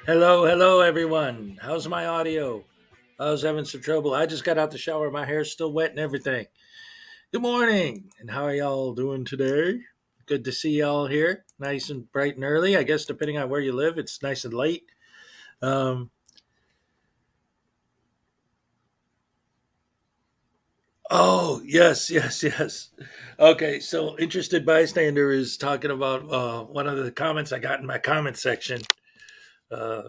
Hello, everyone. How's my audio? I was having some trouble. I just got out the shower. My hair's still wet and everything. Good morning. And how are y'all doing today? Good to see y'all here. Nice and bright and early. I guess depending on where you live, it's nice and late. Um, oh, yes. Okay, so interested bystander is talking about one of the comments I got in my comment section. Uh,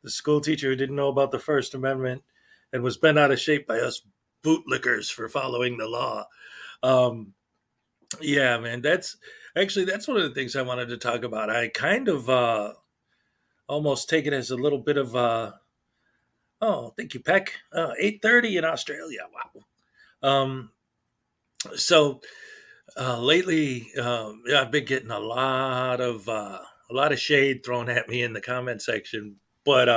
the school teacher who didn't know about the First Amendment and was bent out of shape by us bootlickers for following the law. Um, yeah, man, that's one of the things I wanted to talk about. I kind of almost take it as a little bit of oh, thank you, Peck. 8:30 in Australia. Wow. Um, so lately, yeah, I've been getting a lot of shade thrown at me in the comment section, but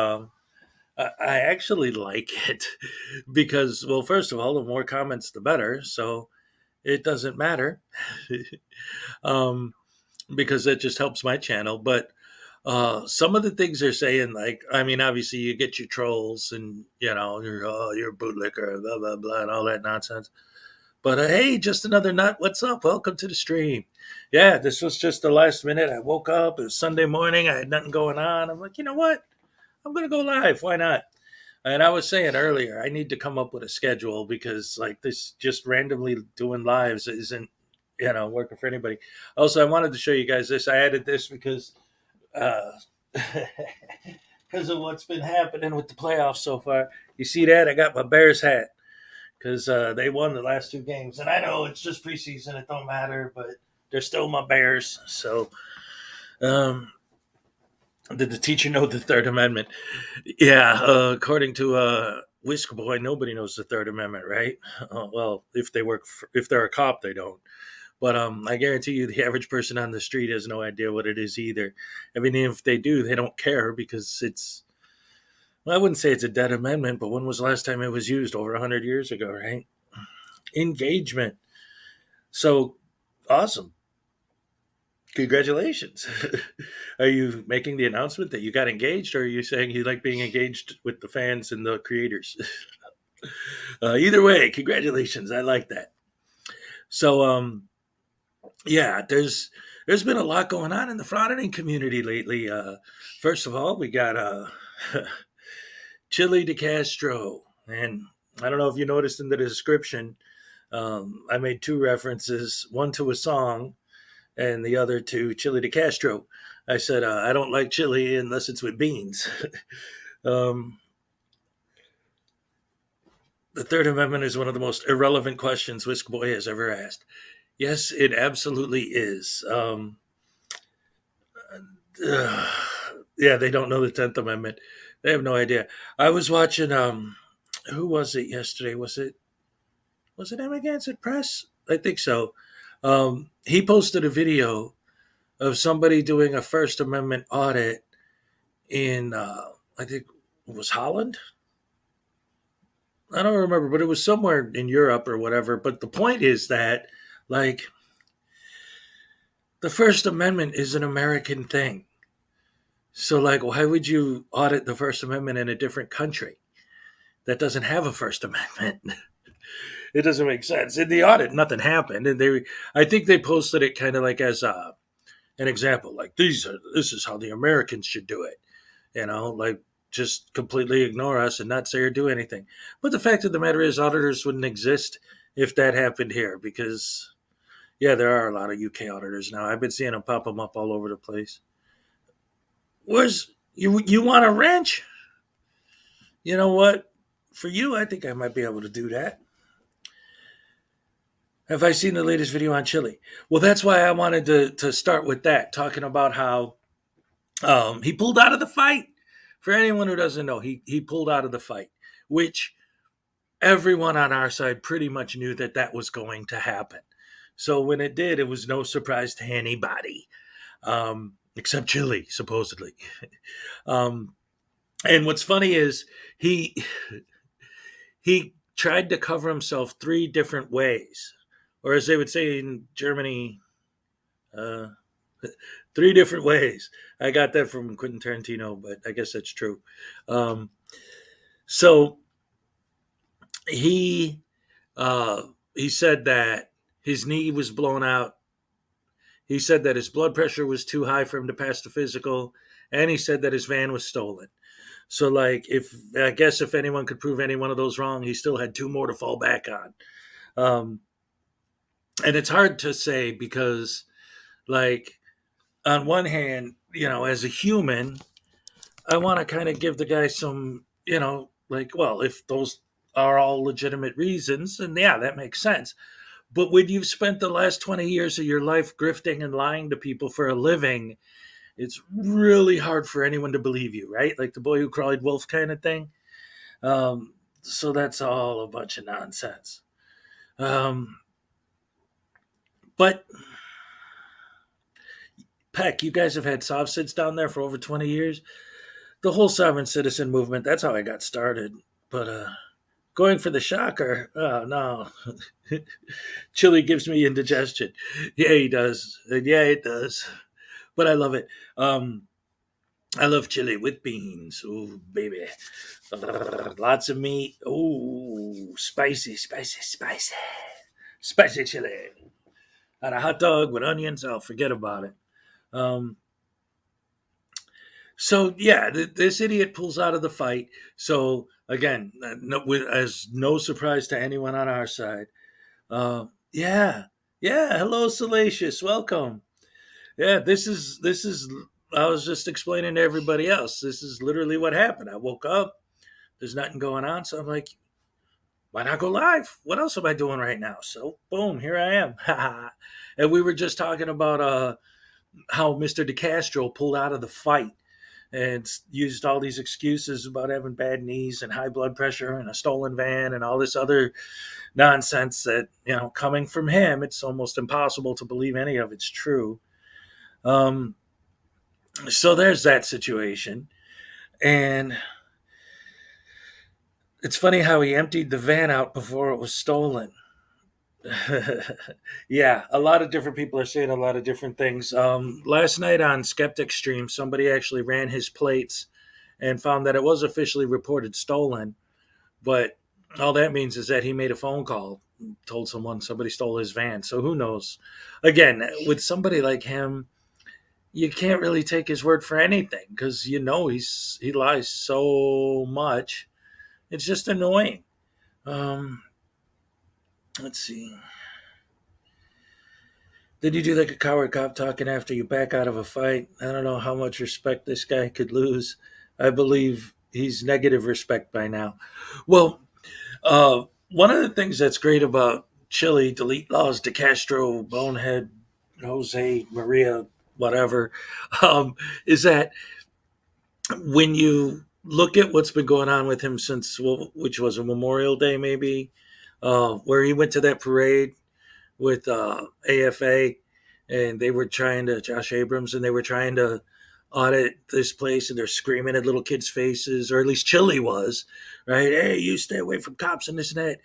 I actually like it because, well, first of all, the more comments, the better. So it doesn't matter um, because it just helps my channel. But some of the things they're saying, like, I mean, obviously you get your trolls and, you're a bootlicker, blah, blah, blah, and all that nonsense. But hey, just another nut. What's up? Welcome to the stream. Yeah, this was just the last minute. I woke up. It was Sunday morning. I had nothing going on. I'm like, you know what? I'm going to go live. Why not? And I was saying earlier, I need to come up with a schedule because like this just randomly doing lives isn't, working for anybody. Also, I wanted to show you guys this. I added this because uh, because of what's been happening with the playoffs so far. You see that? I got my Bears hat because they won the last two games. And I know it's just preseason; it don't matter, but they're still my Bears. So, did the teacher know the Third Amendment? Yeah, according to Whisk Boy, nobody knows the Third Amendment, right? Well, if they're a cop, they don't. But I guarantee you, the average person on the street has no idea what it is either. I mean, if they do, they don't care because it's. Well, I wouldn't say it's a dead amendment, but when was the last time it was used? Over 100 years ago, right? Engagement. So awesome. Congratulations. Are you making the announcement that you got engaged, or are you saying you like being engaged with the fans and the creators? Either way, congratulations. I like that. So, yeah, there's been a lot going on in the frauditing community lately. First of all, we got Chili de Castro, and I don't know if you noticed in the description, I made two references, one to a song and the other to Chili de Castro. I said I don't like chili unless it's with beans. um, the Third Amendment is one of the most irrelevant questions Whisk Boy has ever asked. Yes, it absolutely is. Yeah, they don't know the 10th Amendment. They have no idea. I was watching who was it yesterday? Was it Amagansett Press? I think so. He posted a video of somebody doing a First Amendment audit in I think it was Holland. I don't remember, but it was somewhere in Europe or whatever. But the point is that like the First Amendment is an American thing. So like why would you audit the First Amendment in a different country that doesn't have a First Amendment? It doesn't make sense. In the audit, nothing happened, and I think they posted it kind of like as an example, like this is how the Americans should do it, like just completely ignore us and not say or do anything. But the fact of the matter is, auditors wouldn't exist if that happened here, because yeah, there are a lot of UK auditors now. I've been seeing them up all over the place. Where's you want a wrench? You know what? For you, I think I might be able to do that. Have I seen the latest video on Chile? Well, that's why I wanted to start with that, talking about how he pulled out of the fight. For anyone who doesn't know, he pulled out of the fight, which everyone on our side pretty much knew that was going to happen. So when it did, it was no surprise to anybody, except Chile, supposedly. And what's funny is he he tried to cover himself three different ways, or as they would say in Germany, uh, three different ways. I got that from Quentin Tarantino, but I guess that's true. Um, so he he said that his knee was blown out. He said that his blood pressure was too high for him to pass the physical, and he said that his van was stolen. So, like, if anyone could prove any one of those wrong, he still had two more to fall back on. Um, and it's hard to say because, like, on one hand, as a human, I want to kind of give the guy some, like, well, if those are all legitimate reasons, then yeah, that makes sense. But when you've spent the last 20 years of your life grifting and lying to people for a living, it's really hard for anyone to believe you, right? Like the boy who cried wolf kind of thing. So that's all a bunch of nonsense. But Peck, you guys have had soft sits down there for over 20 years. the whole sovereign citizen movement. That's how I got started. But going for the shocker, oh no, chili gives me indigestion. Yeah, he does. And yeah, it does. But I love it. Um, I love chili with beans. Ooh, baby. Lots of meat. Ooh, spicy, spicy, spicy. Spicy chili. On a hot dog with onions, I'll forget about it. Um, so, yeah, this idiot pulls out of the fight. So, again, as no surprise to anyone on our side. Yeah, yeah. Hello, Salacious. Welcome. Yeah, this is. I was just explaining to everybody else. This is literally what happened. I woke up. There's nothing going on, so I'm like, why not go live? What else am I doing right now? So boom, here I am. And we were just talking about how Mr. Castro pulled out of the fight and used all these excuses about having bad knees and high blood pressure and a stolen van and all this other nonsense that, coming from him, it's almost impossible to believe any of it's true. Um, so there's that situation. And it's funny how he emptied the van out before it was stolen. Yeah, a lot of different people are saying a lot of different things. Last night on Skeptic Stream, somebody actually ran his plates and found that it was officially reported stolen. But all that means is that he made a phone call, told someone somebody stole his van. So who knows? Again, with somebody like him, you can't really take his word for anything because he lies so much. It's just annoying. Um, let's see. Did you do like a coward cop talking after you back out of a fight? I don't know how much respect this guy could lose. I believe he's negative respect by now. Well, one of the things that's great about Chile, Delete Laws, De Castro, Bonehead, Jose, Maria, whatever, is that when you look at what's been going on with him since, well, which was a Memorial Day, maybe, where he went to that parade with AFA, and they were trying to Josh Abrams, and they were trying to audit this place, and they're screaming at little kids' faces, or at least Chile was, right? Hey, you stay away from cops and this and that.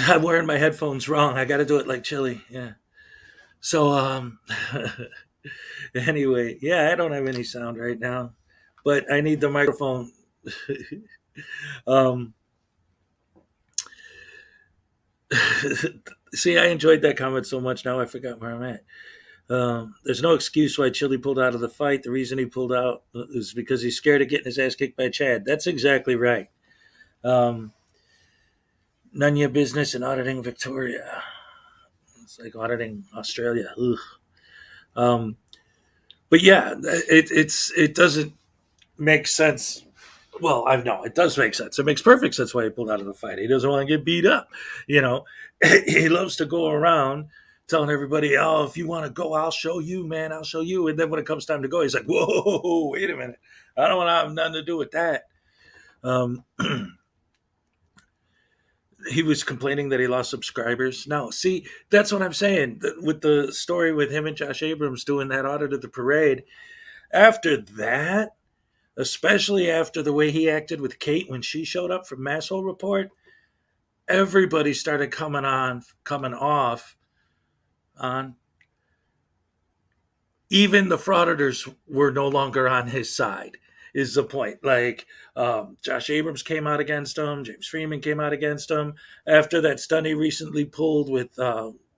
I'm wearing my headphones wrong. I got to do it like Chile. Yeah. So, anyway, yeah, I don't have any sound right now, but I need the microphone. um, See, I enjoyed that comment so much. Now I forgot where I'm at. There's no excuse why Chile pulled out of the fight. The reason he pulled out is because he's scared of getting his ass kicked by Chad. That's exactly right. Um, None of your business in auditing Victoria. It's like auditing Australia. Ugh. Um, but yeah, it doesn't make sense. Well, I know it does make sense. It makes perfect sense why he pulled out of the fight. He doesn't want to get beat up. You know, he loves to go around telling everybody, "Oh, if you want to go, I'll show you, man. I'll show you." And then when it comes time to go, he's like, "Whoa, wait a minute. I don't want to have nothing to do with that." Um, he was complaining that he lost subscribers. No, see, that's what I'm saying. With the story with him and Josh Abrams doing that audit of the parade, after that, especially after the way he acted with Kate when she showed up from Masshole Report, everybody started coming off on. Even the frauditors were no longer on his side. Is the point? Like Josh Abrams came out against him, James Freeman came out against him after that stunt he recently pulled with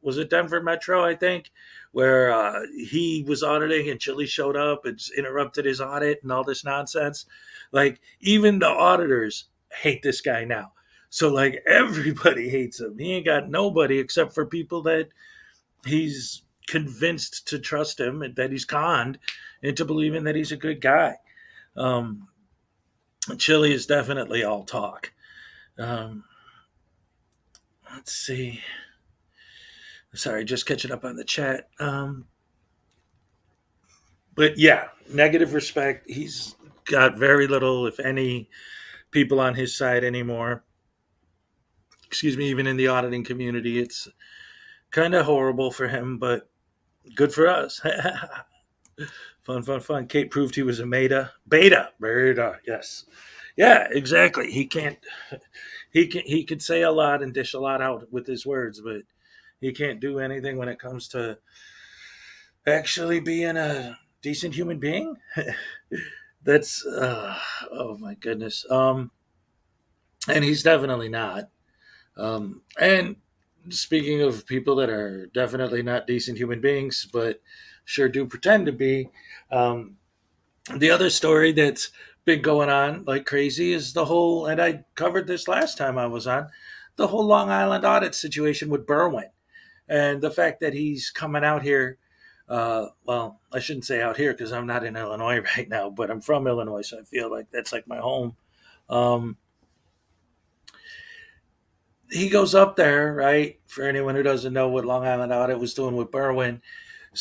was it Denver Metro, I think, where he was auditing and Chile showed up and interrupted his audit and all this nonsense. Like even the auditors hate this guy now. So like everybody hates him. He ain't got nobody except for people that he's convinced to trust him and that he's conned into believing that he's a good guy. Um, Chile is definitely all talk. Um, let's see. Sorry, just catching up on the chat. But yeah, negative respect. He's got very little, if any, people on his side anymore. Excuse me, even in the auditing community, it's kind of horrible for him, but good for us. Fun, fun, fun. Kate proved he was a beta. Yes, yeah, exactly. He can't. He could say a lot and dish a lot out with his words, but he can't do anything when it comes to actually being a decent human being. That's oh my goodness. And he's definitely not. And speaking of people that are definitely not decent human beings, but sure do pretend to be, um, the other story that's been going on like crazy is the whole, and I covered this last time I was on, the whole Long Island audit situation with Berwin and the fact that he's coming out here. Well, I shouldn't say out here because I'm not in Illinois right now, but I'm from Illinois, so I feel like that's like my home. Um, he goes up there, right? For anyone who doesn't know what Long Island Audit was doing with Berwin,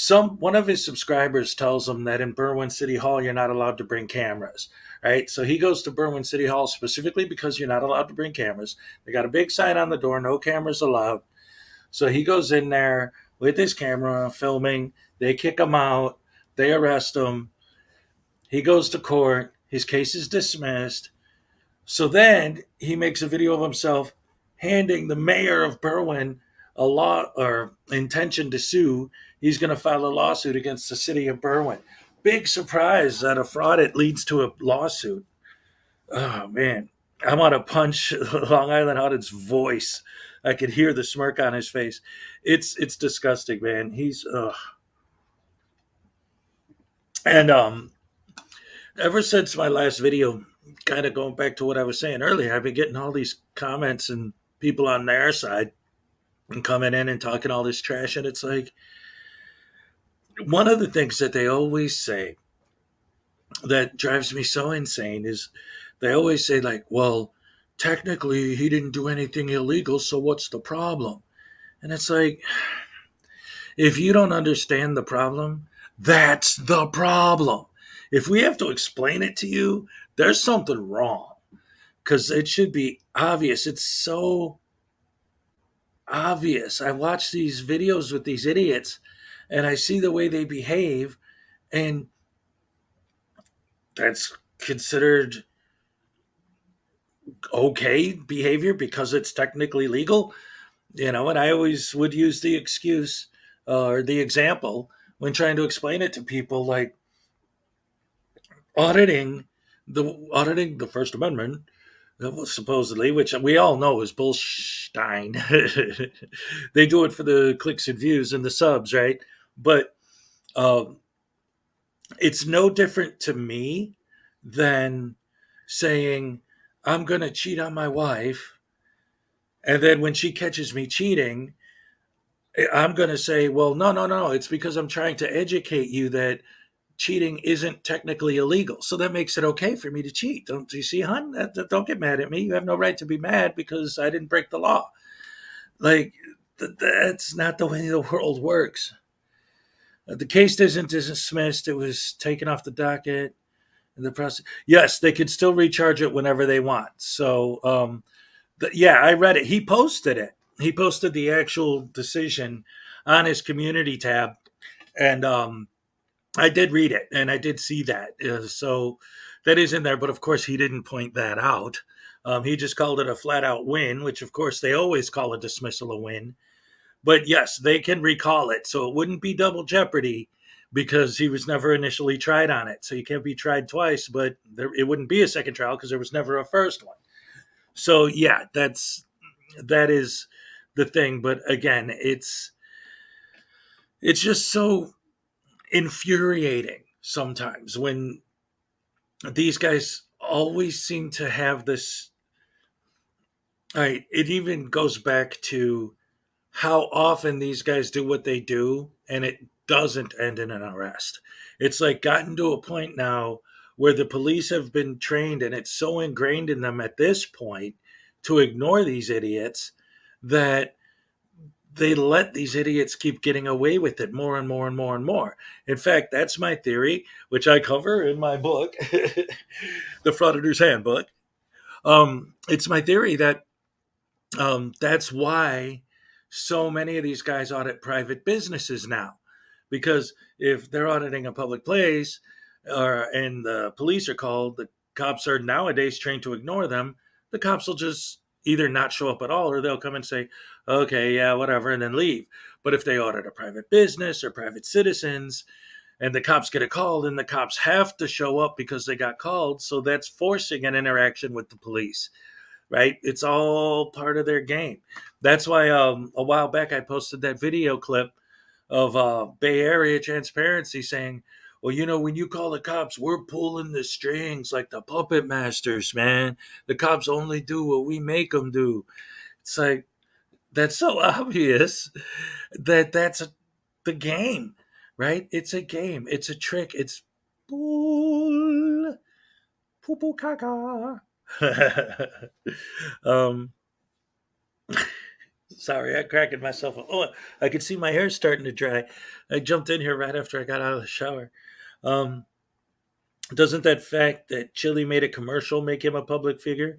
one of his subscribers tells him that in Berwyn City Hall you're not allowed to bring cameras, right? So he goes to Berwyn City Hall specifically because you're not allowed to bring cameras. They got a big sign on the door, no cameras allowed. So he goes in there with his camera filming. They kick him out. They arrest him. He goes to court. His case is dismissed. So then he makes a video of himself handing the mayor of Berwyn a law or intention to sue. He's going to file a lawsuit against the city of Berwyn. Big surprise that a fraud it leads to a lawsuit. Oh man, I want to punch Long Island Audit's voice. I could hear the smirk on his face. It's disgusting, man. He's and ever since my last video, kind of going back to what I was saying earlier, I've been getting all these comments and people on their side and coming in and talking all this trash. And it's like one of the things that they always say that drives me so insane is they always say, like, well, technically he didn't do anything illegal. So what's the problem? And it's like, if you don't understand the problem, that's the problem. If we have to explain it to you, there's something wrong because it should be obvious. It's so obvious. I watch these videos with these idiots and I see the way they behave, and that's considered okay behavior because it's technically legal, and I always would use the excuse or the example when trying to explain it to people, like auditing auditing the First Amendment, supposedly, which we all know is bullshine. They do it for the clicks and views and the subs, right? But um, it's no different to me than saying I'm going to cheat on my wife, and then when she catches me cheating, I'm going to say, well, no, no, no, it's because I'm trying to educate you that cheating isn't technically illegal. So that makes it okay for me to cheat. Don't you see, hon? Don't get mad at me. You have no right to be mad because I didn't break the law. Like, that's not the way the world works. The case isn't dismissed. It was taken off the docket. And the process, yes, they could still recharge it whenever they want. So, yeah, I read it. He posted it. He posted the actual decision on his community tab. And I did read it and I did see that. So that is in there. But of course, he didn't point that out. He just called it a flat out win, which of course they always call a dismissal a win. But yes, they can recall it. So it wouldn't be double jeopardy because he was never initially tried on it. So you can't be tried twice, but it wouldn't be a second trial because there was never a first one. So yeah, that is the thing. But again, it's just so infuriating sometimes when these guys always seem to have this. Right, it even goes back to how often these guys do what they do and it doesn't end in an arrest. It's like gotten to a point now where the police have been trained and it's so ingrained in them at this point to ignore these idiots that they let these idiots keep getting away with it more and more and more and more. In fact, that's my theory, which I cover in my book, The Frauditor's Handbook. It's my theory that that's why so many of these guys audit private businesses now, Because if they're auditing a public place, and the police are called, the cops are nowadays trained to ignore them. The cops will just either not show up at all, or they'll come and say, okay, yeah, whatever, and then leave. But if they audit a private business or private citizens and the cops get a call, then the cops have to show up because they got called. So that's forcing an interaction with the police, right? It's all part of their game. That's why a while back I posted that video clip of Bay Area transparency saying, well, when you call the cops, we're pulling the strings like the puppet masters, man. The cops only do what we make them do. It's like, that's so obvious that's the game, right? It's a game. It's a trick. It's bull, poo poo caca. um, Sorry, I'm cracking myself up. Oh, I could see my hair starting to dry. I jumped in here right after I got out of the shower. Um, doesn't that fact that Chili made a commercial make him a public figure?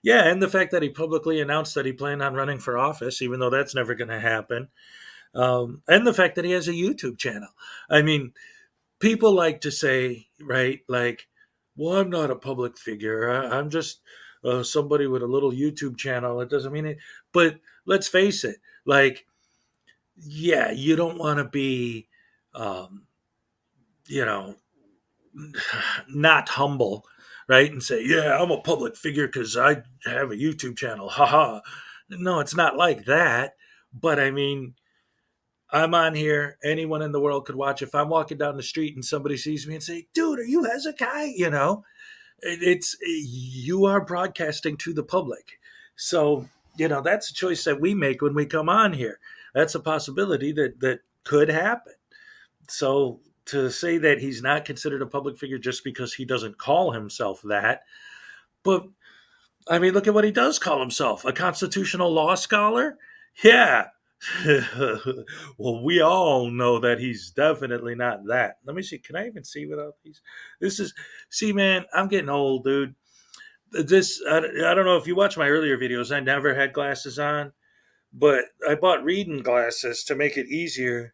Yeah, and the fact that he publicly announced that he planned on running for office, even though that's never going to happen. And the fact that he has a YouTube channel. I mean, people like to say, right, like, well, I'm not a public figure. I'm just somebody with a little YouTube channel. It doesn't mean it. But let's face it, like, yeah, you don't want to be, um, you know, not humble, right? And say, yeah, I'm a public figure because I have a YouTube channel. Haha. No, it's not like that. But I mean, I'm on here. Anyone in the world could watch. If I'm walking down the street and somebody sees me and say, dude, are you Hezokuai? It's you are broadcasting to the public. So, that's a choice that we make when we come on here. That's a possibility that could happen. So to say that he's not considered a public figure just because he doesn't call himself that, but I mean, look at what he does call himself, a constitutional law scholar. Yeah. Well, we all know that he's definitely not that. Let me see. Can I even see without these? See, man, I'm getting old, dude. I don't know if you watch my earlier videos. I never had glasses on, but I bought reading glasses to make it easier.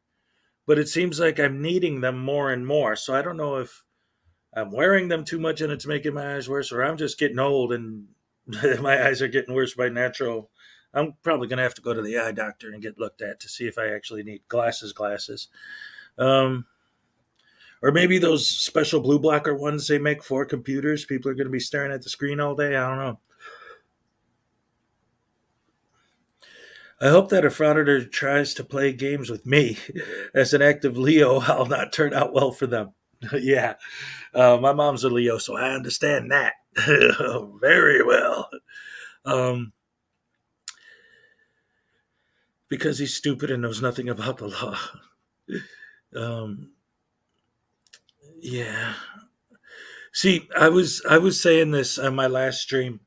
But it seems like I'm needing them more and more. So I don't know if I'm wearing them too much and it's making my eyes worse, or I'm just getting old and my eyes are getting worse by natural. I'm probably going to have to go to the eye doctor and get looked at to see if I actually need glasses. Um, or maybe those special blue blocker ones they make for computers. People are going to be staring at the screen all day. I don't know. I hope that if auditor tries to play games with me as an active Leo, I'll not turn out well for them. Yeah. My mom's a Leo, so I understand that very well. Because he's stupid and knows nothing about the law. Yeah. See, I was saying this on my last stream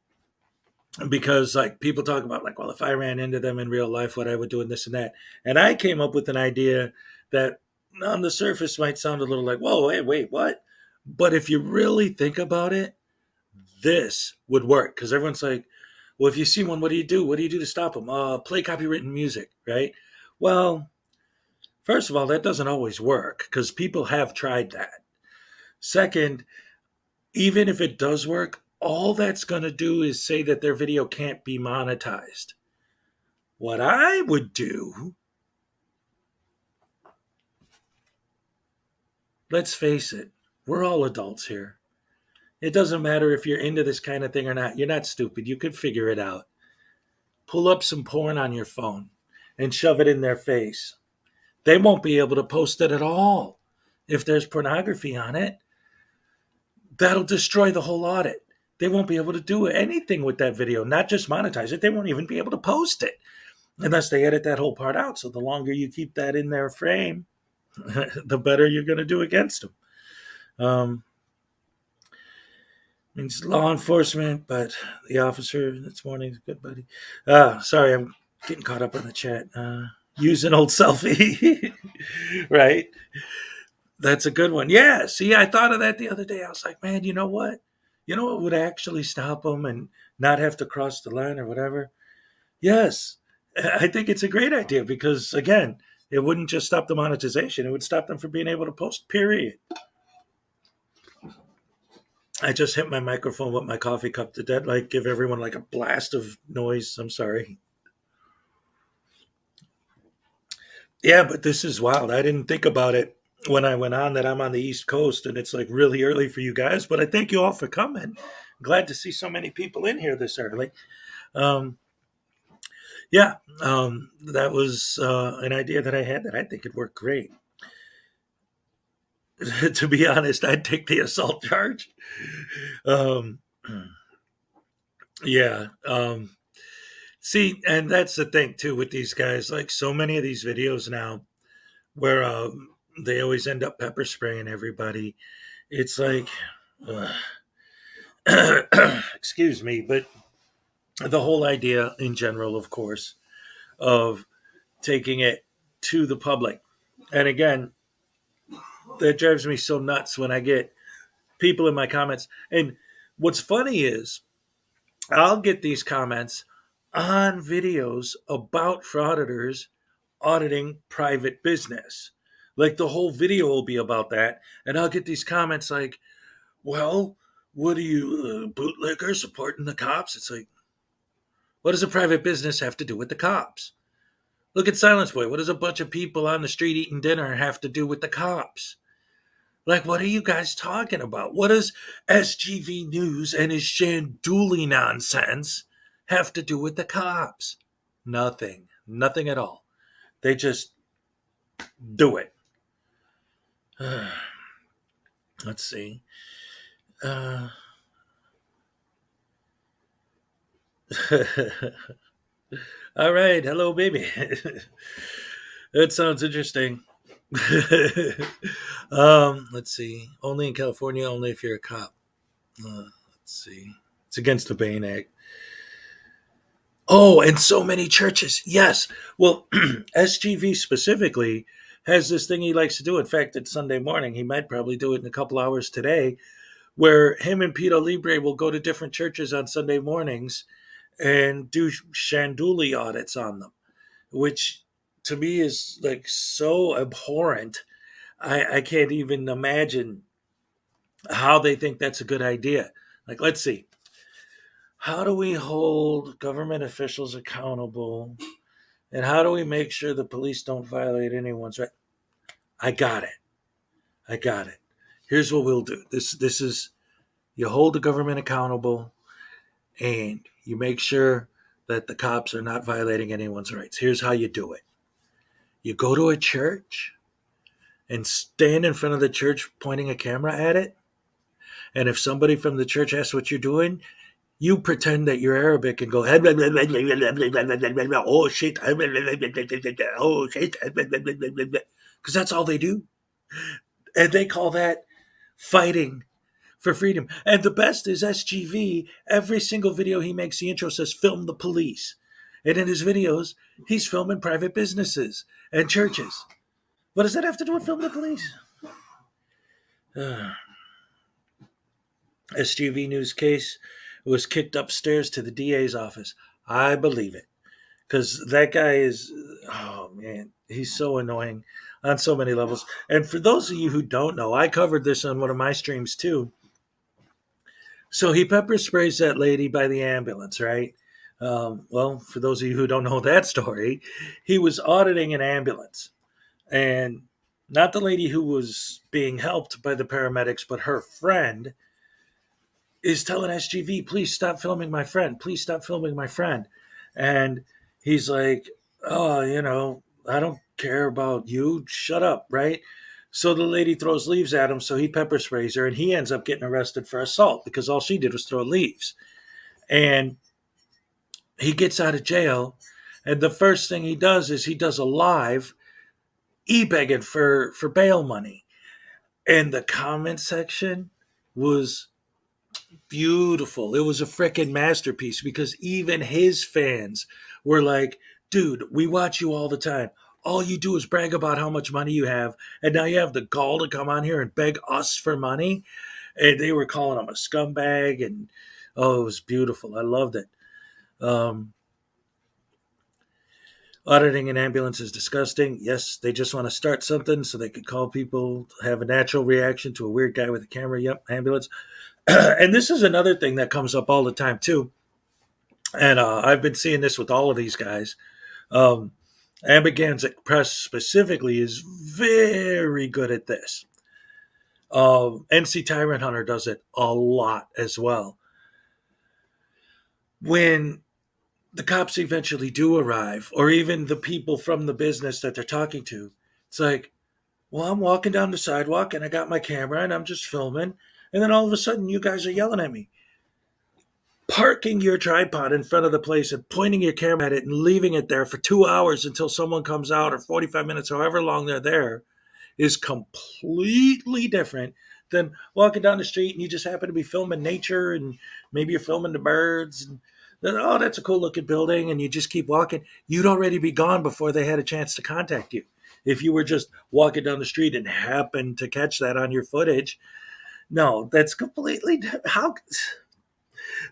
because like people talk about like, well, if I ran into them in real life, what I would do and this and that. And I came up with an idea that on the surface might sound a little like, whoa, wait, what? But if you really think about it, this would work because everyone's like, well, if you see one, what do you do? What do you do to stop them? Play copywritten music, right? Well, first of all, that doesn't always work because people have tried that. Second, even if it does work, all that's going to do is say that their video can't be monetized. What I would do, let's face it, we're all adults here. It doesn't matter if you're into this kind of thing or not. You're not stupid. You could figure it out. Pull up some porn on your phone and shove it in their face. They won't be able to post it at all. If there's pornography on it, that'll destroy the whole audit. They won't be able to do anything with that video, not just monetize it. They won't even be able to post it unless they edit that whole part out. So the longer you keep that in their frame, the better you're going to do against them. Means law enforcement, but the officer this morning is good, buddy. Sorry, I'm getting caught up on the chat. Use an old selfie, right? That's a good one. Yeah, see, I thought of that the other day. I was like, man, you know what? You know what would actually stop them and not have to cross the line or whatever? Yes, I think it's a great idea because, again, It wouldn't just stop the monetization, it would stop them from being able to post, period. I just hit my microphone with my coffee cup. Did that like give everyone like a blast of noise? I'm sorry. Yeah, but this is wild. I didn't think about it when I went on that I'm on the East Coast and it's like really early for you guys, but I thank you all for coming. Glad to see so many people in here this early. Um, yeah, that was an idea that I had that I think would work great. To be honest, I'd take the assault charge. Um, yeah. See, and that's the thing too with these guys. Like so many of these videos now, where they always end up pepper spraying everybody. It's like, excuse me, but the whole idea in general, of course, of taking it to the public. And again, that drives me so nuts when I get people in my comments. And what's funny is I'll get these comments on videos about frauditors auditing private business. Like the whole video will be about that. And I'll get these comments like, well, what are you, bootlegger supporting the cops? It's like, what does a private business have to do with the cops? Look at Silence Boy. What does a bunch of people on the street eating dinner have to do with the cops? Like, what are you guys talking about? What does SGV News and his Shanduli nonsense have to do with the cops? Nothing. Nothing at all. They just do it. Let's see. Uh, all right. Hello, baby. That sounds interesting. Let's see. Only in California, only if you're a cop. Let's see. It's against the Bain Act. Oh, and so many churches. Yes. Well, SGV specifically has this thing he likes to do. In fact, it's Sunday morning. He might probably do it in a couple hours today, where him and Peter Libre will go to different churches on Sunday mornings and do Shanduli audits on them, which to me is like so abhorrent. I can't even imagine how they think that's a good idea. Like, let's see. How do we hold government officials accountable? And how do we make sure the police don't violate anyone's right? I got it. I got it. Here's what we'll do. This is you hold the government accountable and you make sure that the cops are not violating anyone's rights. Here's how you do it. You go to a church and stand in front of the church pointing a camera at it. And if somebody from the church asks what you're doing, you pretend that you're Arabic and go, oh shit, oh shit, because that's all they do. And they call that fighting for freedom. And the best is SGV. Every single video he makes, the intro says, film the police. And in his videos, he's filming private businesses and churches. What does that have to do with film the police? SGV News case was kicked upstairs to the DA's office. I believe it. Because that guy is, oh man, he's so annoying on so many levels. And for those of you who don't know, I covered this on one of my streams too. So he pepper sprays that lady by the ambulance, right? Well, for those of you who don't know that story, he was auditing an ambulance. And not the lady who was being helped by the paramedics, but her friend is telling SGV, please stop filming my friend. Please stop filming my friend. And he's like, oh, I don't care about you. Shut up, right? So the lady throws leaves at him, so he pepper sprays her, and he ends up getting arrested for assault because all she did was throw leaves. And he gets out of jail, and the first thing he does is he does a live e-begging for bail money. And the comment section was beautiful. It was a freaking masterpiece because even his fans were like, dude, we watch you all the time. All you do is brag about how much money you have. And now you have the gall to come on here and beg us for money. And they were calling him a scumbag. And oh, it was beautiful. I loved it. Um, Auditing an ambulance is disgusting. Yes, they just want to start something so they could call people, have a natural reaction to a weird guy with a camera. Yep, ambulance. And this is another thing that comes up all the time too. And I've been seeing this with all of these guys. Um, Ambigan's Press specifically is very good at this. NC Tyrant Hunter does it a lot as well. When the cops eventually do arrive, or even the people from the business that they're talking to, it's like, well, I'm walking down the sidewalk and I got my camera and I'm just filming. And then all of a sudden, you guys are yelling at me. Parking your tripod in front of the place and pointing your camera at it and leaving it there for 2 hours until someone comes out, or 45 minutes, however long they're there, is completely different than walking down the street and you just happen to be filming nature, and maybe you're filming the birds. And then, oh, that's a cool looking building. And you just keep walking. You'd already be gone before they had a chance to contact you. If you were just walking down the street and happened to catch that on your footage, no, that's completely how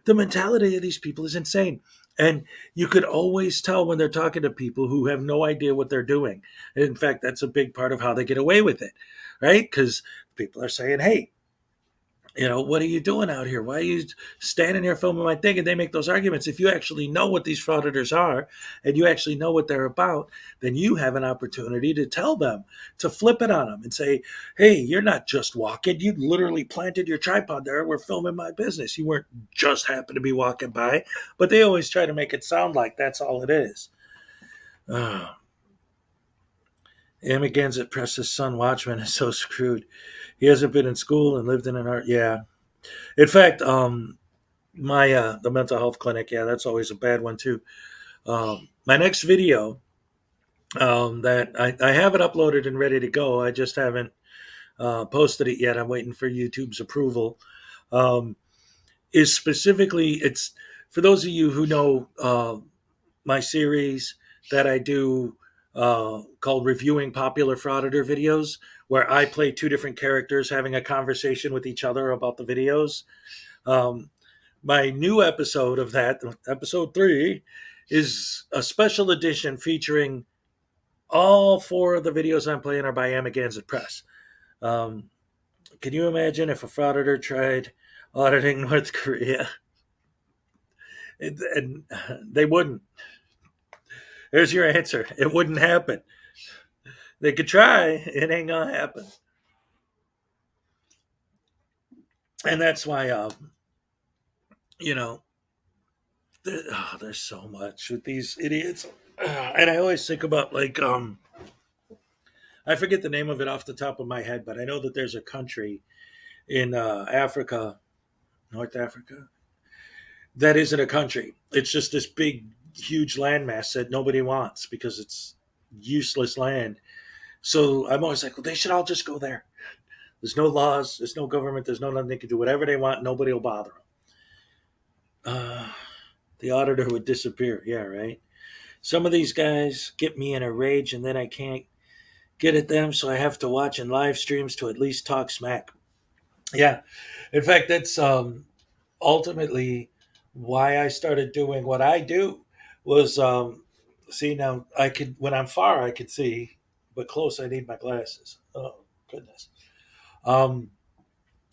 the mentality of these people is insane. And you could always tell when they're talking to people who have no idea what they're doing. In fact, that's a big part of how they get away with it, right? Because people are saying, hey, what are you doing out here? Why are you standing here filming my thing? And they make those arguments. If you actually know what these frauditors are and you actually know what they're about, then you have an opportunity to tell them, to flip it on them and say, hey, you're not just walking. You literally planted your tripod there. We're filming my business. You weren't just happen to be walking by. But they always try to make it sound like that's all it is. Amagansett Press's son Watchman is so screwed. He hasn't been in school and lived in an art. Yeah. In fact, my the mental health clinic, yeah, that's always a bad one too. My next video, that I have it uploaded and ready to go. I just haven't posted it yet. I'm waiting for YouTube's approval. Is specifically, it's for those of you who know my series that I do called Reviewing Popular Frauditor Videos, where I play two different characters having a conversation with each other about the videos. My new episode of that, episode 3, is a special edition featuring all 4 of the videos I'm playing are by Amagansett Press. Um, can you imagine if a frauditor tried auditing North Korea? And they wouldn't. There's your answer. It wouldn't happen. They could try. It ain't gonna happen. And that's why, you know, there's so much with these idiots. And I always think about I forget the name of it off the top of my head, but I know that there's a country in Africa, North Africa, that isn't a country. It's just this big, huge landmass that nobody wants because it's useless land. So I'm always like, well, they should all just go there. There's no laws, there's no government, there's no nothing. They can do whatever they want. Nobody will bother them. The auditor would disappear. Yeah, right. Some of these guys get me in a rage, and then I can't get at them, so I have to watch in live streams to at least talk smack. Yeah, in fact, that's ultimately why I started doing what I do. Was see, now I could, when I'm far I could see, but close I need my glasses. Oh goodness. Um,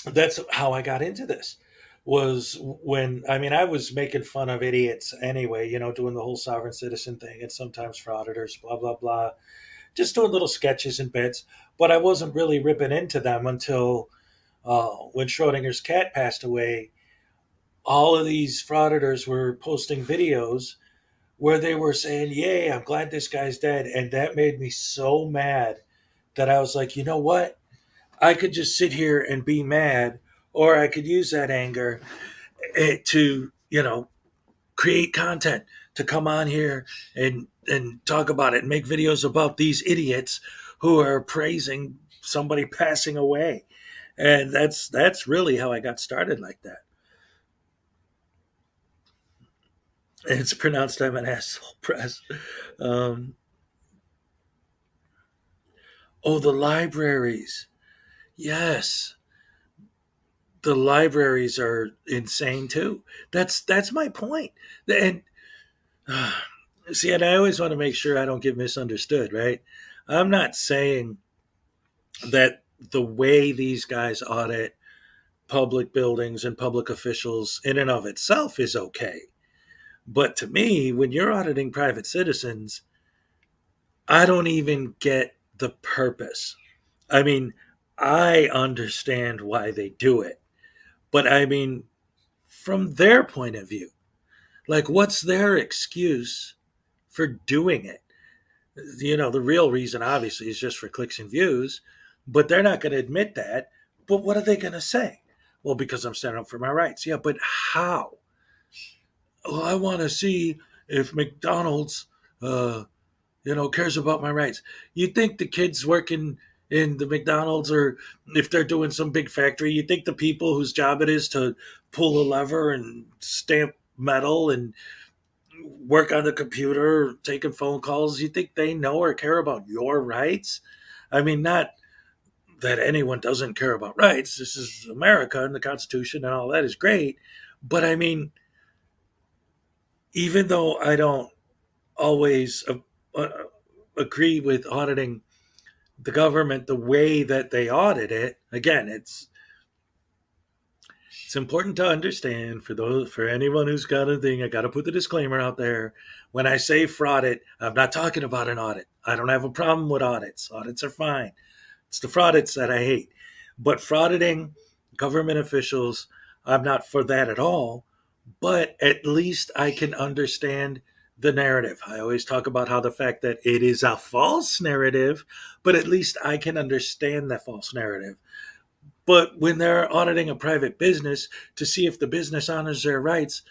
that's how I got into this. Was when, I mean, I was making fun of idiots anyway, doing the whole sovereign citizen thing and sometimes frauditors, blah blah blah, just doing little sketches and bits. But I wasn't really ripping into them until when Schrodinger's cat passed away. All of these frauditors were posting videos where they were saying, "Yay, I'm glad this guy's dead," and that made me so mad that I was like, you know what? I could just sit here and be mad, or I could use that anger to, create content, to come on here and talk about it and make videos about these idiots who are praising somebody passing away. And that's really how I got started like that. It's pronounced I'm an asshole press. Um, oh, the libraries. Yes, the libraries are insane too. That's my point. And See, and I always want to make sure I don't get misunderstood, right? I'm not saying that the way these guys audit public buildings and public officials in and of itself is okay. But to me, when you're auditing private citizens, I don't even get the purpose. I mean, I understand why they do it, but I mean, from their point of view, like, what's their excuse for doing it? The real reason, obviously, is just for clicks and views, but they're not going to admit that. But what are they going to say? Well, because I'm standing up for my rights. Yeah, but how? Well, I want to see if McDonald's, uh, cares about my rights. You think the kids working in the McDonald's, or if they're doing some big factory, you think the people whose job it is to pull a lever and stamp metal and work on the computer, taking phone calls, you think they know or care about your rights? I mean, not that anyone doesn't care about rights. This is America and the Constitution and all that is great. But I mean, even though I don't always uh, agree with auditing the government the way that they audit it, again, it's important to understand for anyone who's got a thing. I got to put the disclaimer out there. When I say fraud it, I'm not talking about an audit. I don't have a problem with audits. Audits are fine. It's the fraudits that I hate. But frauditing government officials, I'm not for that at all. But at least I can understand the narrative. I always talk about how the fact that it is a false narrative, but at least I can understand that false narrative. But when they're auditing a private business to see if the business honors their rights,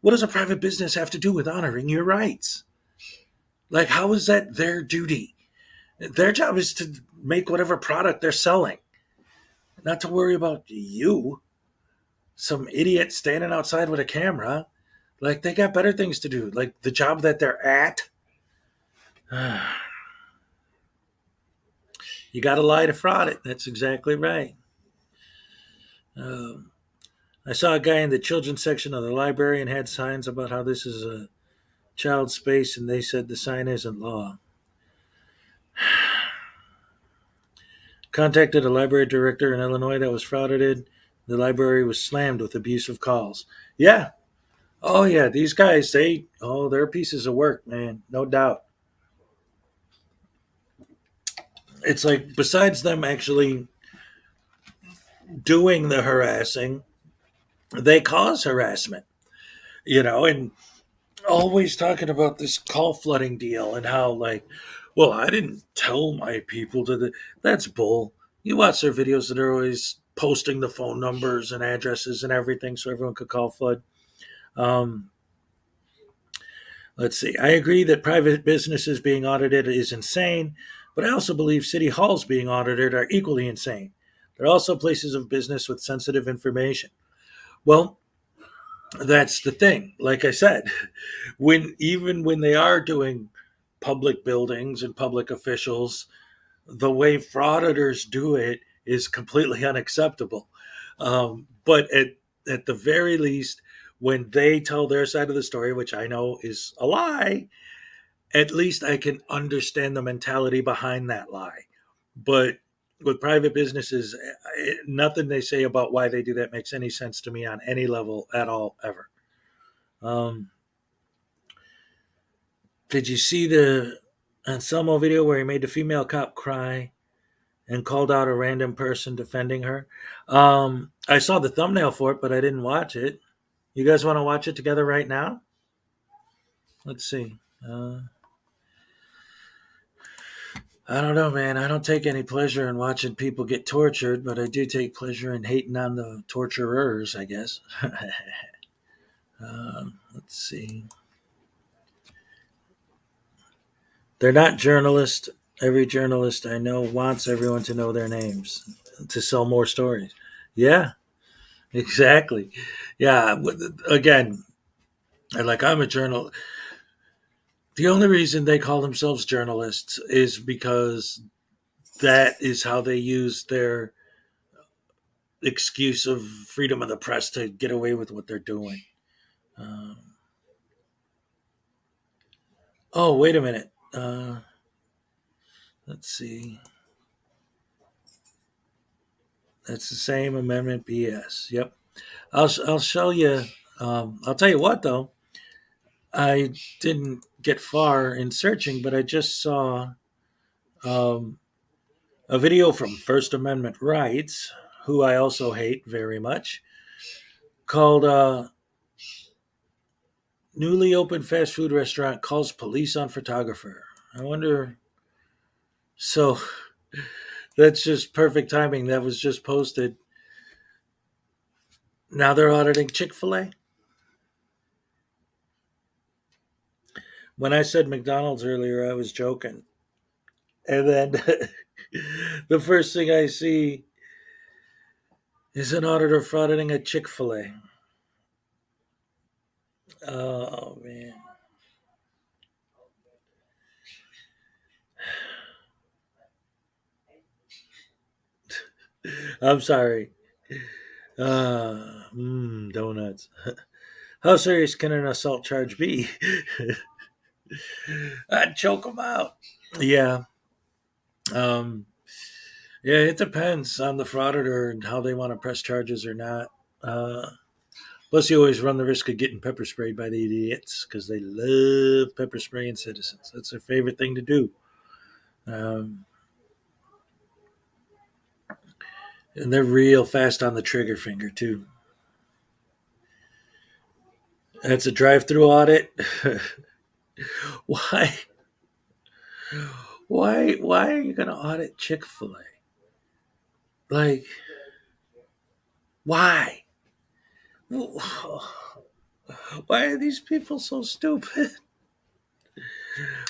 what does a private business have to do with honoring your rights? Like, how is that their duty? Their job is to make whatever product they're selling, not to worry about you, some idiot standing outside with a camera. Like, they got better things to do, like the job that they're at. You got to lie to fraud it. That's exactly right. Um, I saw a guy in the children's section of the library and had signs about how this is a child space, and they said the sign isn't law. Contacted a library director in Illinois that was frauded. The library was slammed with abusive calls. Yeah. Oh yeah, these guys, they're pieces of work, man. No doubt. It's like, besides them actually doing the harassing, they cause harassment, and always talking about this call flooding deal and how, like, well, I didn't tell my people that's bull. You watch their videos and they're always posting the phone numbers and addresses and everything so everyone could call flood. um, let's see, I agree that private businesses being audited is insane, but I also believe city halls being audited are equally insane. They're also places of business with sensitive information. Well, that's the thing. Like I said, when they are doing public buildings and public officials, the way frauditors do it is completely unacceptable. But at the very least, when they tell their side of the story, which I know is a lie, at least I can understand the mentality behind that lie. But with private businesses, nothing they say about why they do that makes any sense to me on any level at all, ever. Um, did you see the Anselmo video where he made the female cop cry and called out a random person defending her? I saw the thumbnail for it, but I didn't watch it. You guys want to watch it together right now? Let's see. I don't know, man. I don't take any pleasure in watching people get tortured, but I do take pleasure in hating on the torturers, I guess. Let's see. They're not journalists. Every journalist I know wants everyone to know their names to sell more stories. Yeah, exactly. Yeah, again, I'm a journal. The only reason they call themselves journalists is because that is how they use their excuse of freedom of the press to get away with what they're doing. Um, Oh, wait a minute. Let's see. That's the same amendment BS. Yep. I'll show you. I'll tell you what though. I didn't get far in searching, but I just saw um, a video from First Amendment Rights, who I also hate very much, called "Newly Opened Fast Food Restaurant Calls Police on Photographer." I wonder. So that's just perfect timing. That was just posted. Now they're auditing Chick-fil-A. When I said McDonald's earlier, I was joking. And then the first thing I see is an auditor frauditing a Chick-fil-A. Oh, man. I'm sorry. Donuts. How serious can an assault charge be? I'd choke them out. Yeah. Um, yeah, it depends on the frauditor and how they want to press charges or not. Uh, Plus, you always run the risk of getting pepper sprayed by the idiots because they love pepper spraying citizens. That's their favorite thing to do. Um, and they're real fast on the trigger finger, too. That's a drive through audit. why? Why are you going to audit Chick fil A? Like, why? Why are these people so stupid?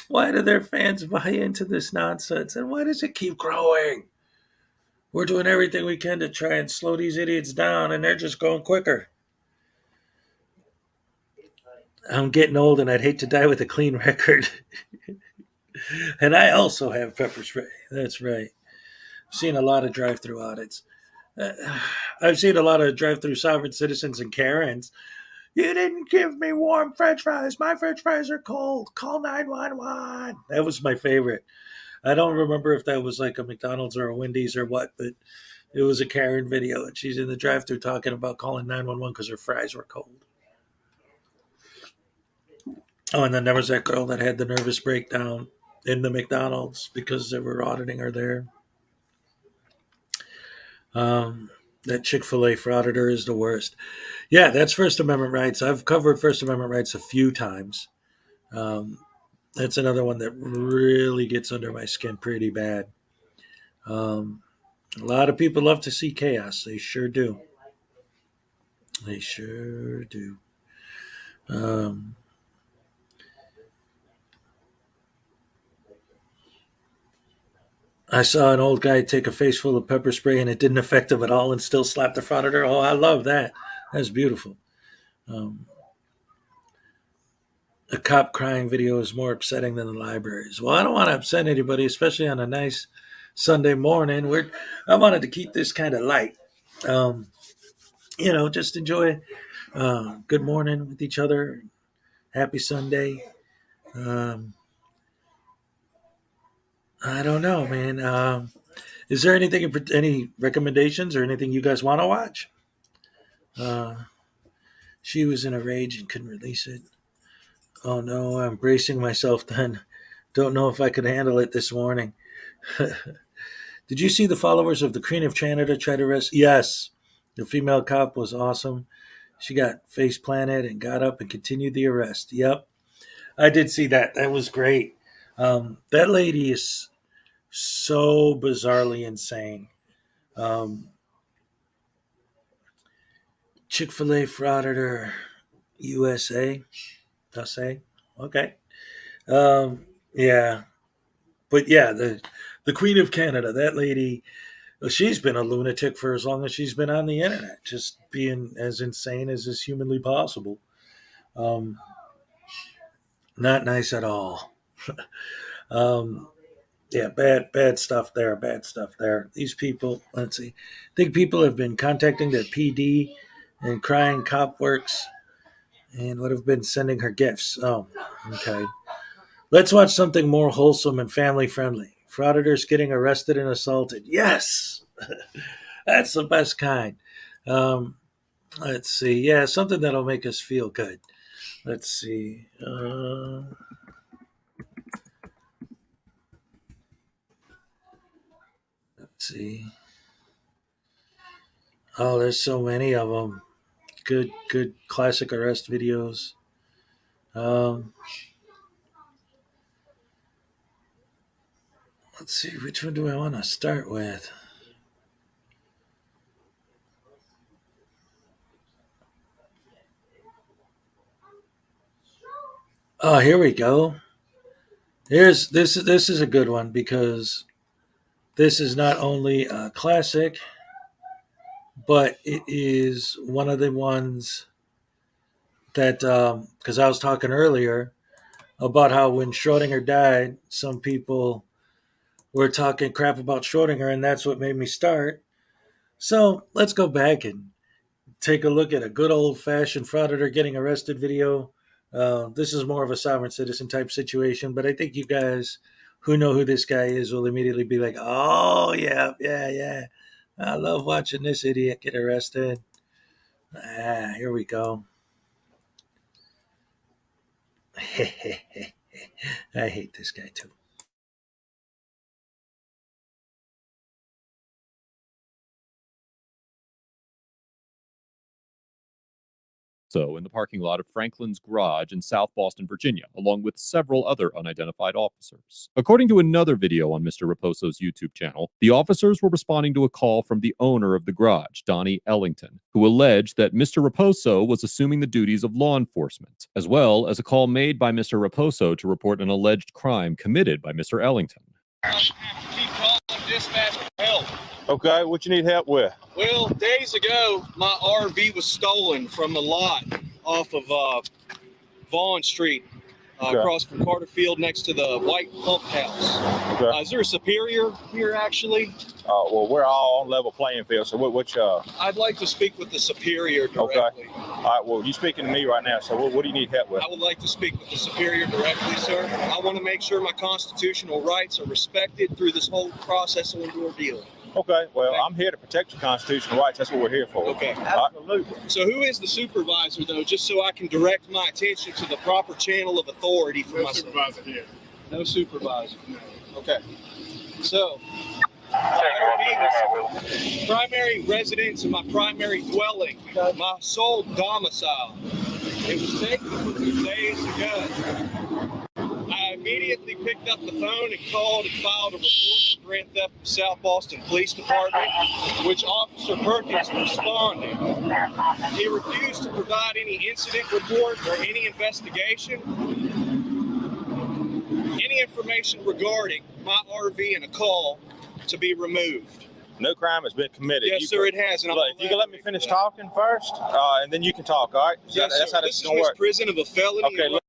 Why do their fans buy into this nonsense? And why does it keep growing? We're doing everything we can to try and slow these idiots down, and they're just going quicker. I'm getting old, and I'd hate to die with a clean record. And I also have pepper spray. That's right. I've seen a lot of drive-through audits. Uh, I've seen a lot of drive-through sovereign citizens and Karens. You didn't give me warm French fries. My French fries are cold. Call 911. That was my favorite. I don't remember if that was like a McDonald's or a Wendy's or what, but it was a Karen video, and she's in the drive-thru talking about calling 911 because her fries were cold. Oh, and then there was that girl that had the nervous breakdown in the McDonald's because they were auditing her there. Um, that Chick-fil-A frauditor is the worst. Yeah, that's First Amendment rights. I've covered First Amendment rights a few times. Um, that's another one that really gets under my skin pretty bad. Um, a lot of people love to see chaos. They sure do. They sure do. Um, I saw an old guy take a face full of pepper spray and it didn't affect him at all and still slap the front of her. Oh, I love that. That's beautiful. Um, a cop crying video is more upsetting than the libraries. Well, I don't want to upset anybody, especially on a nice Sunday morning. I wanted to keep this kind of light. Um, just enjoy good morning with each other. Happy Sunday. Um, I don't know, man. Is there any recommendations or anything you guys want to watch? Uh, she was in a rage and couldn't release it. Oh no, I'm bracing myself then. Don't know if I could handle it this morning. Did you see the followers of the Queen of Canada try to arrest? Yes. The female cop was awesome. She got face planted and got up and continued the arrest. Yep. I did see that. That was great. That lady is so bizarrely insane. Um, Chick-fil-A frauditor USA. USA. Okay. Yeah. But yeah, the Queen of Canada, that lady, she's been a lunatic for as long as she's been on the internet, just being as insane as is humanly possible. Um, Not nice at all. um, yeah, bad stuff there. Bad stuff there. These people, let's see, I think people have been contacting their PD and crying cop works and would have been sending her gifts. Oh, okay. Let's watch something more wholesome and family friendly. Frauditors getting arrested and assaulted. Yes, that's the best kind. Um, let's see. Yeah, something that'll make us feel good. Let's see. Let's see. Oh, there's so many of them. Good classic arrest videos. Um, let's see. Which one do I want to start with? Oh, here we go. Here's this. This is a good one because this is not only a classic, but it is one of the ones that because I was talking earlier about how when Schrodinger died, some people were talking crap about Schrodinger, and that's what made me start. So let's go back and take a look at a good old fashioned frauditor getting arrested video. This is more of a sovereign citizen type situation, but I think you guys who know who this guy is will immediately be like, "Oh yeah, yeah, yeah! I love watching this idiot get arrested." Here we go. I hate this guy too. In the parking lot of Franklin's Garage in South Boston, Virginia, along with several other unidentified officers. According to another video on Mr. Raposo's YouTube channel, the officers were responding to a call from the owner of the garage, Donnie Ellington, who alleged that Mr. Raposo was assuming the duties of law enforcement, as well as a call made by Mr. Raposo to report an alleged crime committed by Mr. Ellington. Keep calling dispatch for help. Okay, what you need help with? Well, days ago, my RV was stolen from the lot off of Vaughn Street, Okay. across from Carter Field, next to the White Pump House. Okay. Is there a superior here, actually? Well, we're all on level playing field. So which? I'd like to speak with the superior directly. All right. Well, you're speaking to me right now. So what do you need help with? I would like to speak with the superior directly, sir. I want to make sure my constitutional rights are respected through this whole process and ordeal. Okay. Well, I'm here to protect your constitutional rights. That's what we're here for. Okay. Absolutely. So who is the supervisor, though, just so I can direct my attention to the proper channel of authority for myself? No supervisor here. No supervisor. No. Okay. So, I don't need this primary residence and my primary dwelling, my sole domicile. It was taken from me days ago. I immediately picked up the phone and called and filed a report for grand theft of the South Boston Police Department, which Officer Perkins responded. He refused to provide any incident report or any investigation, any information regarding my RV and a call to be removed. No crime has been committed. Yes, sir, it has. And look, if you can let me finish talking first, and then you can talk, all right? Yes, that's sir. how This is is going to work. prison of a felony. Okay, look,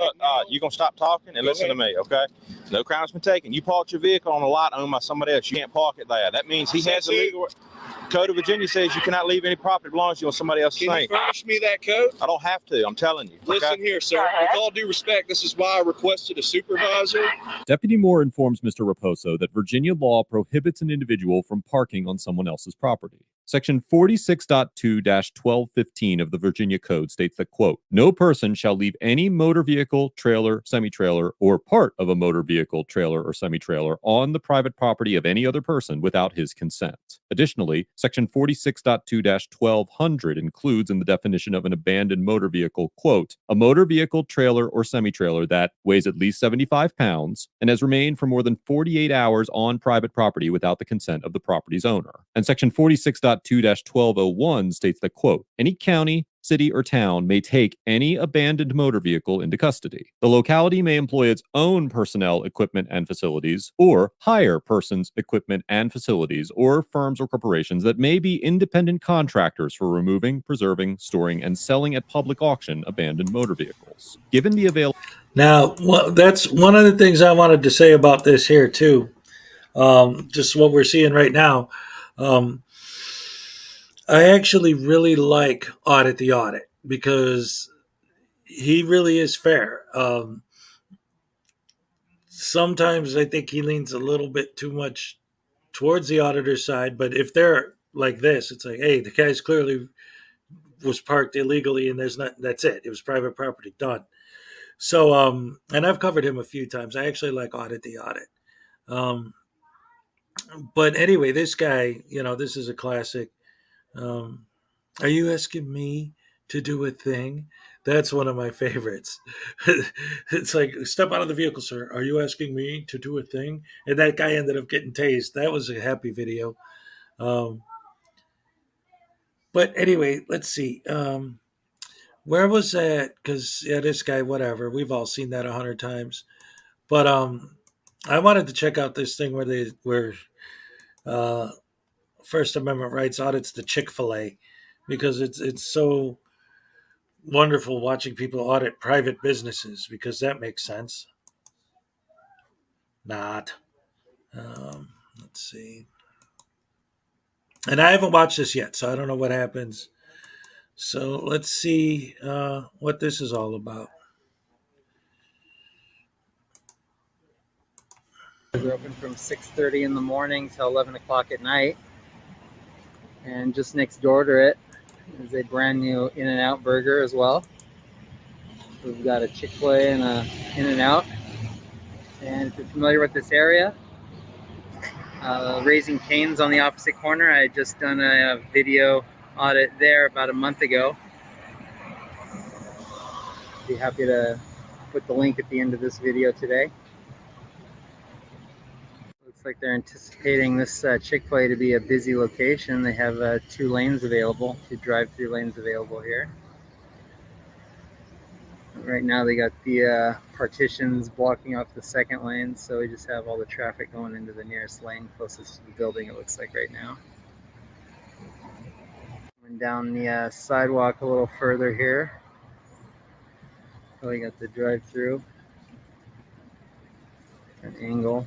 you're going to stop talking and Go listen ahead. to me, okay? No crime has been taken. You parked your vehicle on a lot owned by somebody else. You can't park it there. That means he has a legal... Code of Virginia says you cannot leave any property belongs to you on somebody else's Can you name. furnish me that code? I don't have to. I'm telling you. Listen Okay? here, sir. With all due respect, this is why I requested a supervisor. Deputy Moore informs Mr. Raposo that Virginia law prohibits an individual from parking on someone else's property. Section 46.2-1215 of the Virginia Code states that, quote, no person shall leave any motor vehicle, trailer, semi-trailer, or part of a motor vehicle, trailer, or semi-trailer on the private property of any other person without his consent. Additionally, Section 46.2-1200 includes in the definition of an abandoned motor vehicle, quote, a motor vehicle, trailer, or semi-trailer that weighs at least 75 pounds and has remained for more than 48 hours on private property without the consent of the property's owner. And Section 46.2-1201 states that, quote, any county, city, or town may take any abandoned motor vehicle into custody. The locality may employ its own personnel, equipment, and facilities, or hire persons, equipment, and facilities, or firms or corporations that may be independent contractors for removing, preserving, storing, and selling at public auction abandoned motor vehicles. Given the available... Now, that's one of the things I wanted to say about this here, too. Just what we're seeing right now. I actually really like Audit the Audit because he really is fair. sometimes I think he leans a little bit too much towards the auditor side. But if they're like this, it's like, hey, the guy's clearly was parked illegally, and there's not. That's it. It was private property. Done. So, and I've covered him a few times. I actually like Audit the Audit. Um, but anyway, this guy, this is a classic. Um, are you asking me to do a thing? That's one of my favorites. It's like, step out of the vehicle, sir. Are you asking me to do a thing? And that guy ended up getting tased. That was a happy video. Um, but anyway, let's see. Where was that? Because yeah, this guy, whatever. We've all seen that 100 times. But I wanted to check out this thing where uh, First Amendment rights audits the Chick-fil-A, because it's so wonderful watching people audit private businesses, because that makes sense. Not. Let's see. And I haven't watched this yet, so I don't know what happens. So let's see what this is all about. They're open from 6:30 in the morning till 11 o'clock at night. And just next door to it is a brand new In-N-Out burger as well. We've got a Chick-fil-A and a In-N-Out. And if you're familiar with this area, Raising Cane's on the opposite corner. I had just done a video audit there about a month ago. Be happy to put the link at the end of this video today. Looks like they're anticipating this Chick-fil-A to be a busy location. They have 2 lanes available, 2 drive-through lanes available here. Right now they got the partitions blocking off the second lane, so we just have all the traffic going into the nearest lane closest to the building, it looks like right now. Coming down the sidewalk a little further here. So we got the drive-through. An angle.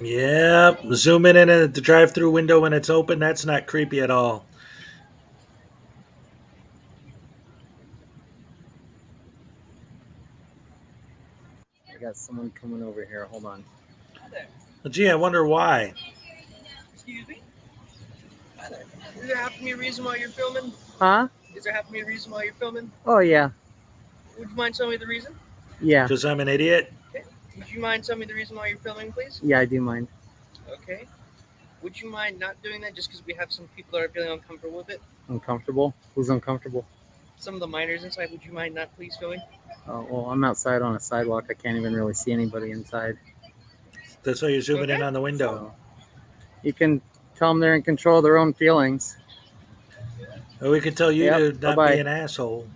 Yeah, zooming in at the drive-through window when it's open. That's not creepy at all. I got someone coming over here. Hold on. Well, gee, I wonder why. Excuse me? Does there have to be a reason why you're filming? Huh? Is there have to be a reason why you're filming? Oh, yeah. Would you mind telling me the reason? Yeah. Because I'm an idiot. Okay. Would you mind telling me the reason why you're filming, please? Yeah, I do mind. Okay. Would you mind not doing that just because we have some people that are feeling uncomfortable with it? Uncomfortable? Who's uncomfortable? Some of the minors inside, would you mind not please filming? Oh, well, I'm outside on a sidewalk. I can't even really see anybody inside. That's why you're zooming in on the window. So you can tell them they're in control of their own feelings. Or we could tell you Yep, to not bye-bye. be an asshole.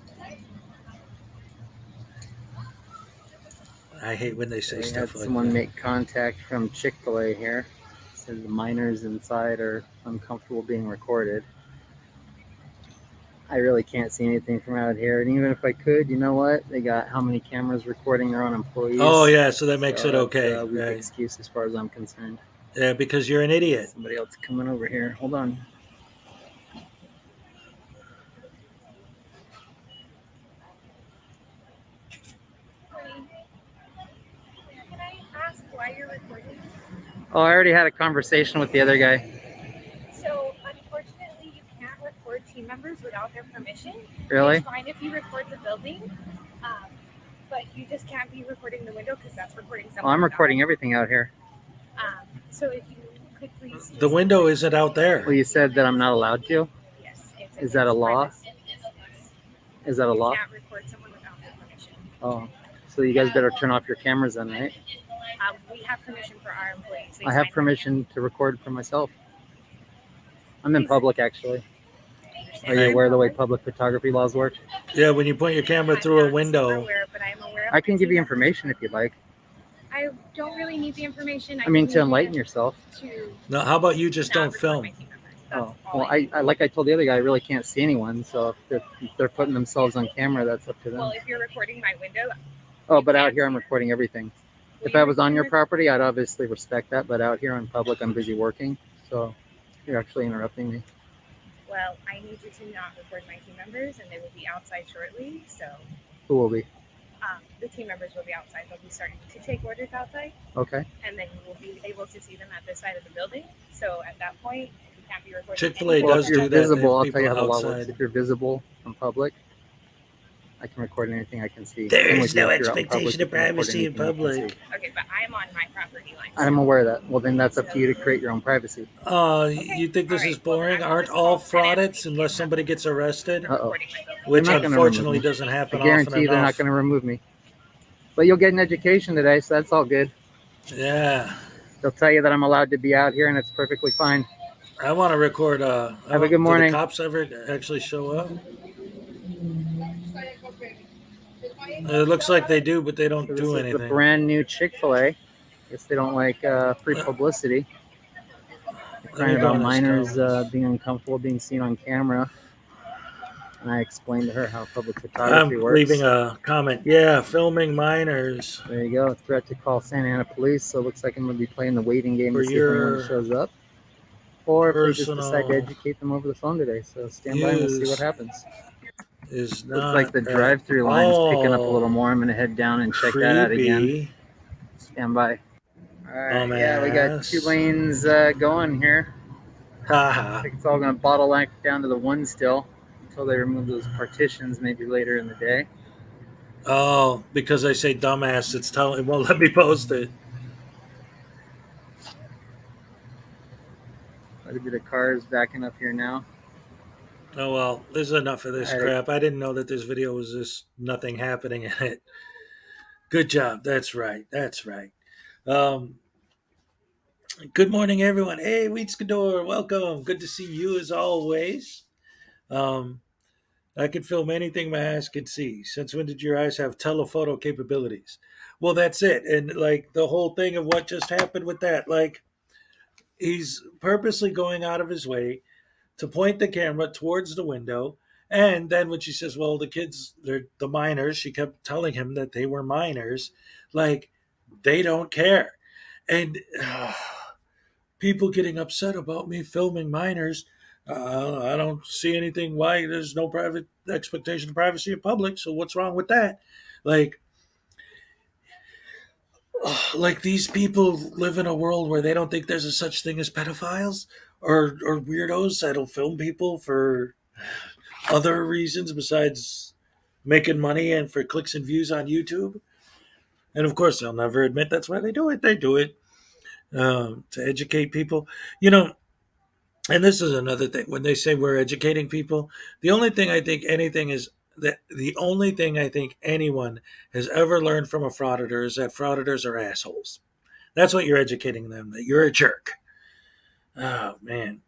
I hate when they say We had stuff like someone that. make contact from Chick-fil-A here. Said the minors inside are uncomfortable being recorded. I really can't see anything from out here, and even if I could, you know what? They got how many cameras recording their own employees? Oh, yeah, so that makes it that's okay. a weak Right. excuse as far as I'm concerned. Yeah, because you're an idiot. Somebody else coming over here. Hold on. Can I ask why you're recording? Oh, I already had a conversation with the other guy. So, unfortunately, you can't record team members without their permission. Really? It's fine if you record the building, but you just can't be recording the window because that's recording someone. Oh, I'm without recording it. everything out here. So, if you could please. The window isn't out there. Well, you said that I'm not allowed to? Yes. Is that a law? Yes. Is that a You law? can't record someone without their permission. Oh, so you guys better turn off your cameras then, right? We have permission for our employees. They I have sign permission to record for myself. I'm in public, actually. Are you permission. aware of the way public photography laws work? Yeah, when you point your camera I'm through a not super window. aware, but I am aware of I can my give team you members. information if you'd like. I don't really need the information. I mean, just to need enlighten yourself. To No, how about you just not don't record film? my team members. That's Oh, all well, I I like I told the other guy, I really can't see anyone. So if they're putting themselves on camera, that's up to them. Well, if you're recording my window, Oh, but out here I'm recording everything. If I was on your property, I'd obviously respect that. But out here in public, I'm busy working. So you're actually interrupting me. well, I need you to not record my team members, and they will be outside shortly. So Who will be? the team members will be outside. They'll be starting to take orders outside, Okay. and then you will be able to see them at this side of the building. So at that point, you can't be recording. Chick-fil-A anything. Well, does if you're do that. They have visible, I'll tell people you how the law works. outside. If you're visible from public, I can record anything I can see. There Same is with you. no If you're out in public, expectation you of can record privacy in anything you can public. see. Okay, but I'm on my property line. I'm aware of that. Well, then that's up to you to create your own privacy. You think this All is right, well, then boring? I'm Aren't just all called Fred fraudits Anthony. unless somebody gets arrested? Uh-oh. Recording my building. Which They're not gonna remove unfortunately me. doesn't I happen guarantee often they're not enough. going to remove me. But you'll get an education today, so that's all good. Yeah. They'll tell you that I'm allowed to be out here, and it's perfectly fine. I want to record. Have a good morning. Do the cops ever actually show up? It looks like they do, but they don't So this do is the anything. brand new Chick-fil-A. Guess they don't like free publicity. They're crying me go about in this minors comment. being uncomfortable being seen on camera. And I explained to her how public photography I'm works. leaving a comment. Yeah, filming minors There you go. Threat to call Santa Ana police. So it looks like I'm going to be playing the waiting game for to see if anyone your shows up. Or if they just decide to personal educate them over the phone today. So stand by and we'll see what use happens. is Looks not like the at drive-through line's picking up a little all more. I'm going to head down and check that out again. creepy. Stand by. All right, yeah, we got 2 lanes going here. I Haha. think it's all going to bottleneck down to the one still until they remove those partitions maybe later in the day. Oh, because I say dumbass, it's telling. Well, let me post it. Quite a bit of cars backing up here now. Oh well, there's enough of this Alright. crap. I didn't know that this video was just nothing happening in it. Good job. That's right. That's right. Good morning, everyone. Hey, Weetskador, welcome. Good to see you as always. I can film anything my eyes can see. Since when did your eyes have telephoto capabilities? Well, that's it. And like the whole thing of what just happened with that, like he's purposely going out of his way to point the camera towards the window. And then when she says, well, the kids, they're the minors, she kept telling him that they were minors. Like, they don't care. And people getting upset about me filming minors. I don't see anything why there's no private expectation of privacy in public. So what's wrong with that? Like these people live in a world where they don't think there's a such thing as pedophiles or weirdos that'll film people for other reasons besides making money and for clicks and views on YouTube. And of course, they'll never admit that's why they do it. They do it to educate people. You know, and this is another thing. When they say we're educating people, the only thing I think anyone has ever learned from a frauditor is that frauditors are assholes. That's what you're educating them, that you're a jerk. Oh, man.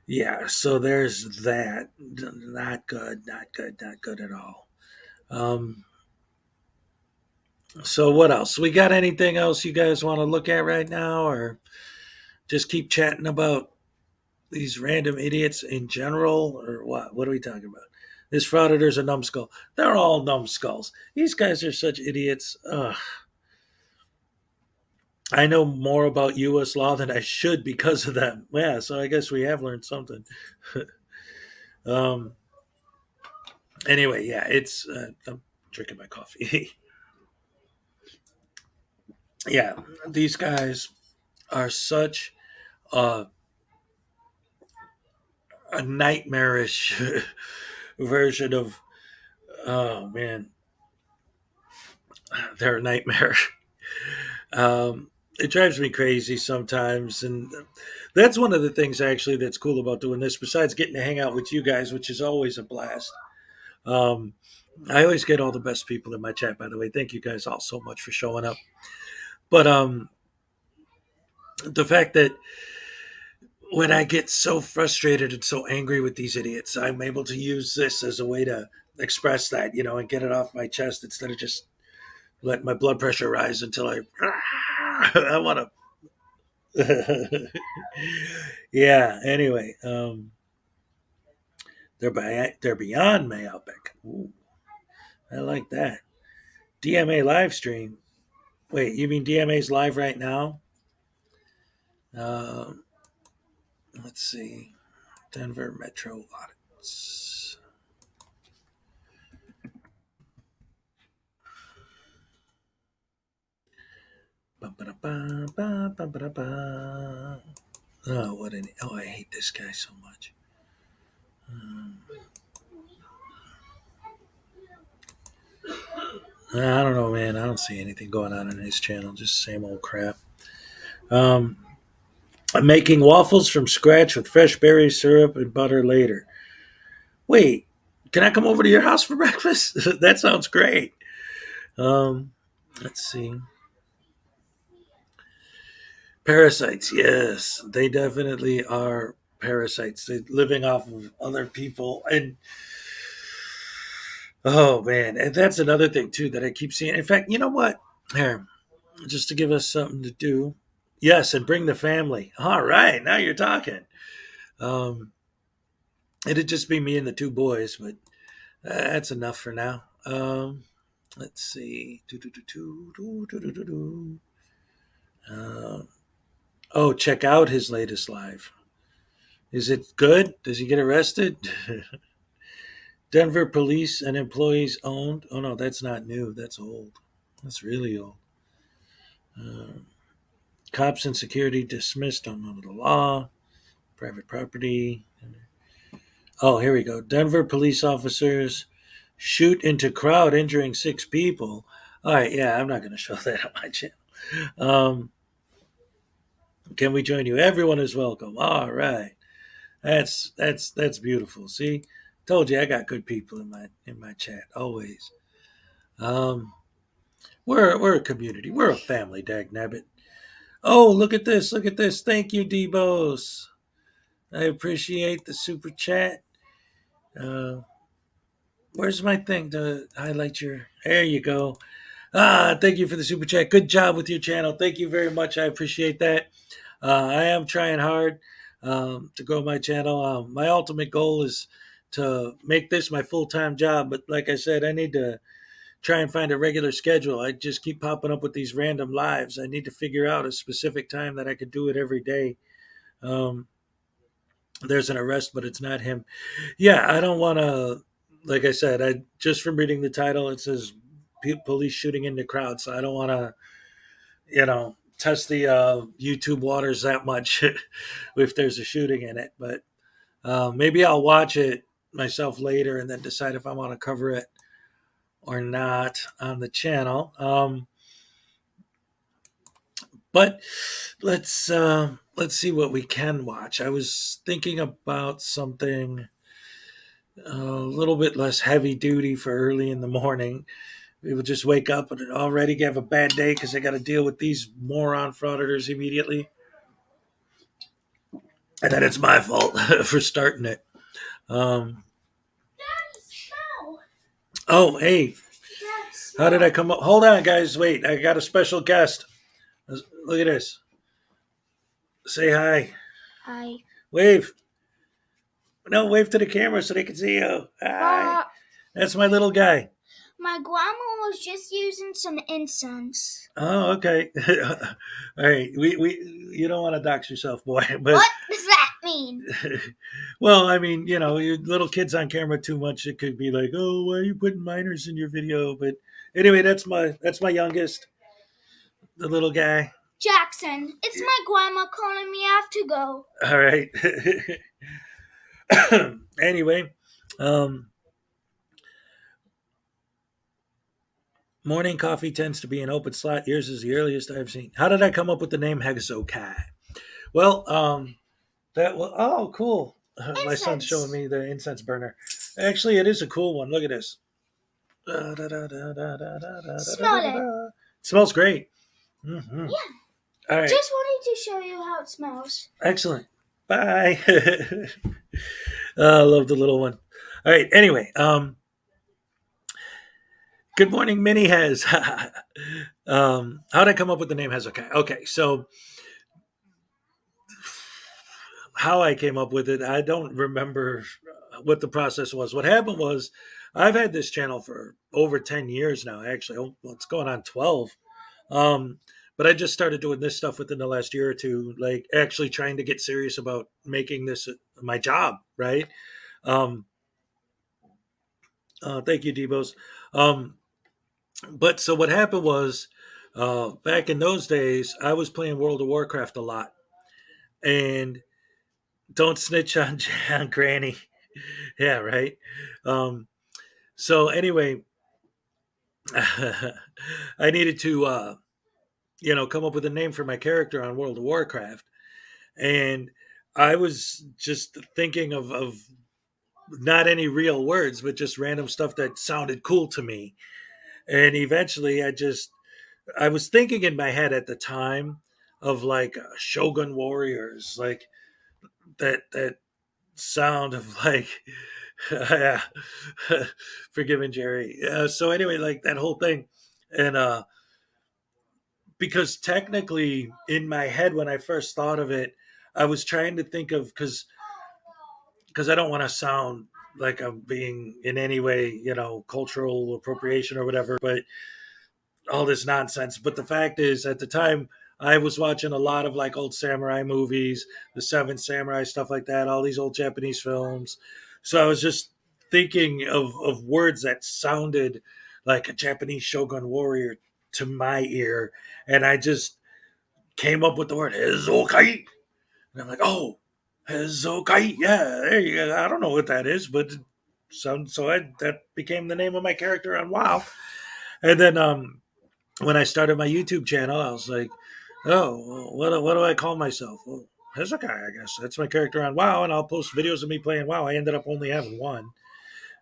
Yeah, so there's that. Not good, not good, not good at all. So what else? We got anything else you guys want to look at right now, or just keep chatting about these random idiots in general, or what? What are we talking about? This frauditor's a numbskull. They're all numbskulls. These guys are such idiots. Ugh. I know more about U.S. law than I should because of them. Yeah, so I guess we have learned something. Anyway, yeah, it's. I'm drinking my coffee. Yeah, these guys are such a nightmarish version of. Oh man, they're a nightmare. It drives me crazy sometimes, and that's one of the things actually that's cool about doing this. Besides getting to hang out with you guys, which is always a blast. I always get all the best people in my chat. By the way, thank you guys all so much for showing up. But the fact that when I get so frustrated and so angry with these idiots, I'm able to use this as a way to express that, you know, and get it off my chest instead of just let my blood pressure rise until I want to Yeah. Anyway, they're beyond myopic. Ooh, I like that. DMA live stream. Wait, you mean DMA's live right now? Um, let's see. Denver Metro audits. Oh, what an oh! I hate this guy so much. I don't know, man. I don't see anything going on in his channel. Just same old crap. Um, I'm making waffles from scratch with fresh berry syrup and butter later. Wait, can I come over to your house for breakfast? That sounds great. Um, let's see. Parasites, yes, they definitely are parasites. They're living off of other people, and oh man, and that's another thing too that I keep seeing. In fact, you know what? Here, just to give us something to do. Yes, and bring the family. All right, now you're talking. Um, it'd just be me and the two boys, but that's enough for now. Let's see. Oh, check out his latest live. Is it good? Does he get arrested? Denver police and employees owned. Oh no, that's not new. That's old. That's really old. Uh, Cops and security dismissed on under the law. Private property. Oh, here we go. Denver police officers shoot into crowd, injuring 6 people. All right, yeah, I'm not going to show that on my channel. Um, can we join you? Everyone is welcome. All right, that's beautiful. See, told you I got good people in my chat always. Um, we're a community. We're a family. Dag nabbit. Oh, look at this! Look at this! Thank you, Debos. I appreciate the super chat. Uh, where's my thing to highlight your? There you go. Thank you for the super chat. Good job with your channel. Thank you very much. I appreciate that. I am trying hard to grow my channel. My ultimate goal is to make this my full time job. But like I said, I need to try and find a regular schedule. I just keep popping up with these random lives. I need to figure out a specific time that I could do it every day. Um, there's an arrest, but it's not him. Yeah, I don't want to. Like I said, I just from reading the title, it says police shooting into crowds. So I don't want to, test the YouTube waters that much if there's a shooting in it. But maybe I'll watch it myself later and then decide if I want to cover it or not on the channel. But let's see what we can watch. I was thinking about something a little bit less heavy duty for early in the morning. People just wake up and already have a bad day because they got to deal with these moron frauditors immediately. And then it's my fault for starting it. Oh, hey. How did I come up? Hold on, guys. Wait, I got a special guest. Look at this. Say hi. Hi. Wave. No, wave to the camera so they can see you. Hi. That's my little guy. My grandma was just using some incense. Oh, okay. All right. We you don't want to dox yourself, boy. But what does that mean? Well, I mean, your little kids on camera too much. It could be like, oh, why are you putting minors in your video? But anyway, that's my youngest, the little guy. Jackson, it's my grandma calling me. I have to go. All right. Anyway, morning coffee tends to be an open slot. Yours is the earliest I've seen. How did I come up with the name Hezokuai? Well, that was cool. My son's showing me the incense burner. Actually, it is a cool one. Look at this. Smell it. It smells great. Mm-hmm. Yeah. All right. Just wanted to show you how it smells. Excellent. Bye. I love the little one. All right. Anyway, good morning, Minnie Hez. How did I come up with the name Hezokuai? Okay, so how I came up with it, I don't remember what the process was. What happened was, I've had this channel for over 10 years now, actually. Well, it's going on 12. Um, but I just started doing this stuff within the last year or two, like actually trying to get serious about making this my job, right? Um, thank you, Debos. Um, but so what happened was, back in those days, I was playing World of Warcraft a lot. And don't snitch on, on Granny. Yeah, right. Um, so anyway, I needed to, come up with a name for my character on World of Warcraft, and I was just thinking of not any real words, but just random stuff that sounded cool to me. And eventually, I was thinking in my head at the time of like Shogun Warriors, like that sound of like yeah, forgiving Jerry. So anyway, like that whole thing, and because technically in my head when I first thought of it, I was trying to think of because I don't want to sound like I'm being in any way, cultural appropriation or whatever, but all this nonsense. But the fact is, at the time, I was watching a lot of like old samurai movies, the Seven Samurai, stuff like that, all these old Japanese films. So I was just thinking of words that sounded like a Japanese shogun warrior to my ear. And I just came up with the word Hezokuai. And I'm like, oh, Hezokuai. Yeah, there you go. I don't know what that is, but that became the name of my character on WoW. And then when I started my YouTube channel, I was like, oh, what do I call myself? Well, Hezekiah, I guess. That's my character on WoW, and I'll post videos of me playing WoW. I ended up only having one,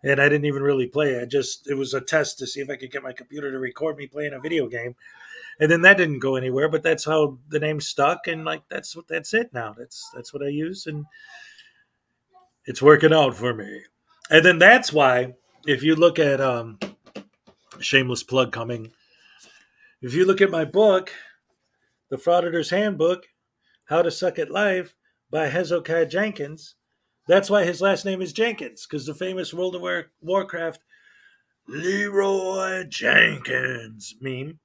and I didn't even really play. It was a test to see if I could get my computer to record me playing a video game. And then that didn't go anywhere, but that's how the name stuck, and like that's it now. That's what I use, and it's working out for me. And then that's why, if you look at shameless plug coming, if you look at my book, The Frauditor's Handbook, How to Suck at Life by Hezokuai Jenkins. That's why his last name is Jenkins, because the famous World of Warcraft Leroy Jenkins meme.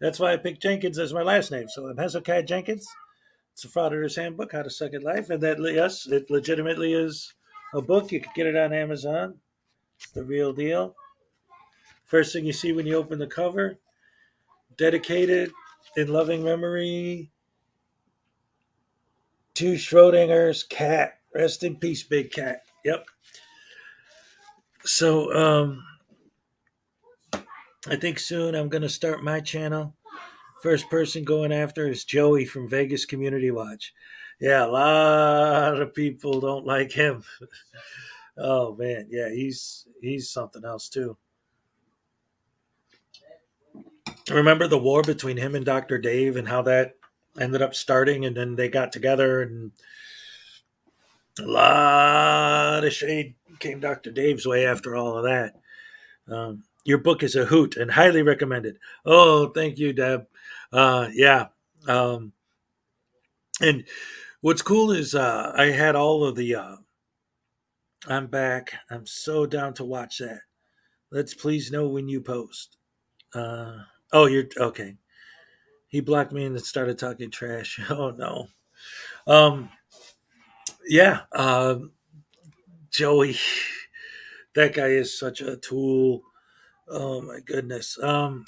That's why I picked Jenkins as my last name. So I'm Hezokuai Jenkins. It's a Frauditor's Handbook, How to Suck at Life. And that, yes, it legitimately is a book. You can get it on Amazon. It's the real deal. First thing you see when you open the cover, dedicated in loving memory to Schrodinger's cat. Rest in peace, big cat. Yep. So I think soon I'm going to start my channel. First person going after is Joey from Vegas Community Watch. Yeah, a lot of people don't like him. Oh man, yeah, he's something else too. Remember the war between him and Dr. Dave and how that ended up starting, and then they got together and a lot of shade came Dr. Dave's way after all of that. Your book is a hoot and highly recommended. Oh, thank you, Deb. Yeah. And what's cool is I had all of the. I'm back. I'm so down to watch that. Let's please know when you post. Oh, you're okay. He blocked me and then started talking trash. Oh no. Yeah. Joey, that guy is such a tool. Oh my goodness. Well,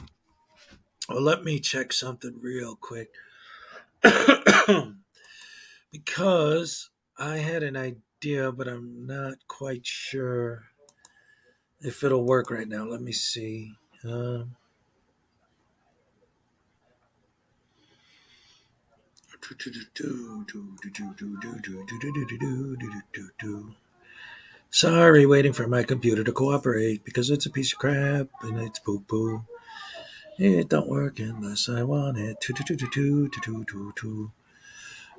let me check something real quick. Because I had an idea, but I'm not quite sure if it'll work right now. Let me see. Sorry, waiting for my computer to cooperate because it's a piece of crap and it's poo poo. It don't work unless I want it.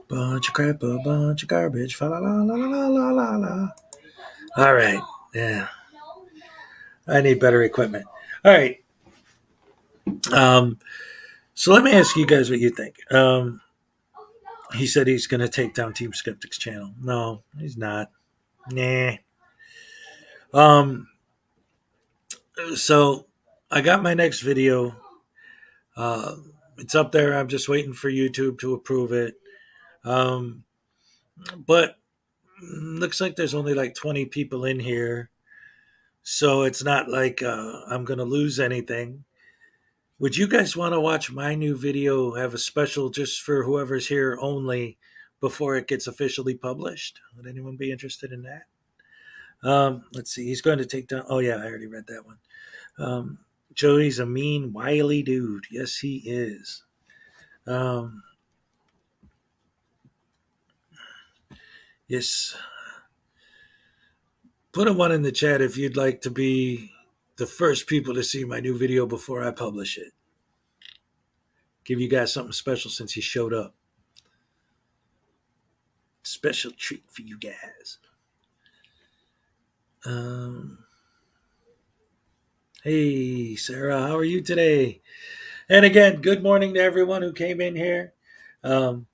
Bunch of crap, a bunch of garbage. Fa la la la la la la la. All right, yeah. I need better equipment. All right. So let me ask you guys what you think. He said he's going to take down Team Skeptic's channel. No, he's not. Nah. So I got my next video. It's up there. I'm just waiting for YouTube to approve it. But looks like there's only like 20 people in here. So it's not like I'm going to lose anything. Would you guys want to watch my new video, have a special just for whoever's here only before it gets officially published? Would anyone be interested in that? Let's see. He's going to take down. Oh, yeah, I already read that one. Joey's a mean, wily dude. Yes, he is. Yes. Put a one in the chat if you'd like to be the first people to see my new video before I publish it. Give you guys something special since you showed up. Special treat for you guys. Hey, Sarah, how are you today? And again, good morning to everyone who came in here. All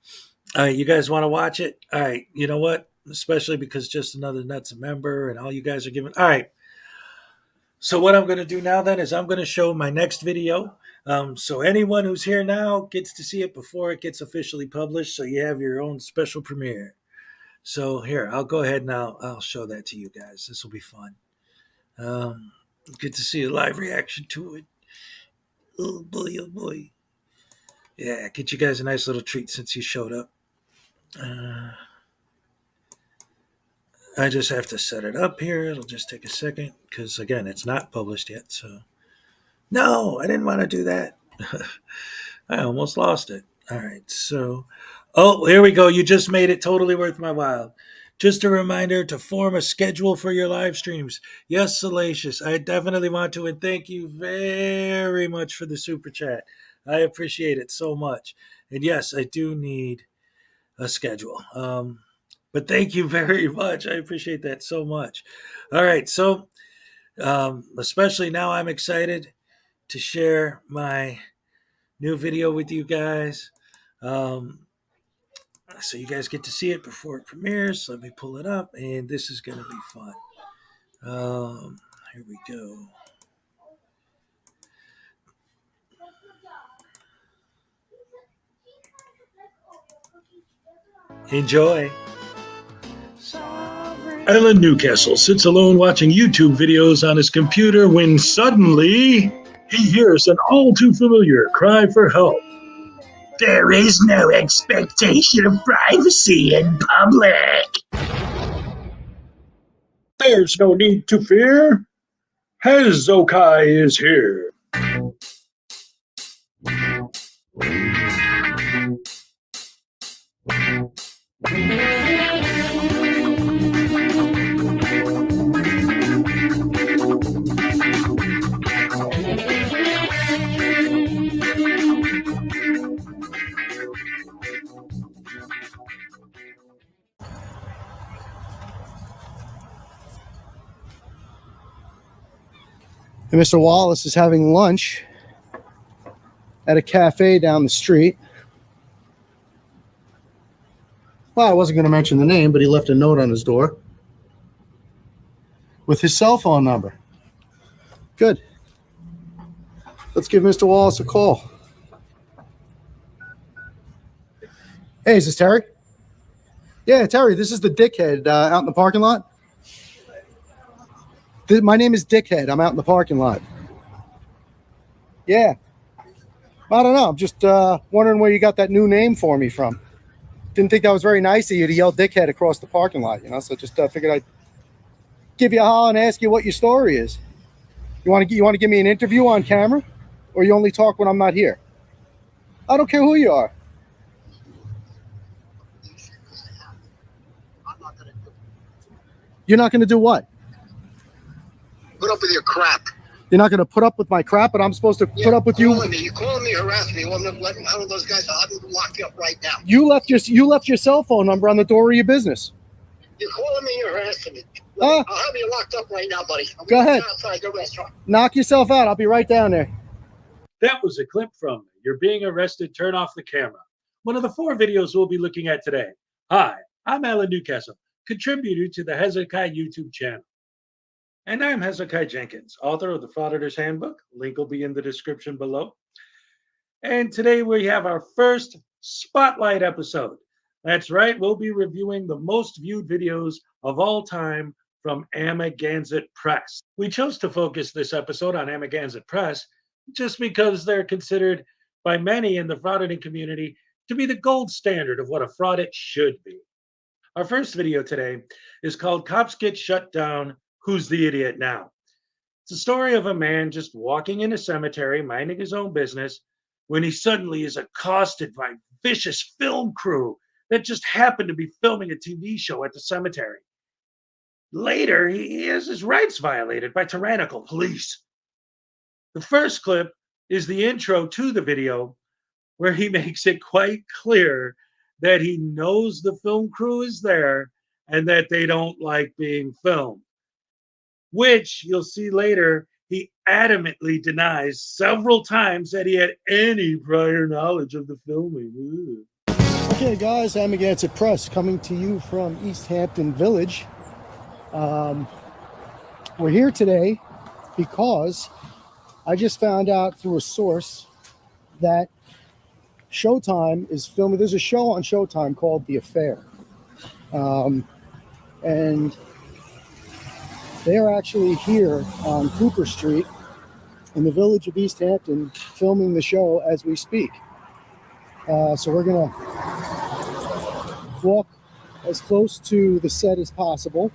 right, you guys want to watch it? All right, you know what? Especially because just another Nuts member and all you guys are giving. All right. So what I'm going to do now then is I'm going to show my next video. So anyone who's here now gets to see it before it gets officially published. So you have your own special premiere. So here, I'll go ahead and I'll show that to you guys. This will be fun. Good to see a live reaction to it. Oh boy, oh boy. Yeah, get you guys a nice little treat since you showed up. I just have to set it up here. It'll just take a second because, again, it's not published yet. So, no, I didn't want to do that. I almost lost it. All right. So, oh, here we go. You just made it totally worth my while. Just a reminder to form a schedule for your live streams. Yes, Salacious, I definitely want to, and thank you very much for the super chat. I appreciate it so much. And yes, I do need a schedule. But thank you very much. I appreciate that so much. All right. So, especially now, I'm excited to share my new video with you guys. So you guys get to see it before it premieres. Let me pull it up, and this is going to be fun. Here we go. Enjoy. Alan Newcastle sits alone watching YouTube videos on his computer when suddenly he hears an all too familiar cry for help. There is no expectation of privacy in public. There's no need to fear. Hezokuai is here. And Mr. Wallace is having lunch at a cafe down the street. Well, I wasn't going to mention the name, but he left a note on his door with his cell phone number. Good. Let's give Mr. Wallace a call. Hey, is this Terry? Yeah, Terry, this is the dickhead out in the parking lot. My name is Dickhead. I'm out in the parking lot. Yeah. I don't know. I'm just wondering where you got that new name for me from. Didn't think that was very nice of you to yell Dickhead across the parking lot, you know? So just figured I'd give you a holler and ask you what your story is. You want to give me an interview on camera, or you only talk when I'm not here? I don't care who you are. You're not going to do what? Put up with your crap. You're not going to put up with my crap, but I'm supposed to put up with you. You're calling me, harassing me. Well, I'm letting one of those guys. I'm going to lock you up right now. You left your cell phone number on the door of your business. You're calling me, you're harassing me. I'll have you locked up right now, buddy. Go ahead. Outside the restaurant. Knock yourself out. I'll be right down there. That was a clip from You're Being Arrested, Turn Off the Camera, one of the 4 videos we'll be looking at today. Hi, I'm Alan Newcastle, contributor to the Hezokuai YouTube channel. And I'm Hezokuai Jenkins, author of the Frauditor's Handbook. Link will be in the description below. And today we have our first spotlight episode. That's right, we'll be reviewing the most viewed videos of all time from Amagansett Press. We chose to focus this episode on Amagansett Press just because they're considered by many in the frauditing community to be the gold standard of what a fraudit should be. Our first video today is called Cops Get Shut Down, Who's the Idiot Now? It's a story of a man just walking in a cemetery, minding his own business, when he suddenly is accosted by a vicious film crew that just happened to be filming a TV show at the cemetery. Later, he has his rights violated by tyrannical police. The first clip is the intro to the video, where he makes it quite clear that he knows the film crew is there and that they don't like being filmed, which you'll see later he adamantly denies several times that he had any prior knowledge of the filming. Okay, guys, Amagansett Press coming to you from East Hampton Village. We're here today because I just found out through a source that Showtime is filming. There's a show on Showtime called The Affair. And they're actually here on Cooper Street in the village of East Hampton filming the show as we speak. So we're going to walk as close to the set as possible.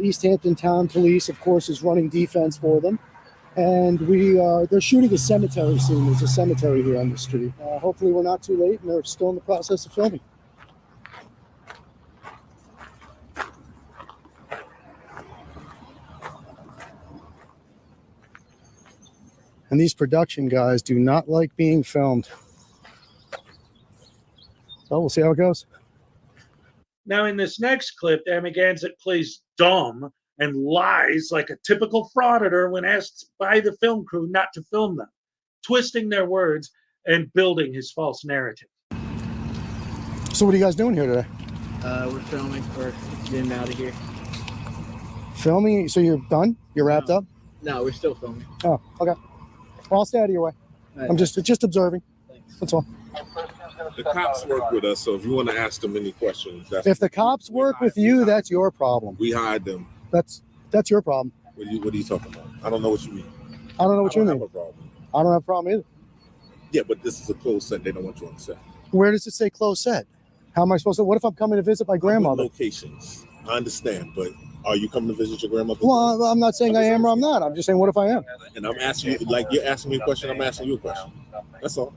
East Hampton Town Police, of course, is running defense for them. And they're shooting a cemetery scene. There's a cemetery here on the street. Hopefully we're not too late and they're still in the process of filming. And these production guys do not like being filmed. So we'll see how it goes. Now, in this next clip, Amagansett plays dumb and lies like a typical frauditor when asked by the film crew not to film them, twisting their words and building his false narrative. So what are you guys doing here today? We're filming. We're getting out of here. Filming? So you're done? You're wrapped up? No, we're still filming. Oh, okay. Well, I'll stay out of your way. I'm just observing. Thanks. That's all. The cops work with us, so if you want to ask them any questions, If the cops work with you, that's your problem. we hide them. That's your problem. What are you talking about? I don't know what you mean. I don't know what you I don't mean. have a problem. I don't have a problem either. Yeah, but this is a closed set. They don't want you on the set. Where does it say closed set? How am I supposed to? What if I'm coming to visit my grandmother? Locations. I understand, but are you coming to visit your grandmother? Well, I'm not saying I am or I'm not. I'm just saying, what if I am? And I'm asking you, like you're asking me a question. I'm asking you a question. That's all.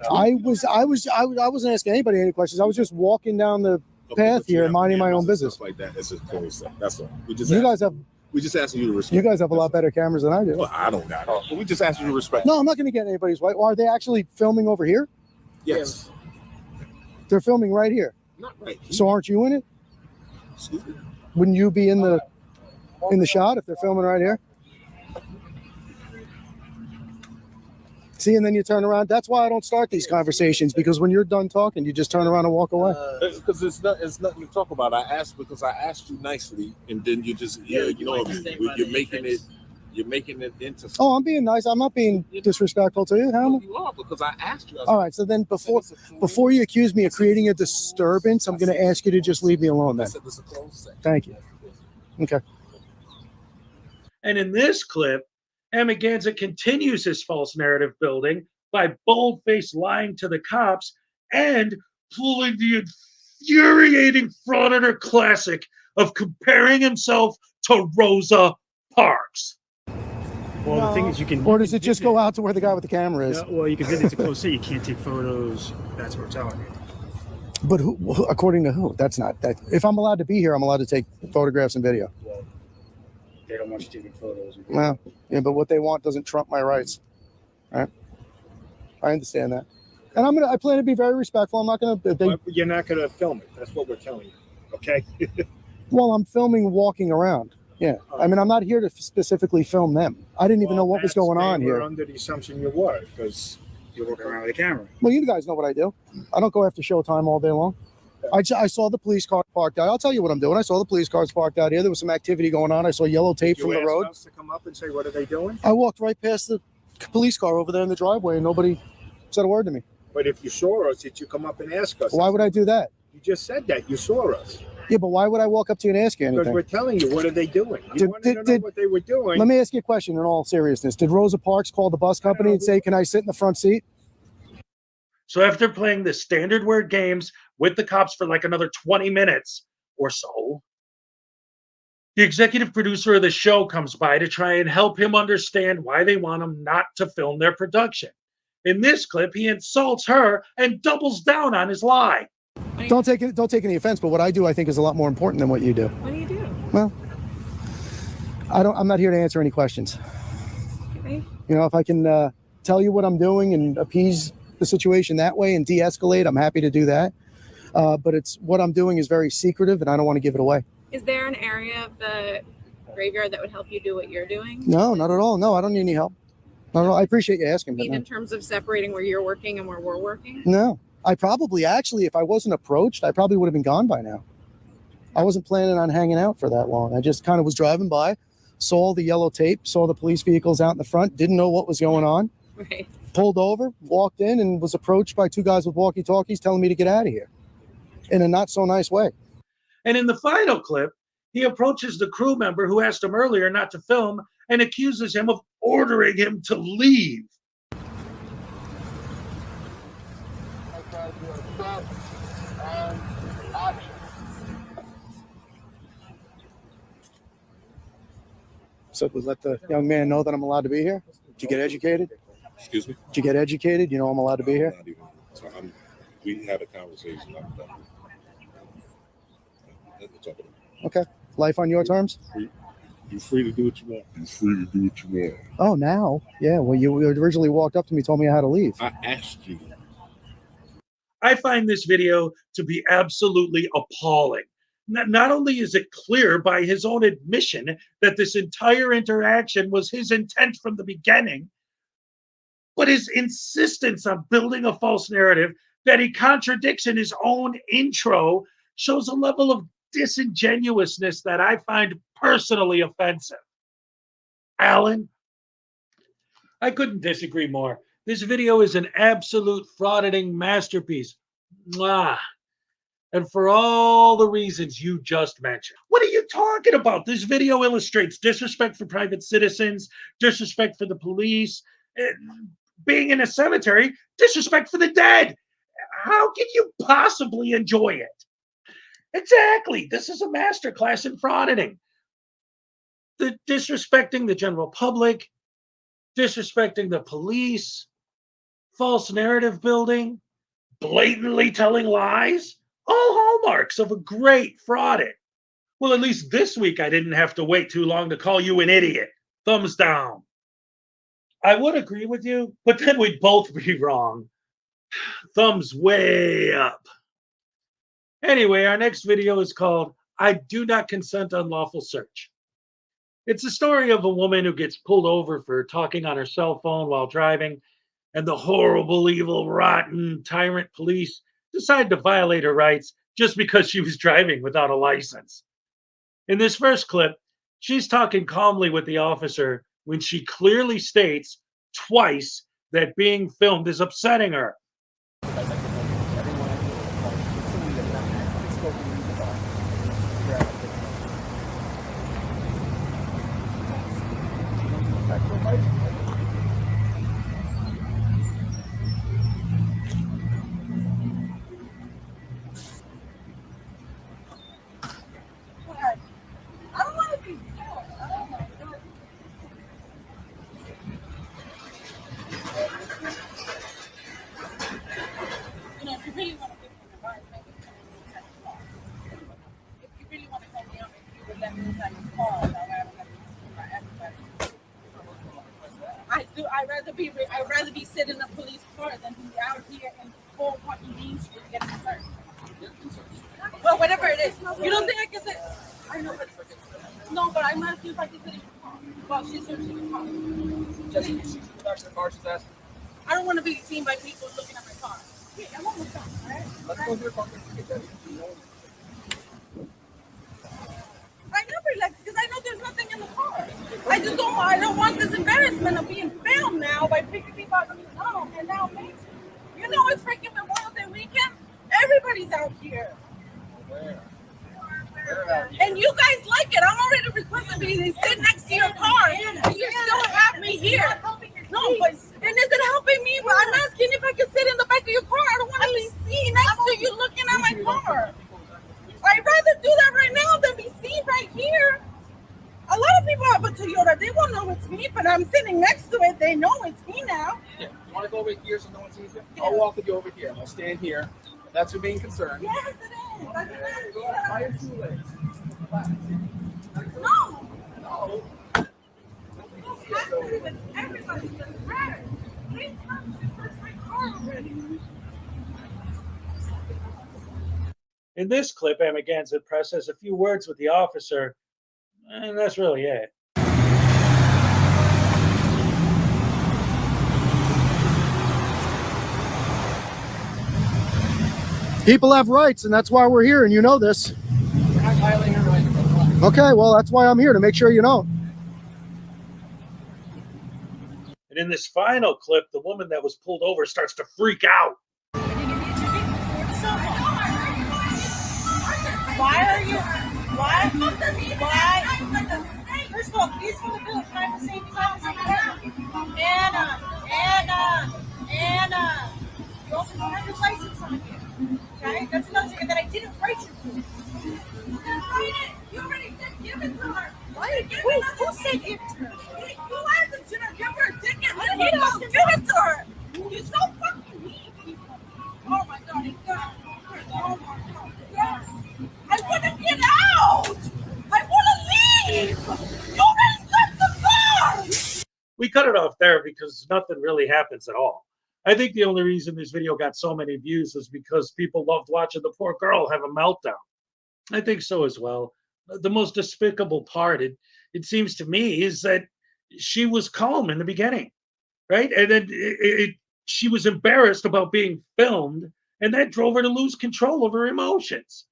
I wasn't asking anybody any questions. I was just walking down the path here, minding my own business. Stuff like that. It's just closed set. That's all. We just asking you to respect. You guys have a lot better cameras than I do. Well, I don't know. We just ask you to respect. No, I'm not going to get anybody's way. Well, are they actually filming over here? Yes. They're filming right here. Not right here. So aren't you in it? Excuse me? Wouldn't you be in the shot if they're filming right here? See, and then you turn around. That's why I don't start these conversations, because when you're done talking, you just turn around and walk away. Because it's nothing to talk about. I asked because I asked you nicely, and then you just you're making it into something. Oh, I'm being nice. I'm not being disrespectful to you. How? You are, because I asked you. All right. So then before you accuse me of creating a disturbance, I'm going to ask you to just leave me alone then. It's a closed set. Thank you. Okay. And in this clip, Amagansett continues his false narrative building by bold-faced lying to the cops and pulling the infuriating frauditor classic of comparing himself to Rosa Parks. Well, the thing is, you can. Or does it just go out to where the guy with the camera is? Well, you can visit the closed set. You can't take photos. That's what we're telling you. But who, according to who? That's not that. If I'm allowed to be here, I'm allowed to take photographs and video. Well, they don't want you taking photos. Well, yeah, but what they want doesn't trump my rights. All right. I understand that, and I plan to be very respectful. I'm not gonna. You're not gonna film it. That's what we're telling you. Okay. Well, I'm filming walking around. Yeah, I mean, I'm not here to specifically film them. I didn't even know what was going on here. We're under the assumption you were, because You're walking around with a camera. Well, you guys know what I do. I don't go after showtime all day long. I saw the police car parked out. I'll tell you what I'm doing. I saw the police cars parked out here. There was some activity going on. I saw yellow tape from the road. Us to come up and say, what are they doing? I walked right past the police car over there in the driveway, and nobody said a word to me. But if you saw us, did you come up and ask us? Why would I do that? You just said that. You saw us. Yeah, but why would I walk up to you and ask you anything? Because we're telling you, what are they doing? You wanted to know what they were doing. Let me ask you a question in all seriousness. Did Rosa Parks call the bus company and say, can I sit in the front seat? So after playing the standard word games with the cops for like another 20 minutes or so, the executive producer of the show comes by to try and help him understand why they want him not to film their production. In this clip, he insults her and doubles down on his lie. Don't take any offense, but what I do, I think, is a lot more important than what you do. What do you do? Well, I'm not here to answer any questions. Okay. You know, if I can tell you what I'm doing and appease the situation that way and de-escalate, I'm happy to do that. But it's what I'm doing is very secretive, and I don't want to give it away. Is there an area of the graveyard that would help you do what you're doing? No, not at all. No, I don't need any help. Not at all. I appreciate you asking. But Even in terms of separating where you're working and where we're working? No, I probably actually, if I wasn't approached, I probably would have been gone by now. I wasn't planning on hanging out for that long. I just kind of was driving by, saw the yellow tape, saw the police vehicles out in the front, didn't know what was going on. Right. Pulled over, walked in, and was approached by two guys with walkie-talkies telling me to get out of here in a not so nice way. And in the final clip, he approaches the crew member who asked him earlier not to film and accuses him of ordering him to leave. So we let the young man know that I'm allowed to be here. Did you get educated? Excuse me? Did you get educated? You know I'm allowed to be here? Not even, so we had a conversation. I'm done. Nothing to talk about. Okay. Life on your terms? You're free to do what you want. You're free to do what you want. Oh, now? Yeah, well, you originally walked up to me, told me I had to leave. I asked you. I find this video to be absolutely appalling. Not only is it clear by his own admission that this entire interaction was his intent from the beginning, but his insistence on building a false narrative that he contradicts in his own intro shows a level of disingenuousness that I find personally offensive. Alan, I couldn't disagree more. This video is an absolute frauditing masterpiece. Mwah. And for all the reasons you just mentioned. What are you talking about? This video illustrates disrespect for private citizens, disrespect for the police, being in a cemetery, disrespect for the dead. How can you possibly enjoy it? Exactly. This is a masterclass in frauditing. The disrespecting the general public, disrespecting the police, false narrative building, blatantly telling lies. All hallmarks of a great frauding. Well, at least this week I didn't have to wait too long to call you an idiot. Thumbs down. I would agree with you, but then we'd both be wrong. Thumbs way up. Anyway, our next video is called I Do Not Consent Unlawful Search. It's a story of a woman who gets pulled over for talking on her cell phone while driving, and the horrible, evil, rotten, tyrant police decide to violate her rights just because she was driving without a license. In this first clip, she's talking calmly with the officer when she clearly states twice that being filmed is upsetting her. I'd rather be sitting in a police car than be out here in full fucking Main Street getting searched. Well, whatever it is. You don't think I can sit? I know. No, but I'm asking if I can sit in the car. Well, she's searching the car. Jesse, she's in the back of the car. She's asking. I don't want to be seen by people looking at my car. Yeah, I'm almost done, all right? Let's go to the car. I never like because I know there's nothing in the car. I don't want this embarrassment of being filmed now by picking people out of the home and now me. You know it's freaking Memorial Day weekend. Everybody's out here. And you guys like it. I'm already requesting me to sit next to your car. And you still have me here. No, but and is it helping me? But I'm asking if I can sit in the back of your car. I don't want to be seen next to you looking at my car. I'd rather do that right now than be seen right here. A lot of people have a Toyota. They won't know it's me, but I'm sitting next to it. They know it's me now. Yeah. You want to go over here so no one sees you? I'll walk with you over here. I'll stand here. If that's your main concern. Yes, it is. Tie your shoelace. No. No. Everybody's been red. 3 times you searched my car already. In this clip, Amagansett Press has a few words with the officer, and that's really it. People have rights, and that's why we're here, and you know this. We're not violating your rights. Okay, well, that's why I'm here, to make sure you know. And in this final clip, the woman that was pulled over starts to freak out. Why are you? Why? First of all, these for the bill. Time to save Anna. You also don't have your license on you. Okay? That's another thing that I didn't write you for. You didn't write it. You already did give it to her. Why? Who said give it to her? You asked him to give her a ticket. Let me go give it to her. You're so fucking mean, people. Oh my God. Oh my God. Yes. I want to get out! I want to leave! You already left the car! We cut it off there because nothing really happens at all. I think the only reason this video got so many views is because people loved watching the poor girl have a meltdown. I think so as well. The most despicable part, it seems to me, is that she was calm in the beginning, right? And then she was embarrassed about being filmed, and that drove her to lose control of her emotions.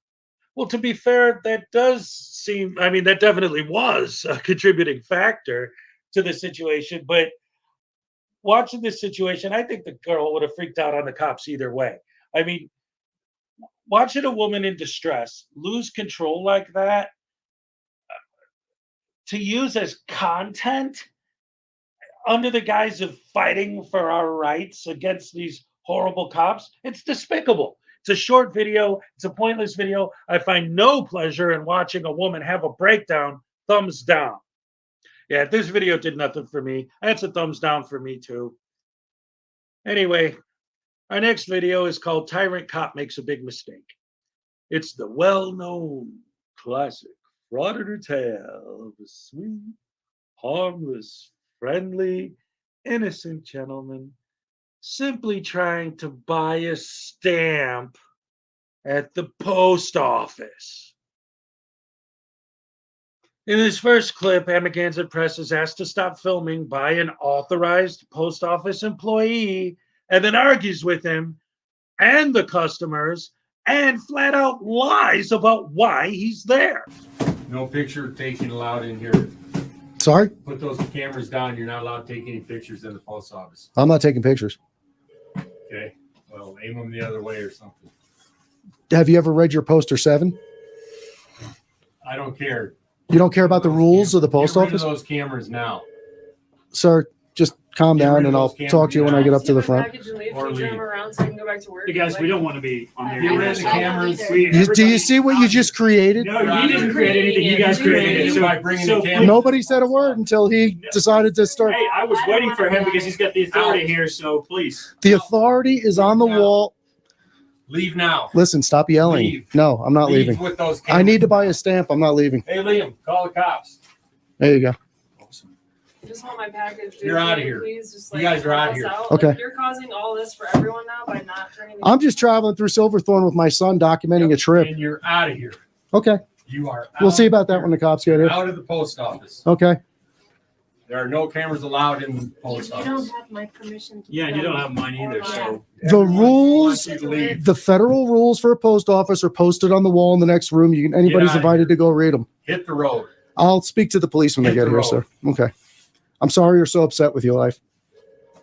Well, to be fair, that does seem, I mean, that definitely was a contributing factor to the situation. But watching this situation, I think the girl would have freaked out on the cops either way. I mean, watching a woman in distress lose control like that to use as content under the guise of fighting for our rights against these horrible cops, it's despicable. It's a short video. It's a pointless video. I find no pleasure in watching a woman have a breakdown. Thumbs down. Yeah, this video did nothing for me. That's a thumbs down for me too. Anyway, our next video is called Tyrant Cop Makes a Big Mistake. It's the well-known classic frauditor tale of a sweet, harmless, friendly, innocent gentleman simply trying to buy a stamp at the post office. In this first clip, Amagansett Press is asked to stop filming by an authorized post office employee and then argues with him and the customers and flat out lies about why he's there. No picture taking allowed in here. Sorry? Put those cameras down. You're not allowed to take any pictures in the post office. I'm not taking pictures. Okay. Well, aim them the other way or something. Have you ever read your Poster 7? I don't care. You don't care about the rules of the post Get rid office? of those cameras now. Sir, just calm down and I'll talk to you when I get up to the front. Or leave. Hey guys, we don't want to be on there. Get rid of the cameras. Do you see what you just created? No, you didn't create anything. You guys created it. By bringing the camera. Nobody said a word until he decided to start. Hey, I was waiting for him because he's got the authority here, so please. The authority is on the wall. Leave now. Listen, stop yelling. Leave. No, I'm not Leave leaving. with those I cameras. need to buy a stamp. I'm not leaving. Hey, Liam, call the cops. There you go. Just want my package. You're out of here. Please, just, You guys are out of here. Okay. Like, you're causing all this for everyone now by not turning. I'm just traveling through Silverthorne with my son, documenting a trip. And you're out of here. Okay. You are out. We'll see about that when the cops get here. Out of the post office. Okay. There are no cameras allowed in the post You office. don't have my permission to. Yeah, you don't have mine either, so. The rules, You to leave. the federal rules for a post office are posted on the wall in the next room. Anybody's Get out of invited to go read them. Hit the road. I'll speak to the police when they Hit get the here, road. sir. Okay. I'm sorry you're so upset with your life.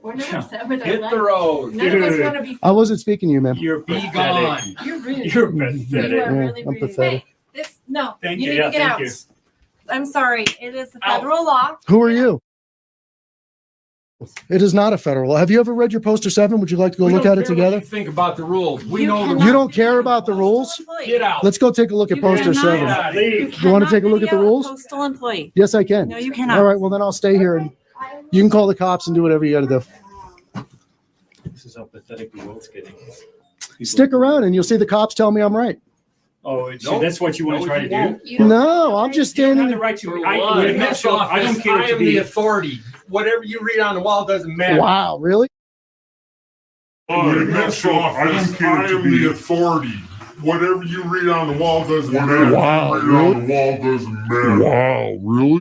We're not upset with our Hit life. the road. None of us want to be. I wasn't speaking to you, ma'am. You're Be gone. You're rude. You're You pathetic. are Yeah, really I'm rude. pathetic. Hey, this no. Thank you you. need Yeah, to get thank out. you. I'm sorry. It is the federal law. Who are you? It is not a federal law. Have you ever read your poster 7? Would you like to go We look don't at it care what together? you think about the rules. We You know the cannot- rules. You don't care about the rules? Get out. Let's go take a look at You poster cannot- 7. Get out. Leave. You want to take a look at the Video rules? Postal employee. Yes, I can. No, you cannot. All right, well, then I'll stay here and you can call the cops and do whatever you got to do. This is how pathetic the world's getting. Stick around and you'll see the cops tell me I'm right. Oh, so that's what you want to try to do? You don't- No, I'm just You don't have standing. the right to. I I don't care I to am the be. authority. Whatever you read on the wall doesn't matter. Wow, really? In this office, I am the authority. Whatever you read on the wall doesn't matter. Wow, Whatever you read on the wall doesn't matter. Wow, really?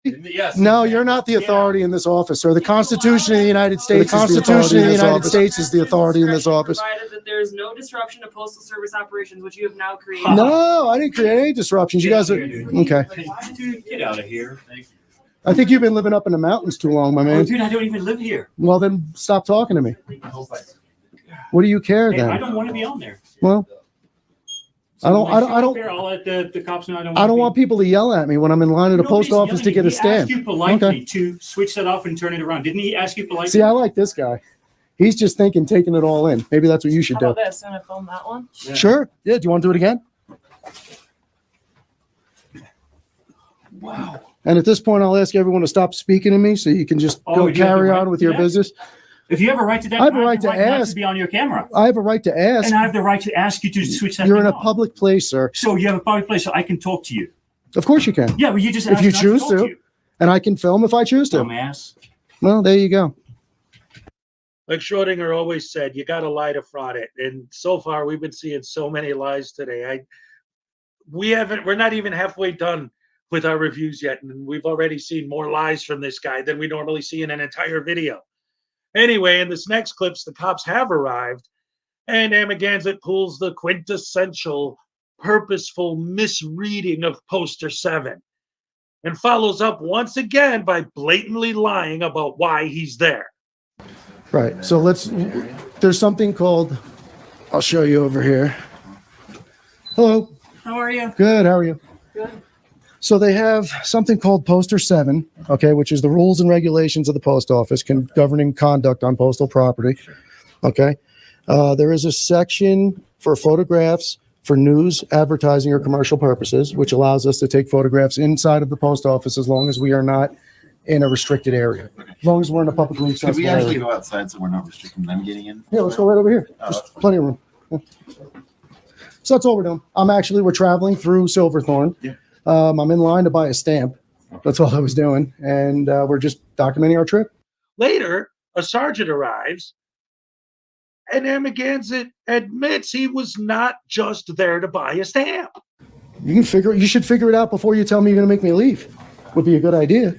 Yes. No, you're not the authority in this office, sir. The Constitution of the United States. The Constitution of the United States is the authority in this office. Provided that there is no disruption to postal service operations, which you have now created. No, I didn't create any disruptions. You guys are okay. Dude, get out of here. I think you've been living up in the mountains too long, my Oh, man. dude, I don't even live here. Well, then stop talking to me. What do you care Hey, I then? don't want to be on there. Well, I don't. I'll let the cops know I don't. I don't want people to yell at me when I'm in line at a post office to get a He stamp. asked you politely Okay. to switch that off and turn it around. Didn't he ask you politely? See, I like this guy. He's just thinking, taking it all in. Maybe that's what you should How do. about this? I'm gonna film that one. Yeah. Sure. Yeah. Do you want to do it again? Wow. And at this point, I'll ask everyone to stop speaking to me so you can just Oh, go you have the carry right on with to your that? business. If you have a right to that, I have a right to not ask. to be on your camera. I have a right to ask. And I have the right to ask you to switch that You're in thing a off. public place, sir. So you have a public place, so I can talk to you. Of course you can. Yeah, but you just If asked you not choose talk to. you. And I can film if I choose to. Dumbass. Well, there you go. Like Schrodinger always said, you got to lie to fraud it. And so far, we've been seeing so many lies today. We're not even halfway done with our reviews yet, and we've already seen more lies from this guy than we normally see in an entire video. Anyway, in this next clips, the cops have arrived, and Amagansett pulls the quintessential, purposeful misreading of poster 7, and follows up once again by blatantly lying about why he's there. Right. So there's something called, I'll show you over here. Hello. How are you? Good. How are you? Good. So they have something called Poster 7, okay, which is the rules and regulations of the post office governing conduct on postal property. Okay. There is a section for photographs for news, advertising, or commercial purposes, which allows us to take photographs inside of the post office as long as we are not in a restricted area. As long as we're in a publicly Could accessible we actually area. go outside so we're not restricting them getting in? Yeah, let's go right over here. There's plenty of room. Yeah. So that's all we're doing. We're traveling through Silverthorne. Yeah. I'm in line to buy a stamp. That's all I was doing. And we're just documenting our trip. Later, a sergeant arrives, and Amagansett admits he was not just there to buy a stamp. You should figure it out before you tell me you're going to make me leave. Would be a good idea.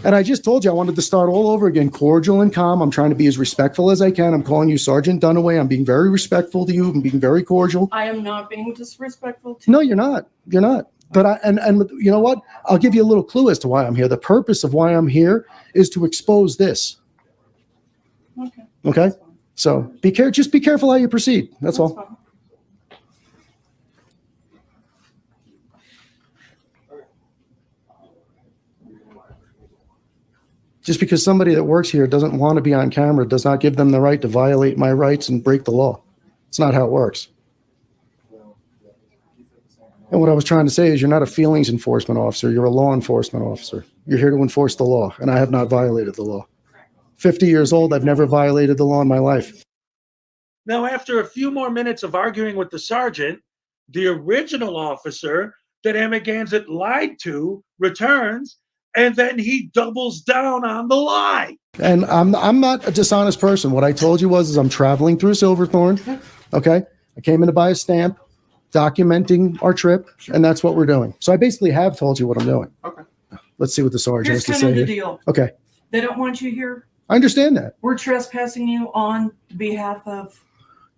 And I just told you I wanted to start all over again, cordial and calm. I'm trying to be as respectful as I can. I'm calling you Sergeant Dunaway. I'm being very respectful to you. I'm being very cordial. I am not being disrespectful to No, you're not. You're not. But and you know what? I'll give you a little clue as to why I'm here. The purpose of why I'm here is to expose this. Okay. Okay? So just be careful how you proceed. That's all. fine. Just because somebody that works here doesn't want to be on camera does not give them the right to violate my rights and break the law. It's not how it works. And what I was trying to say is you're not a feelings enforcement officer. You're a law enforcement officer. You're here to enforce the law, and I have not violated the law. 50 years old, I've never violated the law in my life. Now, after a few more minutes of arguing with the sergeant, the original officer that Amagansett lied to returns, and then he doubles down on the lie. And I'm not a dishonest person. What I told you is I'm traveling through Silverthorne. Okay. I came in to buy a stamp, documenting our trip, and that's what we're doing. So I basically have told you what I'm doing. Okay. Let's see what the sergeant Here's has to kind say of the here. deal. Okay. They don't want you here. I understand that. We're trespassing you on behalf of.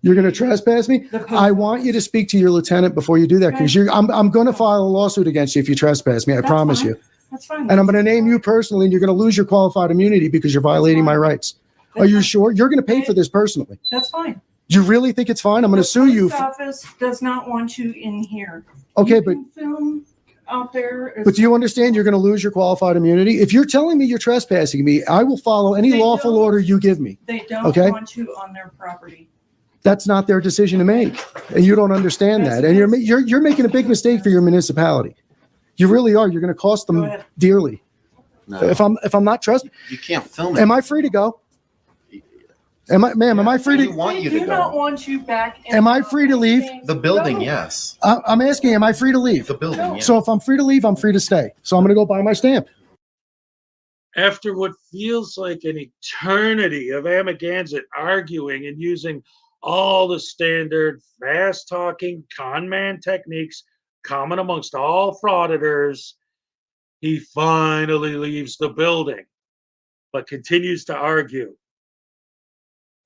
You're going to trespass me? I want you to speak to your lieutenant before you do that, because I'm going to file a lawsuit against you if you trespass me. I promise you. That's fine. And I'm going to name you personally, and you're going to lose your qualified immunity because you're violating my rights. Are you sure? You're going to pay for this personally. That's fine. You really think it's fine? I'm going to sue you. The office does not want you in here. Okay, You but can film out there. do you understand you're going to lose your qualified immunity? If you're telling me you're trespassing me, I will follow any lawful order you give me. They don't Okay? want you on their property. That's not their decision to make, and you don't understand that. And you're making a big mistake for your municipality. You really are. You're going to cost them dearly. No. If I'm not trusting, You can't film it. am I free to go? Am I free They to? want you They to do not go. want you back. In Am I free to leave? The building, yes. I'm asking, am I free to leave? The building, yes. So if I'm free to leave, I'm free to stay. So I'm going to go buy my stamp. After what feels like an eternity of Amagansett arguing and using all the standard fast-talking con man techniques common amongst all frauditors, he finally leaves the building, but continues to argue.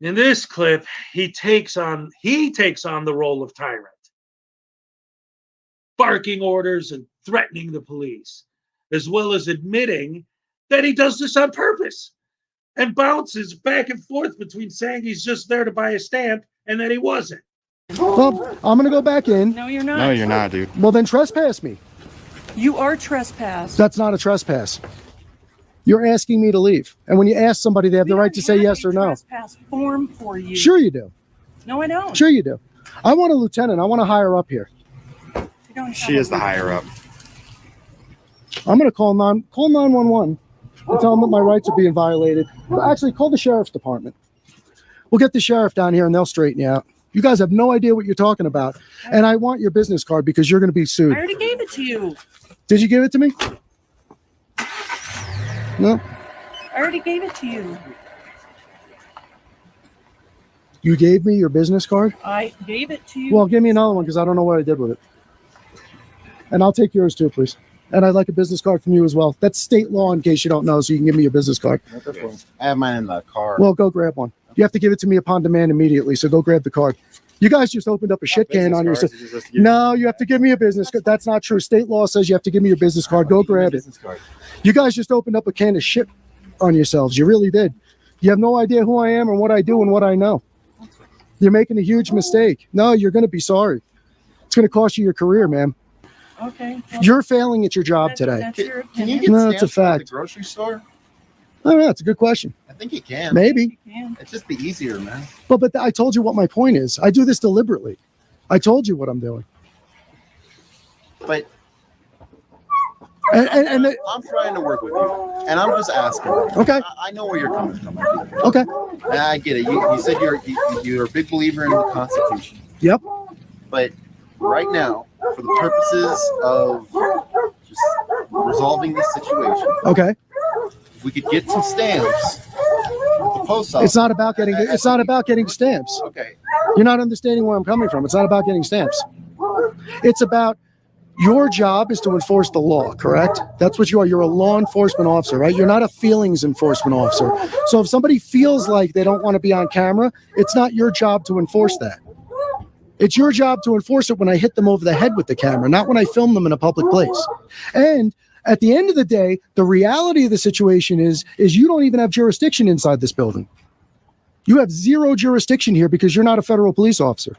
In this clip, he takes on the role of tyrant, barking orders and threatening the police, as well as admitting that he does this on purpose and bounces back and forth between saying he's just there to buy a stamp and that he wasn't. Well, I'm going to go back in. No, you're not. No, you're not, dude. Well, then trespass me. You are trespassed. That's not a trespass. You're asking me to leave. And when you ask somebody, they have the right to say yes or no. Trespass form for you. Sure you do. No, I don't. Sure you do. I want a lieutenant. I want to hire up here. You don't have She is the higher up. I'm going to call 911 and tell them that my rights are being violated. Actually, call the sheriff's department. We'll get the sheriff down here and they'll straighten you out. You guys have no idea what you're talking about. And I want your business card because you're going to be sued. I already gave it to you. Did you give it to me? No. I already gave it to you. You gave me your business card? I gave it to you. Well, give me another one because I don't know what I did with it. And I'll take yours too, please. And I'd like a business card from you as well. That's state law in case you don't know, so you can give me your business card. I have mine in the car. Well, go grab one. You have to give it to me upon demand immediately, so go grab the card. You guys just opened up a shit can on yourself. No, you have to give me a business card. That's not true. State law says you have to give me your business card. Go grab it. You guys just opened up a can of shit on yourselves. You really did. You have no idea who I am and what I do and what I know. You're making a huge mistake. No, you're going to be sorry. It's going to cost you your career, man. Okay. You're failing at your job today. That's your Can you opinion. get No, it's a stamps from fact. the grocery store? I don't know. It's a good question. I think you can. Maybe. It'd just be easier, man. But I told you what my point is. I do this deliberately. I told you what I'm doing. But And I'm trying to work with you, and I'm just asking. Okay. I know where you're coming from. Okay. And I get it. You said you're a big believer in the Constitution. Yep. But right now, for the purposes of just resolving this situation, Okay. if we could get some stamps at the post office. It's not about getting. It's not about getting stamps. Okay. You're not understanding where I'm coming from. It's not about getting stamps. It's about your job is to enforce the law, correct? That's what you are. You're a law enforcement officer, right? You're not a feelings enforcement officer. So if somebody feels like they don't want to be on camera, it's not your job to enforce that. It's your job to enforce it when I hit them over the head with the camera, not when I film them in a public place. And at the end of the day, the reality of the situation is you don't even have jurisdiction inside this building. You have zero jurisdiction here because you're not a federal police officer.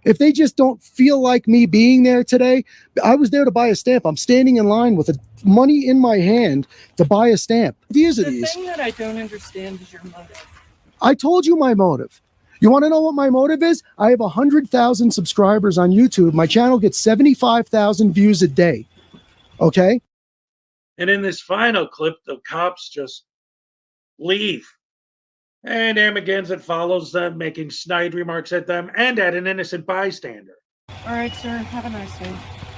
If they just don't feel like me being there today, I was there to buy a stamp. I'm standing in line with money in my hand to buy a stamp. These are The these. thing that I don't understand is your motive. I told you my motive. You want to know what my motive is? I have 100,000 subscribers on YouTube. My channel gets 75,000 views a day. Okay? And in this final clip, the cops just leave. And Amagansett follows them, making snide remarks at them and at an innocent bystander. All right, sir. Have a nice day.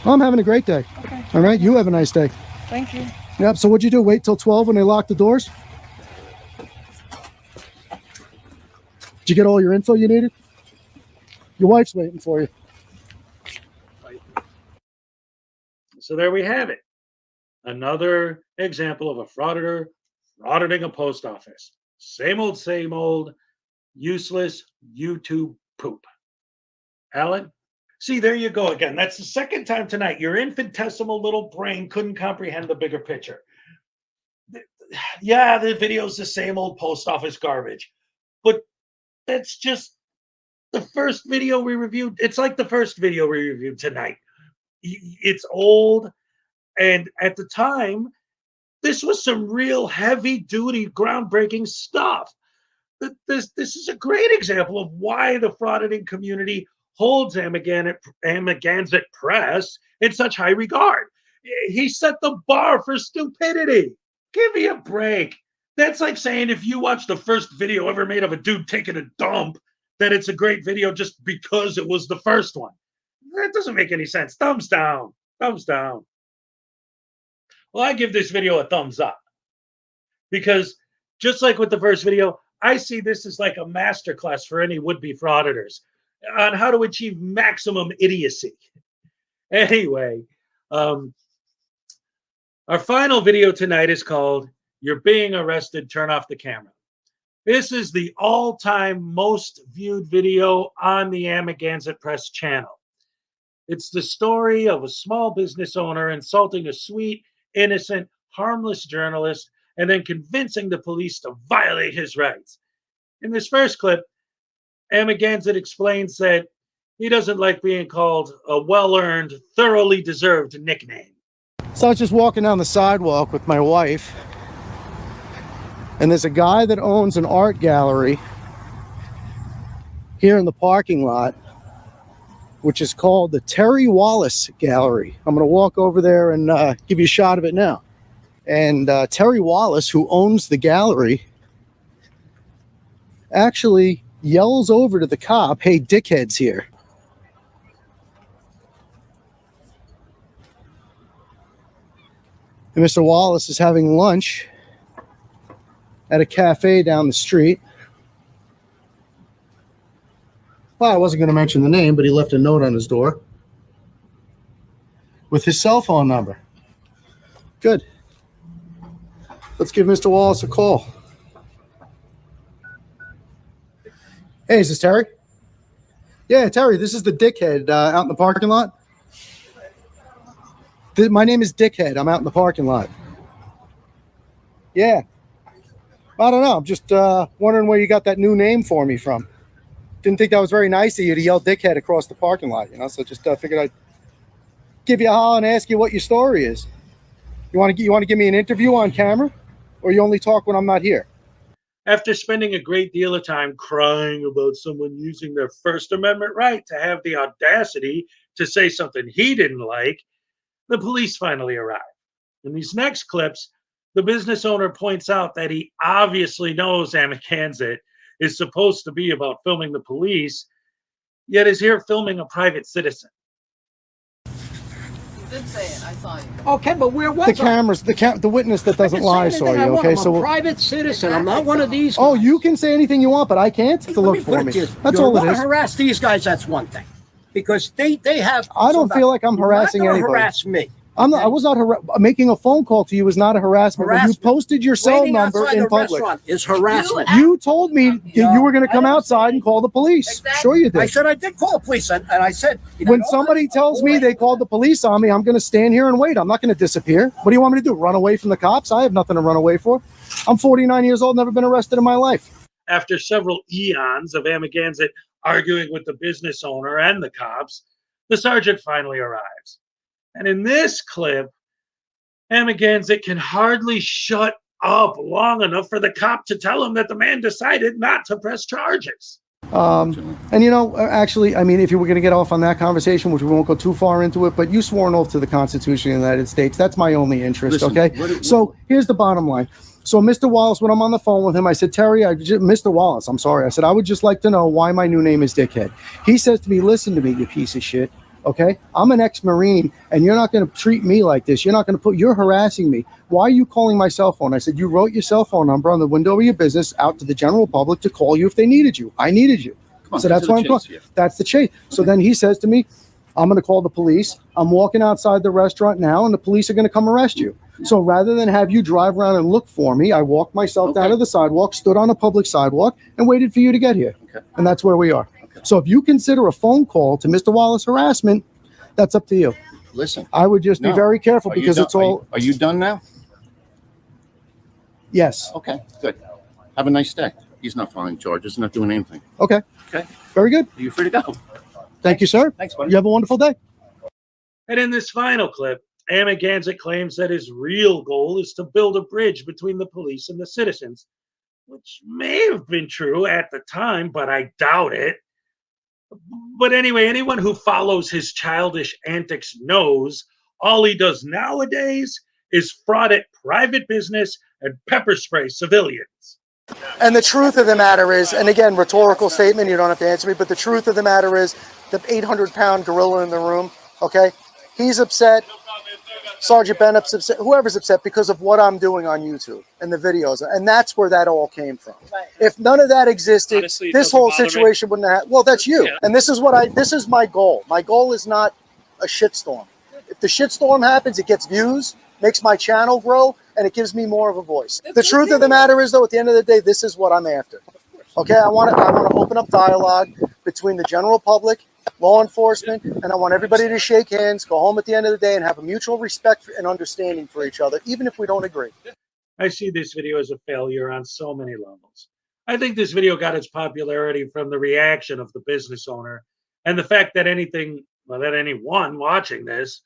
Well, I'm having a great day. Okay. All right? You have a nice day. Thank you. Yep. So what'd you do? Wait till 12 when they lock the doors? Did you get all your info you needed? Your wife's waiting for you. So there we have it. Another example of a frauditor frauditing a post office. Same old, useless YouTube poop. Alan? See, there you go again. That's the second time tonight. Your infinitesimal little brain couldn't comprehend the bigger picture. Yeah, the video's the same old post office garbage, but that's just the first video we reviewed. It's like the first video we reviewed tonight. It's old, and at the time, this was some real heavy duty, groundbreaking stuff. This is a great example of why the frauditing community holds Amagansett Press in such high regard. He set the bar for stupidity. Give me a break. That's like saying if you watch the first video ever made of a dude taking a dump, that it's a great video just because it was the first one. That doesn't make any sense. Thumbs down. Thumbs down. Well, I give this video a thumbs up because just like with the first video, I see this as like a masterclass for any would-be frauditors on how to achieve maximum idiocy. Anyway, our final video tonight is called You're Being Arrested, Turn Off the Camera. This is the all-time most viewed video on the Amagansett Press channel. It's the story of a small business owner insulting a sweet, innocent, harmless journalist and then convincing the police to violate his rights. In this first clip, Amagansett explains that he doesn't like being called a well-earned, thoroughly deserved nickname. So I was just walking down the sidewalk with my wife, and there's a guy that owns an art gallery here in the parking lot, which is called the Terry Wallace Gallery. I'm going to walk over there and give you a shot of it now. And Terry Wallace, who owns the gallery, actually yells over to the cop, "Hey, dickhead's here." And Mr. Wallace is having lunch at a cafe down the street. Well, I wasn't going to mention the name, but he left a note on his door with his cell phone number. Good. Let's give Mr. Wallace a call. Hey, is this Terry? Yeah, Terry, this is the dickhead out in the parking lot. My name is Dickhead. I'm out in the parking lot. Yeah. I don't know. I'm just wondering where you got that new name for me from. Didn't think that was very nice of you to yell dickhead across the parking lot, you know, so just figured I'd give you a holler and ask you what your story is. You want to give me an interview on camera, or you only talk when I'm not here? After spending a great deal of time crying about someone using their First Amendment right to have the audacity to say something he didn't like, the police finally arrived. In these next clips, the business owner points out that he obviously knows Amagansett is supposed to be about filming the police, yet is here filming a private citizen. Did say it. I saw you. Okay, but where was The cameras, the witness that doesn't lie saw you, okay? I'm a private citizen. I'm not one of these guys. Oh, you can say anything you want, but I can't to look for me. That's all it is. You want to harass these guys, that's one thing. Because they have... I don't feel like I'm harassing anybody. Harass me. I'm not, I was not making a phone call to you is not a harassment. When you posted your cell number in public. Is harassment. You told me you were going to come outside and call the police. Exactly. Sure you did. I said I did call the police, and I said... When somebody tells me they called the police on me, I'm going to stand here and wait. I'm not going to disappear. What do you want me to do, run away from the cops? I have nothing to run away for. I'm 49 years old, never been arrested in my life. After several eons of Amagansett arguing with the business owner and the cops, the sergeant finally arrives. And in this clip, Amagansett can hardly shut up long enough for the cop to tell him that the man decided not to press charges. And you know, actually, I mean, if you were going to get off on that conversation, which we won't go too far into it, but you swore an oath to the Constitution of the United States. That's my only interest, okay? So here's the bottom line. So Mr. Wallace, when I'm on the phone with him, I said, Terry, Mr. Wallace, I'm sorry. I said, I would just like to know why my new name is Dickhead. He says to me, listen to me, you piece of shit. Okay, I'm an ex-Marine, and you're not going to treat me like this. You're not going to you're harassing me. Why are you calling my cell phone? I said, you wrote your cell phone number on the window of your business out to the general public to call you if they needed you. I needed you. So that's why I'm calling. That's the chase. So then he says to me, I'm going to call the police. I'm walking outside the restaurant now, and the police are going to come arrest you. So rather than have you drive around and look for me, I walked myself down to the sidewalk, stood on a public sidewalk, and waited for you to get here. And that's where we are. So if you consider a phone call to Mr. Wallace harassment, that's up to you. Listen, I would just be no. very careful Are you because done- it's all. Are you done now? Yes. Okay, good. Have a nice day. He's not filing charges, not doing anything. Okay. Okay. Very good. Are you free to go? Thank you, sir. Thanks, buddy. You have a wonderful day. And in this final clip, Amagansett claims that his real goal is to build a bridge between the police and the citizens, which may have been true at the time, but I doubt it. But anyway, anyone who follows his childish antics knows all he does nowadays is fraud at private business and pepper spray civilians. And the truth of the matter is, and again, rhetorical statement, you don't have to answer me, but the truth of the matter is the 800-pound gorilla in the room, okay? He's upset. Sergeant Bennett's upset. Whoever's upset because of what I'm doing on YouTube and the videos. And that's where that all came from. If none of that existed, Honestly, it this doesn't whole bother me. situation wouldn't have. Well, that's you. Yeah. And this is this is my goal. My goal is not a shitstorm. If the shitstorm happens, it gets views, makes my channel grow, and it gives me more of a voice. The truth of the matter is, though, at the end of the day, this is what I'm after. Okay, I want to open up dialogue between the general public, law enforcement, and I want everybody to shake hands, go home at the end of the day, and have a mutual respect and understanding for each other, even if we don't agree. I see this video as a failure on so many levels. I think this video got its popularity from the reaction of the business owner and the fact that anyone watching this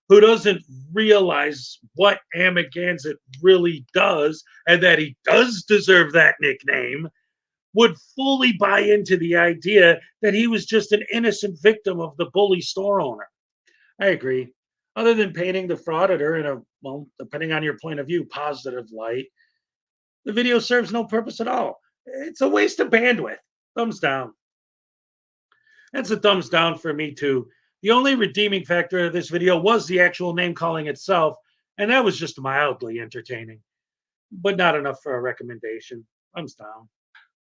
who doesn't realize what Amagansett really does and that he does deserve that nickname would fully buy into the idea that he was just an innocent victim of the bully store owner. I agree. Other than painting the frauditor in a, well, depending on your point of view, positive light, the video serves no purpose at all. It's a waste of bandwidth. Thumbs down. That's a thumbs down for me, too. The only redeeming factor of this video was the actual name calling itself, and that was just mildly entertaining, but not enough for a recommendation. Thumbs down.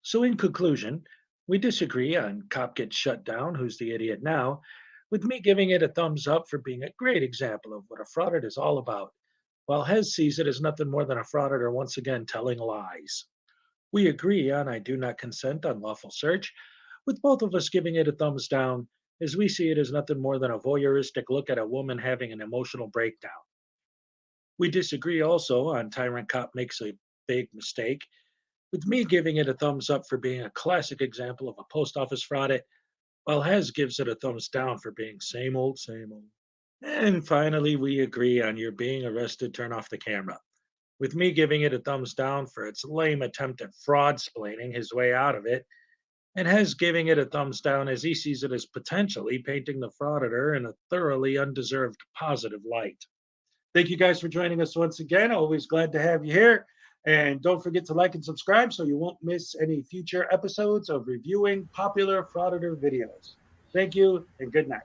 So, in conclusion, we disagree on Cop Gets Shut Down, Who's the Idiot Now, with me giving it a thumbs up for being a great example of what a fraudit is all about, while Hez sees it as nothing more than a frauditor once again telling lies. We agree on I Do Not Consent Unlawful Search, with both of us giving it a thumbs down, as we see it as nothing more than a voyeuristic look at a woman having an emotional breakdown. We disagree also on Tyrant Cop Makes a Big Mistake, with me giving it a thumbs up for being a classic example of a post office fraud, while Hez gives it a thumbs down for being same old, same old. And finally, we agree on You're Being Arrested, Turn Off the Camera, with me giving it a thumbs down for its lame attempt at fraud-splaining his way out of it, and Hez giving it a thumbs down as he sees it as potentially painting the frauditor in a thoroughly undeserved positive light. Thank you guys for joining us once again. Always glad to have you here. And don't forget to like and subscribe so you won't miss any future episodes of reviewing popular frauditor videos. Thank you and good night.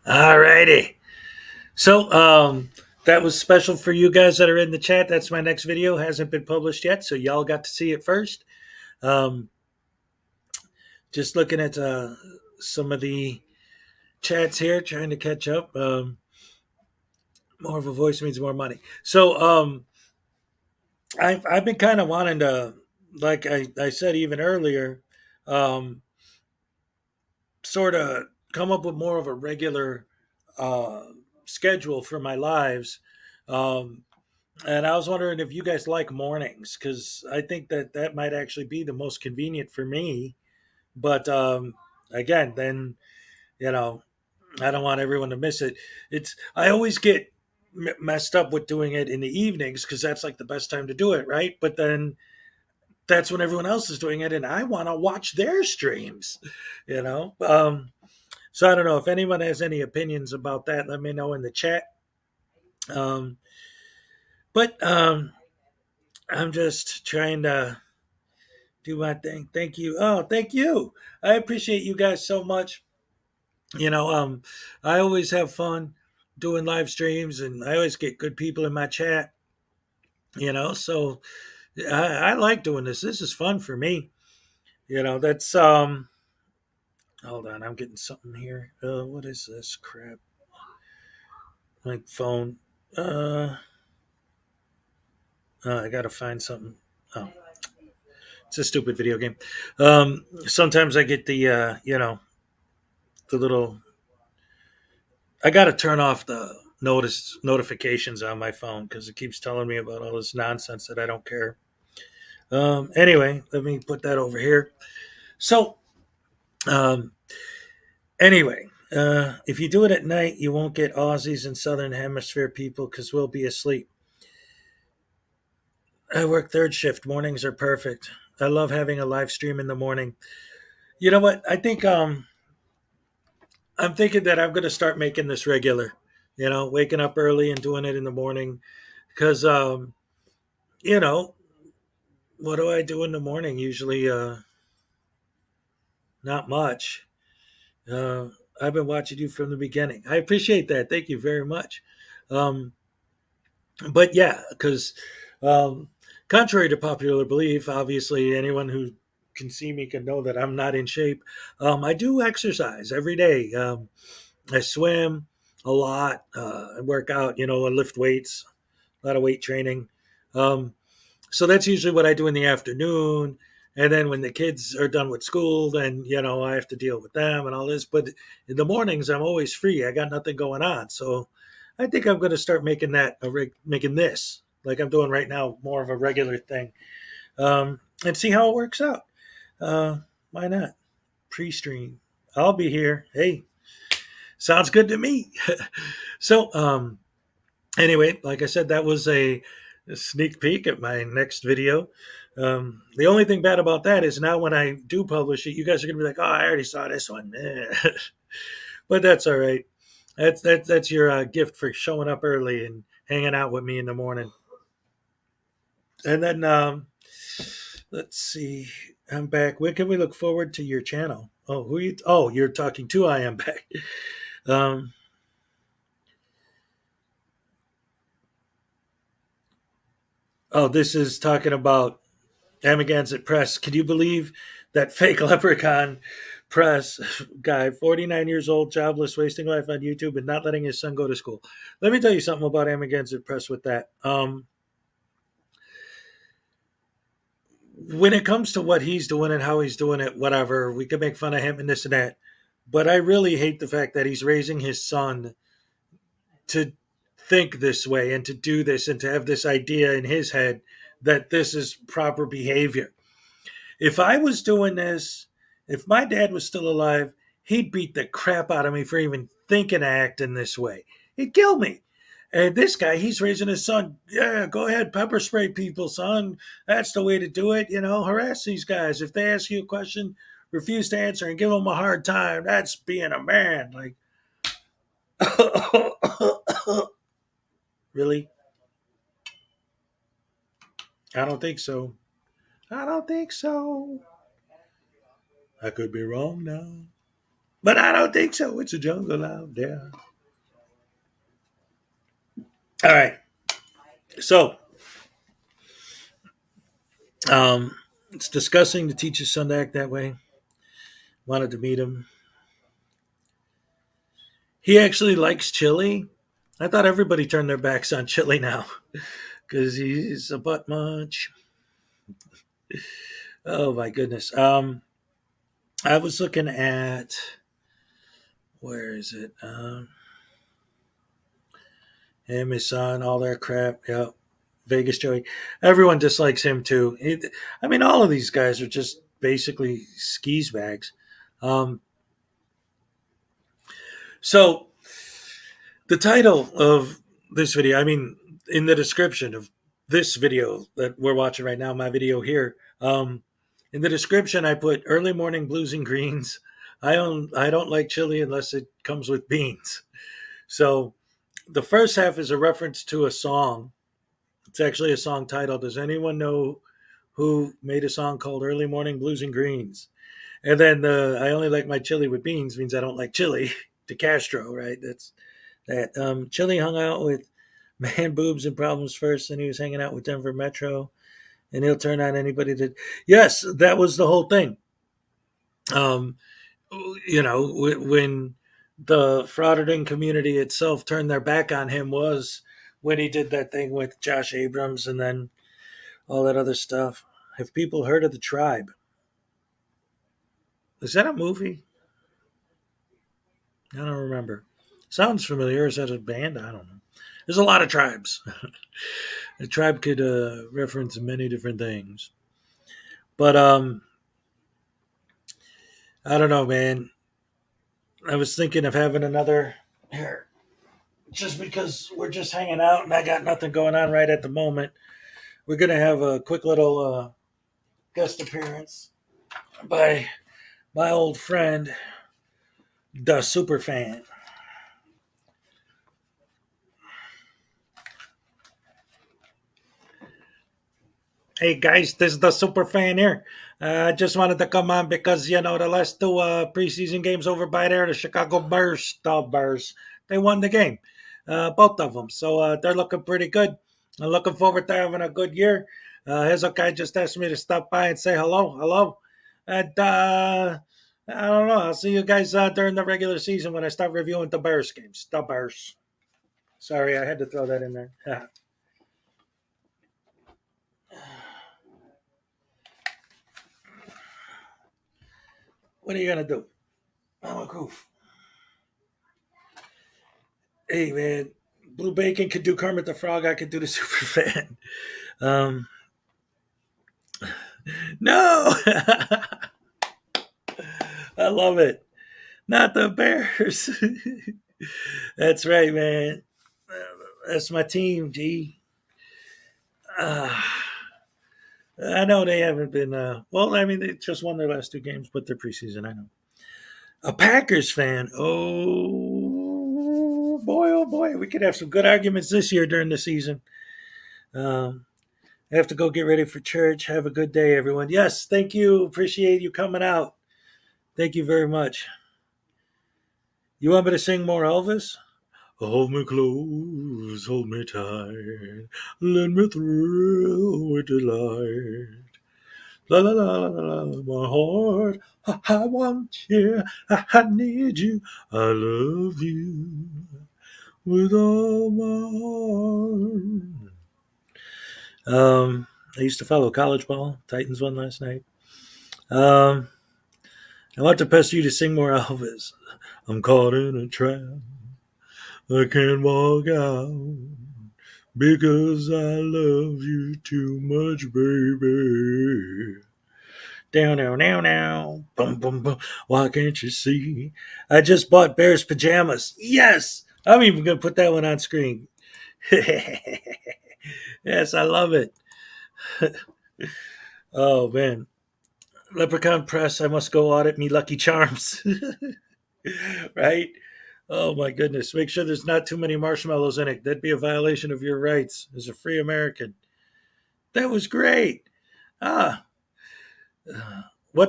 All righty. So that was special for you guys that are in the chat. That's my next video. Hasn't been published yet, so y'all got to see it first. Just looking at some of the chats here, trying to catch up. More of a voice means more money. So I've been kind of wanting to, like I said even earlier, sort of come up with more of a regular schedule for my lives. And I was wondering if you guys like mornings, because I think that might actually be the most convenient for me. But again, then, you know, I don't want everyone to miss it. I always get messed up with doing it in the evenings because that's like the best time to do it, right? But then that's when everyone else is doing it, and I want to watch their streams, you know. So I don't know if anyone has any opinions about that. Let me know in the chat. But I'm just trying to do my thing. Thank you. Oh, thank you. I appreciate you guys so much. You know, I always have fun doing live streams, and I always get good people in my chat. You know, so I like doing this. This is fun for me. You know, that's Hold on, I'm getting something here. What is this crap? My phone. I gotta find something. Oh, it's a stupid video game. Sometimes I get the little. I gotta turn off the notifications on my phone because it keeps telling me about all this nonsense that I don't care. Anyway, let me put that over here. So, um, anyway, if you do it at night, you won't get Aussies and Southern Hemisphere people because we'll be asleep. I work third shift. Mornings are perfect. I love having a live stream in the morning. You know what? I think I'm thinking that I'm going to start making this regular. Waking up early and doing it in the morning because you know what do I do in the morning? Usually, not much. Uh, I've been watching you from the beginning. I appreciate that. Thank you very much. Um, but yeah, because um, contrary to popular belief, obviously anyone who can see me can know that I'm not in shape. I do exercise every day. I swim a lot. I work out. I lift weights, a lot of weight training. Um, so that's usually what I do in the afternoon. And then when the kids are done with school, then I have to deal with them and all this. But in the mornings, I'm always free. I got nothing going on, so I think I'm going to start making making this like I'm doing right now more of a regular thing, and see how it works out. Why not? Pre-stream. I'll be here. Hey, sounds good to me. So, anyway, like I said, that was a sneak peek at my next video. The only thing bad about that is now when I do publish it, you guys are going to be like, "Oh, I already saw this one," but that's all right. That's your gift for showing up early and hanging out with me in the morning. And then let's see, I'm back. When can we look forward to your channel? Oh, who you? Oh, you're talking to. I am back. Um, oh, this is talking about Amagansett Press. Can you believe that fake leprechaun press guy, 49 years old, jobless, wasting life on YouTube and not letting his son go to school? Let me tell you something about Amagansett Press with that. When it comes to what he's doing and how he's doing it, whatever, we can make fun of him and this and that. But I really hate the fact that he's raising his son to think this way and to do this and to have this idea in his head that this is proper behavior. If I was doing this, if my dad was still alive, he'd beat the crap out of me for even thinking of acting this way. He'd kill me. And this guy, he's raising his son. Yeah, go ahead, pepper spray people, son. That's the way to do it. Harass these guys. If they ask you a question, refuse to answer and give them a hard time. That's being a man. Like, really? I don't think so. I don't think so. I could be wrong now. But I don't think so. It's a jungle out there. All right. So, it's disgusting to teach his son to act that way. Wanted to meet him. He actually likes chili. I thought everybody turned their backs on chili now because he's a butt munch. Oh my goodness. I was looking at, where is it? Him, his son, all that crap. Yep. Vegas Joey. Everyone dislikes him too. All of these guys are just basically skis bags. So the title of this video, in the description of this video that we're watching right now, my video here, in the description I put early morning blues and greens. I don't like chili unless it comes with beans. So the first half is a reference to a song. It's actually a song title. Does anyone know who made a song called Early Morning Blues and Greens? And then I only like my chili with beans means I don't like chili to Castro, right? That's that. Chili hung out with Man Boobs and Problems first, and he was hanging out with Denver Metro, and he'll turn on anybody that. Yes, that was the whole thing. when the fraudulent community itself turned their back on him was when he did that thing with Josh Abrams and then all that other stuff. Have people heard of The Tribe? Is that a movie? I don't remember. Sounds familiar. Is that a band? I don't know. There's a lot of tribes. A tribe could reference many different things. But I don't know, man. I was thinking of having another here, just because we're just hanging out and I got nothing going on right at the moment. We're gonna have a quick little guest appearance by my old friend, the super fan. Hey guys, this is the super fan here. I just wanted to come on because the last two preseason games over by there, the Chicago Bears, they won the game, both of them. So they're looking pretty good. I'm looking forward to having a good year. Hezokuai just asked me to stop by and say hello, and I don't know. I'll see you guys during the regular season when I start reviewing the Bears games. The Bears. Sorry, I had to throw that in there. What are you gonna do? I'm a goof. Hey man, Blue Bacon could do Kermit the Frog. I could do the super fan. No, I love it. Not the Bears. That's right, man. That's my team, G. I know they haven't been. Well, I mean, they just won their last two games, but they're preseason. I know. A Packers fan. Oh boy, we could have some good arguments this year during the season. I have to go get ready for church. Have a good day, everyone. Yes, thank you. Appreciate you coming out. Thank you very much. You want me to sing more Elvis? Hold me close, hold me tight, let me thrill with delight. La la la la la, my heart, I want you, I need you, I love you with all my heart. I used to follow college ball. Titans won last night. I want to press you to sing more Elvis. I'm caught in a trap. I can't walk out because I love you too much, baby. Down, now. Bum, bum, bum. Why can't you see? I just bought Bears pajamas. Yes! I'm even going to put that one on screen. Yes, I love it. Oh, man. Leprechaun Press, I must go audit me Lucky Charms. Right? Oh, my goodness. Make sure there's not too many marshmallows in it. That'd be a violation of your rights as a free American. That was great. What's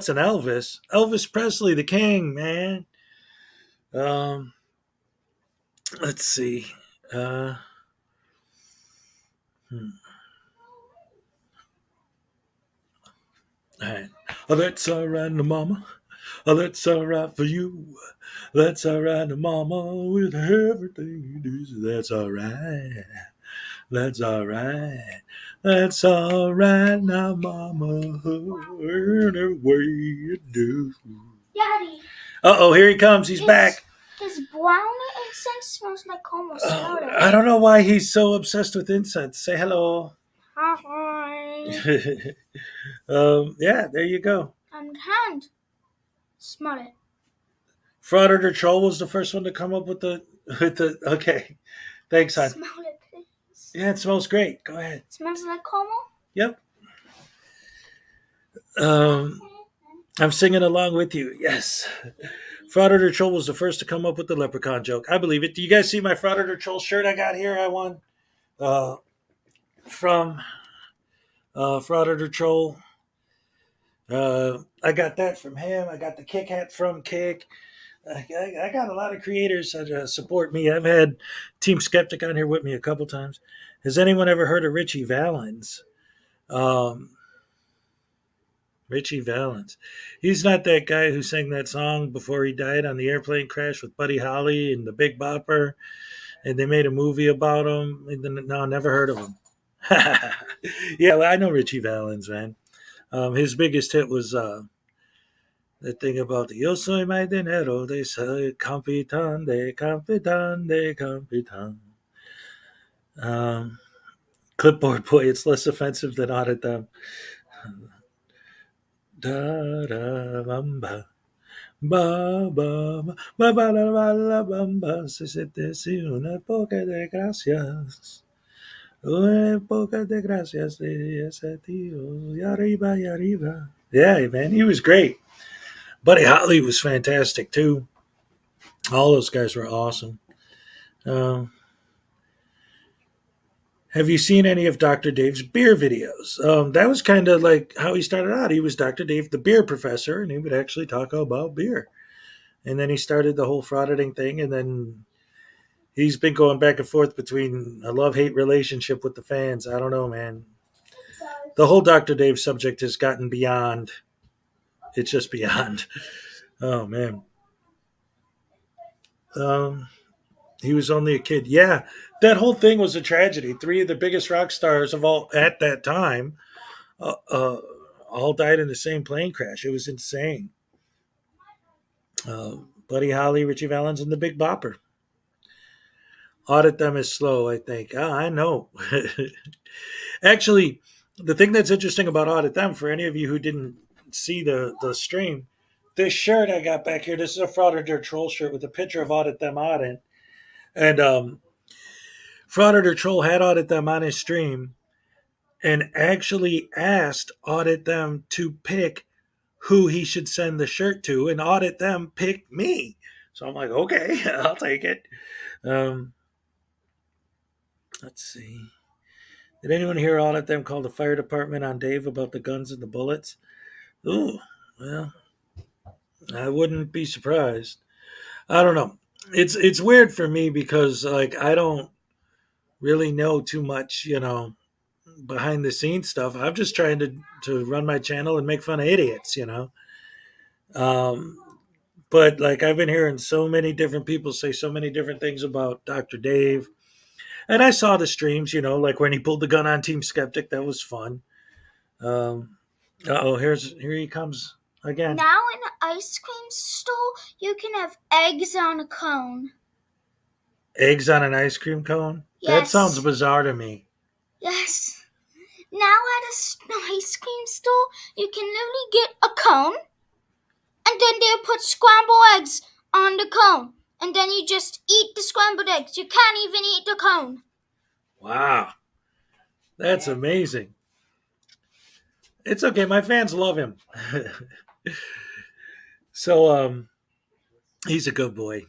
an Elvis? Elvis Presley, the king, man. Let's see. All right. Oh, that's all right, mama. Oh, that's all right for you. That's all right, mama, with everything you do. That's all right. That's all right. That's all right now, mama. Any way you do. Daddy. Uh-oh, here he comes. He's back. His brown incense smells like almost powder. I don't know why he's so obsessed with incense. Say hello. Hi. Yeah, there you go. Hand. Smell it. Frauditor Troll was the first one to come up with the okay. Thanks, hon. Smell it, please. Yeah, it smells great. Go ahead. It smells like caramel? Yep. I'm singing along with you. Yes. Frauditor Troll was the first to come up with the leprechaun joke. I believe it. Do you guys see my Frauditor Troll shirt I got here? I won from Frauditor Troll. I got that from him. I got the Kick hat from Kick. I got a lot of creators that support me. I've had Team Skeptic on here with me a couple times. Has anyone ever heard of Richie Valens? Richie Valens. He's not that guy who sang that song before he died on the airplane crash with Buddy Holly and the Big Bopper, and they made a movie about him. No, never heard of him. Yeah, well, I know Richie Valens, man. His biggest hit was the thing about the Yo soy my dinero, they say Capitan, de Capitan, de Capitan. Clipboard Boy, it's less offensive than Audit Them. Da da bamba. Ba ba ba ba ba la ba la bamba. Se te si una poca de gracias. Una poca de gracias de ese tío. Y arriba, y arriba. Yeah, man, he was great. Buddy Holly was fantastic too. All those guys were awesome. Have you seen any of Dr. Dave's beer videos? That was kind of like how he started out. He was Dr. Dave, the beer professor, and he would actually talk about beer. And then he started the whole frauditing thing, and then he's been going back and forth between a love-hate relationship with the fans. I don't know, man. The whole Dr. Dave subject has gotten beyond. It's just beyond. Oh, man. He was only a kid. Yeah, that whole thing was a tragedy. Three of the biggest rock stars of all at that time uh, uh, all died in the same plane crash. It was insane. Buddy Holly, Richie Valens, and the Big Bopper. Audit Them is slow, I think. I know. Actually, the thing that's interesting about Audit Them, for any of you who didn't see the stream, this shirt I got back here, this is a Frauditor Troll shirt with a picture of Audit Them on it. And Frauditor Troll had Audit Them on his stream and actually asked Audit Them to pick who he should send the shirt to, and Audit Them picked me. So I'm like, okay, I'll take it. Let's see. Did anyone hear Audit Them call the fire department on Dave about the guns and the bullets? Ooh, well, I wouldn't be surprised. I don't know. It's weird for me because like I don't really know too much, behind the scenes stuff. I'm just trying to run my channel and make fun of idiots. Um, but like I've been hearing so many different people say so many different things about Dr. Dave. And I saw the streams, like when he pulled the gun on Team Skeptic, that was fun. Here he comes again. Now in an ice cream store, you can have eggs on a cone. Eggs on an ice cream cone? Yes. That sounds bizarre to me. Yes. Now at an ice cream store, you can literally get a cone, and then they'll put scrambled eggs on the cone. And then you just eat the scrambled eggs. You can't even eat the cone. Wow. That's amazing. It's okay. My fans love him. So, he's a good boy.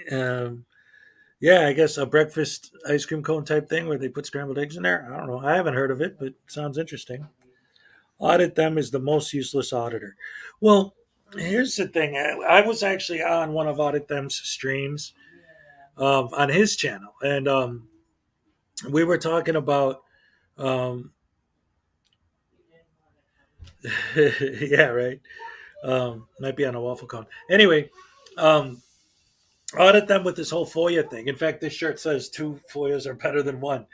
Yeah, I guess a breakfast ice cream cone type thing where they put scrambled eggs in there. I don't know. I haven't heard of it, but it sounds interesting. Audit Them is the most useless auditor. Well, here's the thing. I was actually on one of Audit Them's streams on his channel, and we were talking about yeah, right. Might be on a waffle cone. Anyway, Audit Them with this whole FOIA thing. In fact, this shirt says 2 FOIAs are better than 1.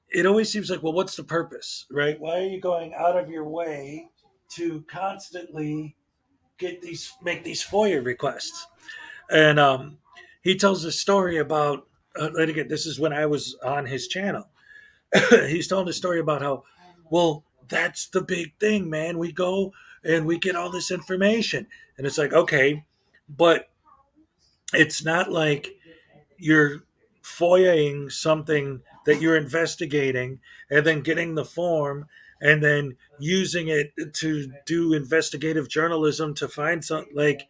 It always seems like, well, what's the purpose, right? Why are you going out of your way to constantly make these FOIA requests? And he tells a story about, and again, this is when I was on his channel. He's telling a story about how, well, that's the big thing, man. We go and we get all this information. And it's like, okay, but it's not like you're FOIAing something that you're investigating and then getting the form and then using it to do investigative journalism to find something. Like,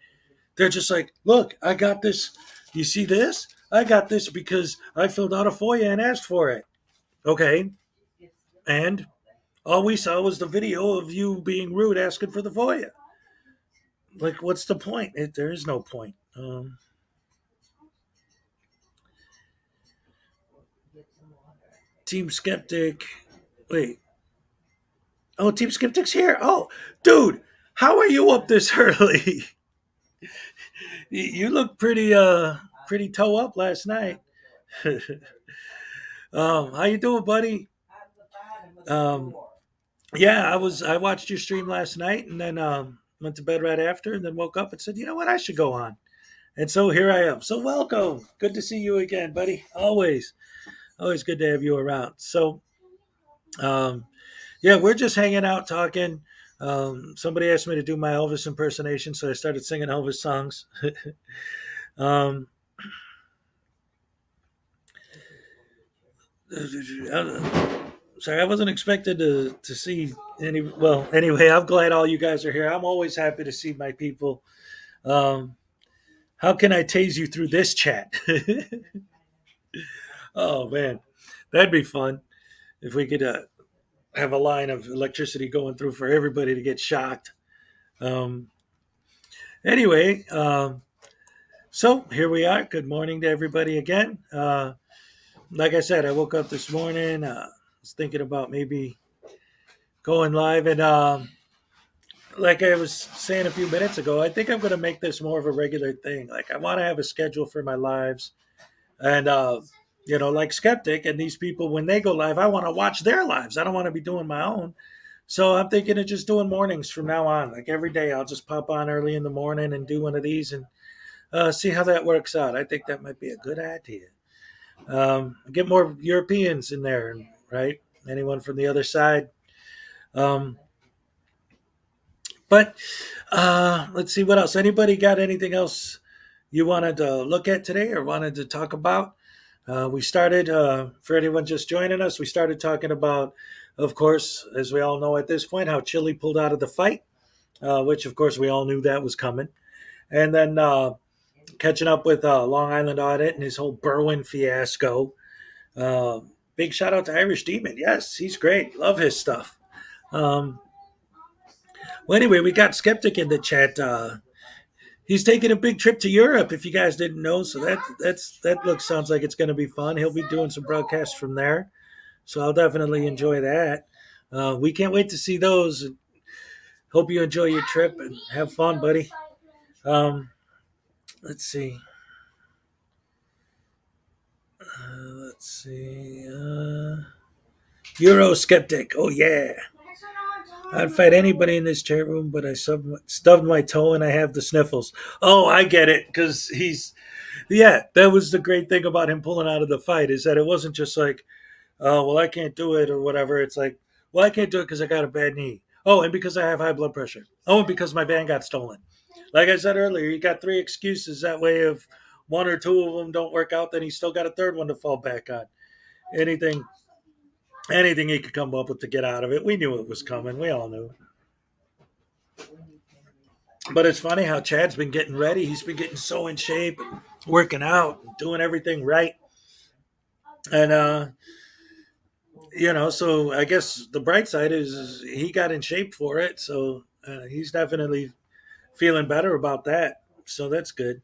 they're just like, look, I got this. You see this? I got this because I filled out a FOIA and asked for it. Okay. And all we saw was the video of you being rude asking for the FOIA. Like, what's the point? There is no point. Team Skeptic. Wait. Oh, Team Skeptic's here. Oh, dude, how are you up this early? You look pretty toe up last night. How you doing, buddy? Um, yeah, I watched your stream last night and then went to bed right after and then woke up and said, you know what, I should go on. And so here I am. So welcome. Good to see you again, buddy. Always good to have you around. So um, yeah, we're just hanging out talking. Somebody asked me to do my Elvis impersonation, so I started singing Elvis songs. um, Sorry, I wasn't expected to see any. Well, anyway, I'm glad all you guys are here. I'm always happy to see my people. Um, how can I tase you through this chat? Oh man, that'd be fun if we could have a line of electricity going through for everybody to get shocked. Um, anyway, so here we are. Good morning to everybody again. Like I said, I woke up this morning. Was thinking about maybe going live, and like I was saying a few minutes ago, I think I'm going to make this more of a regular thing. Like I want to have a schedule for my lives, and like Skeptic and these people when they go live, I want to watch their lives. I don't want to be doing my own. So I'm thinking of just doing mornings from now on. Like every day, I'll just pop on early in the morning and do one of these and see how that works out. I think that might be a good idea. Get more Europeans in there, right? Anyone from the other side. But let's see what else. Anybody got anything else you wanted to look at today or wanted to talk about? We started, for anyone just joining us, we started talking about, of course, as we all know at this point, how Chile pulled out of the fight, which, of course, we all knew that was coming. And then catching up with Long Island Audit and his whole Berwyn fiasco. Big shout out to Irish Demon. Yes, he's great. Love his stuff. Well, anyway, we got Skeptic in the chat. He's taking a big trip to Europe, if you guys didn't know. So sounds like it's going to be fun. He'll be doing some broadcasts from there. So I'll definitely enjoy that. We can't wait to see those. Hope you enjoy your trip and have fun, buddy. Let's see. Euro Skeptic. Oh, yeah. I'd fight anybody in this chat room, but I stubbed my toe and I have the sniffles. Oh, I get it. Because that was the great thing about him pulling out of the fight is that it wasn't just like, oh, well, I can't do it or whatever. It's like, well, I can't do it because I got a bad knee. Oh, and because I have high blood pressure. Oh, and because my van got stolen. Like I said earlier, you got 3 excuses. That way, if 1 or 2 of them don't work out, then he's still got a third one to fall back on. Anything he could come up with to get out of it. We knew it was coming. We all knew. But it's funny how Chad's been getting ready. He's been getting so in shape, working out, doing everything right. And, so I guess the bright side is he got in shape for it. So he's definitely feeling better about that. So that's good.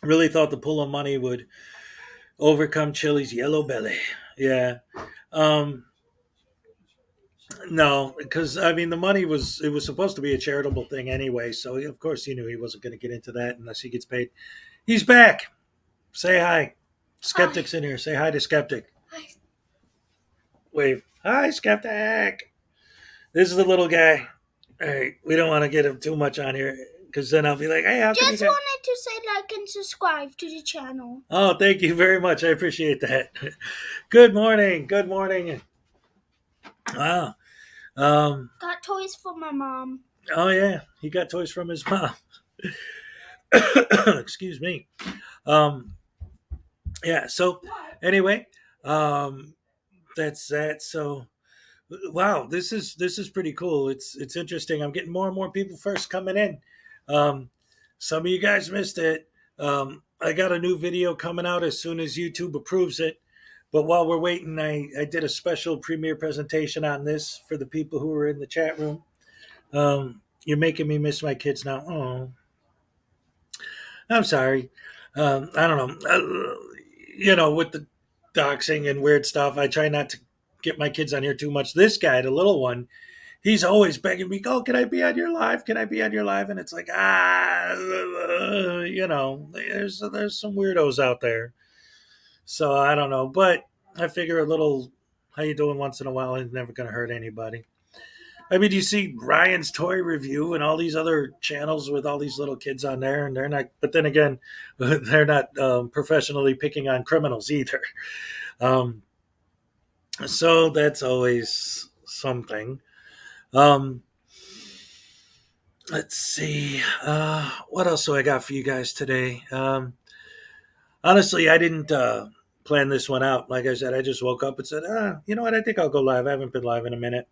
Really thought the pool of money would overcome Chile's yellow belly. Yeah. No, because I mean the money was supposed to be a charitable thing anyway, so of course he knew he wasn't going to get into that unless he gets paid. He's back. Say hi. Skeptic's in here. Say hi to Skeptic. Hi. Wave. Hi, Skeptic. This is the little guy. All right, we don't want to get him too much on here because then I'll be like, hey, how can Just wanted to say like and subscribe to the channel. Oh, thank you very much. I appreciate that. Good morning. Good morning. Wow. Got toys for my mom. Oh yeah, he got toys from his mom. Excuse me. Yeah. So anyway, that's that. So wow, this is pretty cool. It's interesting. I'm getting more and more people first coming in. Some of you guys missed it. I got a new video coming out as soon as YouTube approves it. But while we're waiting, I did a special premiere presentation on this for the people who were in the chat room. You're making me miss my kids now. Oh, I'm sorry. I don't know. With the doxing and weird stuff, I try not to get my kids on here too much. This guy, the little one, he's always begging me, "Oh, can I be on your live? Can I be on your live?" And it's like, there's some weirdos out there. So I don't know, but I figure a little "how you doing" once in a while is never going to hurt anybody. I mean, you see Ryan's Toy Review and all these other channels with all these little kids on there, and they're not. But then again, they're not professionally picking on criminals either. Um, so that's always something. Um, let's see. What else do I got for you guys today? Honestly, I didn't plan this one out. Like I said, I just woke up and said, you know what? I think I'll go live. I haven't been live in a minute.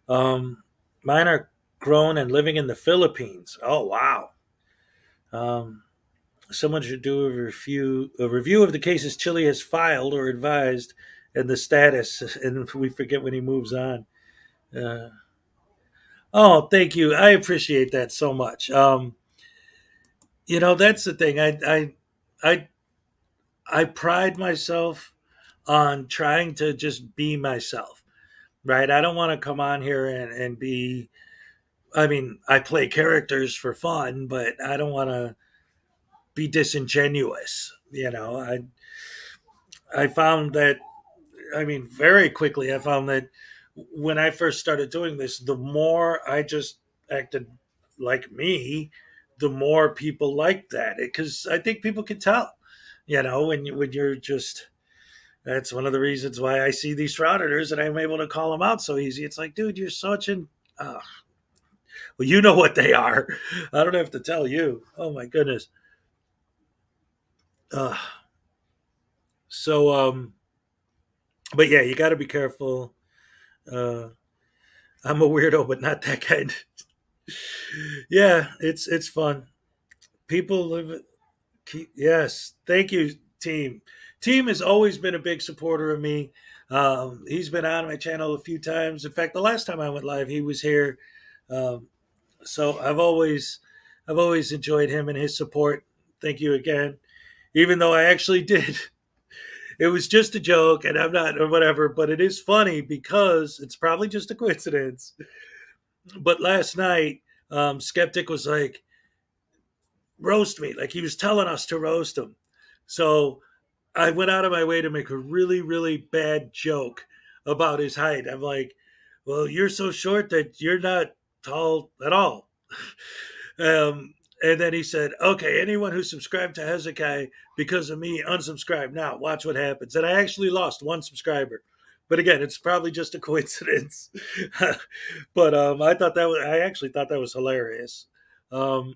Mine are grown and living in the Philippines. Oh, wow. Someone should do a review of the cases Chile has filed or advised and the status, and we forget when he moves on. Oh, thank you. I appreciate that so much. That's the thing. I pride myself on trying to just be myself, right? I don't want to come on here and be. I mean, I play characters for fun, but I don't want to be disingenuous. I found that, I mean, very quickly, I found that when I first started doing this, the more I just acted like me, the more people liked that. Because I think people can tell, when you're just. That's one of the reasons why I see these frauditors and I'm able to call them out so easy. It's like, dude, you're such an. Well, you know what they are. I don't have to tell you. Oh my goodness. Uh, so, but yeah, you got to be careful. I'm a weirdo, but not that kind. Yeah, it's fun. People live. Yes, thank you, team. Team has always been a big supporter of me. He's been on my channel a few times. In fact, the last time I went live, he was here. Um, so I've always enjoyed him and his support. Thank you again. Even though I actually did, it was just a joke, and I'm not or whatever. But it is funny because it's probably just a coincidence. But last night, Skeptic was like, roast me. Like he was telling us to roast him. So I went out of my way to make a really, really bad joke about his height. I'm like, well, you're so short that you're not tall at all. And then he said, okay, anyone who subscribed to Hezokuai because of me, unsubscribe now. Watch what happens. And I actually lost one subscriber. But again, it's probably just a coincidence. But I actually thought that was hilarious. Um,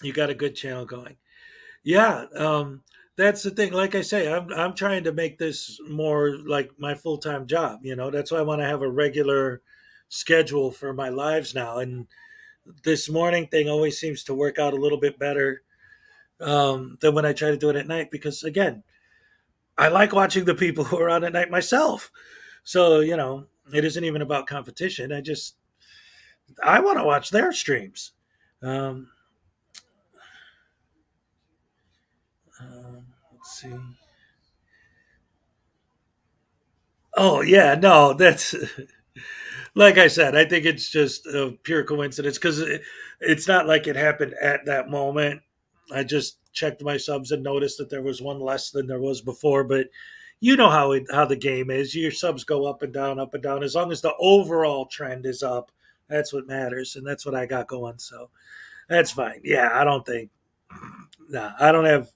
you got a good channel going. Yeah, that's the thing. Like I say, I'm trying to make this more like my full time job. That's why I want to have a regular schedule for my lives now. And this morning thing always seems to work out a little bit better than when I try to do it at night. Because again, I like watching the people who are on at night myself. So it isn't even about competition. I want to watch their streams. Um, let's see. Oh yeah, no, that's like I said. I think it's just a pure coincidence because it's not like it happened at that moment. I just checked my subs and noticed that there was one less than there was before. But you know how the game is. Your subs go up and down, up and down. As long as the overall trend is up, that's what matters, and that's what I got going. So that's fine. Yeah, I don't think. Nah, I don't have.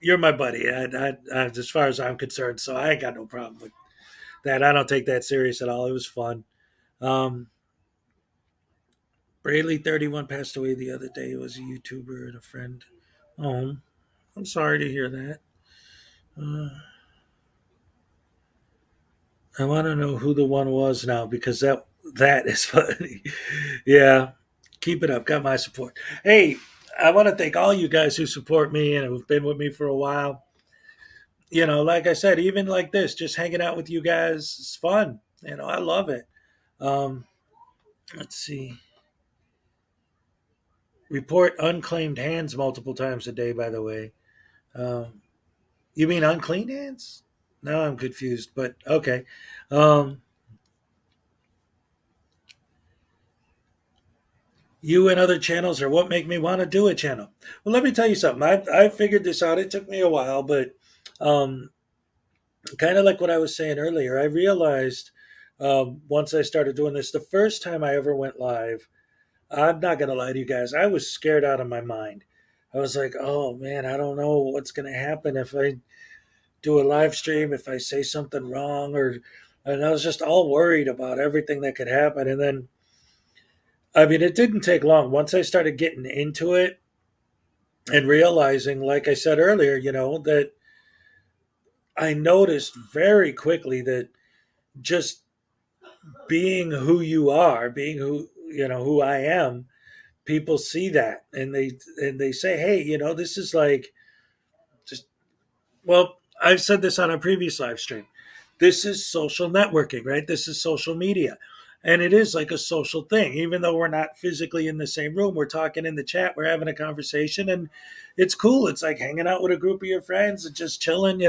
You're my buddy. As far as I'm concerned, so I ain't got no problem with that. I don't take that serious at all. It was fun. Um, Braley 31 passed away the other day. He was a YouTuber and a friend. Oh, I'm sorry to hear that. I want to know who the one was now because that is funny. Yeah, keep it up. Got my support. Hey, I want to thank all you guys who support me and have been with me for a while. Like I said, even like this, just hanging out with you guys is fun. I love it. Um, let's see. Report unclaimed hands multiple times a day, by the way. You mean unclean hands? Now I'm confused, but okay. You and other channels are what make me want to do a channel. Well, let me tell you something. I figured this out. It took me a while, but um, kind of like what I was saying earlier, I realized once I started doing this, the first time I ever went live, I'm not going to lie to you guys, I was scared out of my mind. I was like, oh man, I don't know what's going to happen if I do a live stream, if I say something wrong, and I was just all worried about everything that could happen. And then, I mean, it didn't take long. Once I started getting into it and realizing, like I said earlier, that I noticed very quickly that just being who you are, being who I am, people see that and they say, hey, this is like just well, I've said this on a previous live stream. This is social networking, right? This is social media. And it is like a social thing. Even though we're not physically in the same room, we're talking in the chat, we're having a conversation, and it's cool. It's like hanging out with a group of your friends and just chilling,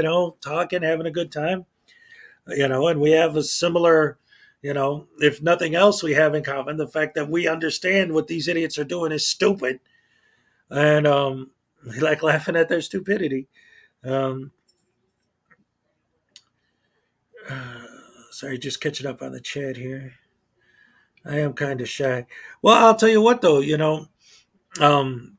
talking, having a good time. And we have a similar, if nothing else, we have in common the fact that we understand what these idiots are doing is stupid. And we like laughing at their stupidity. Um, Sorry, just catching up on the chat here. I am kind of shy. Well, I'll tell you what, though, um,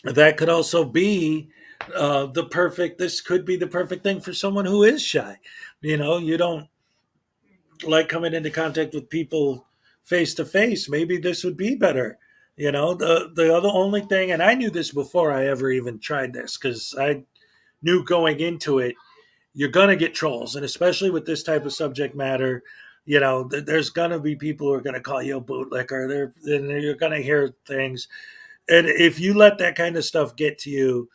that could also be this could be the perfect thing for someone who is shy. You don't like coming into contact with people face to face. Maybe this would be better. The other only thing, and I knew this before I ever even tried this, because I knew going into it, you're gonna get trolls, and especially with this type of subject matter, there's gonna be people who are gonna call you a bootlicker. You're gonna hear things, and if you let that kind of stuff get to you,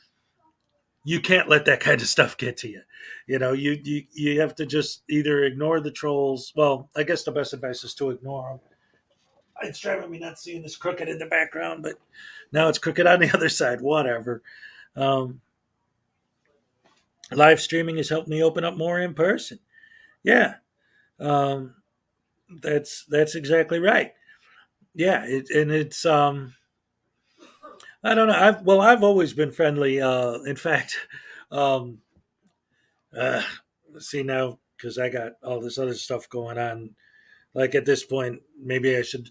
you can't let that kind of stuff get to you. You have to just either ignore the trolls. Well, I guess the best advice is to ignore them. It's driving me nuts seeing this crooked in the background, but now it's crooked on the other side. Whatever. Um, Live streaming has helped me open up more in person. Yeah, um, that's exactly right. Yeah, it's I don't know. I've always been friendly. In fact, um, uh, see now because I got all this other stuff going on. Like at this point, maybe I should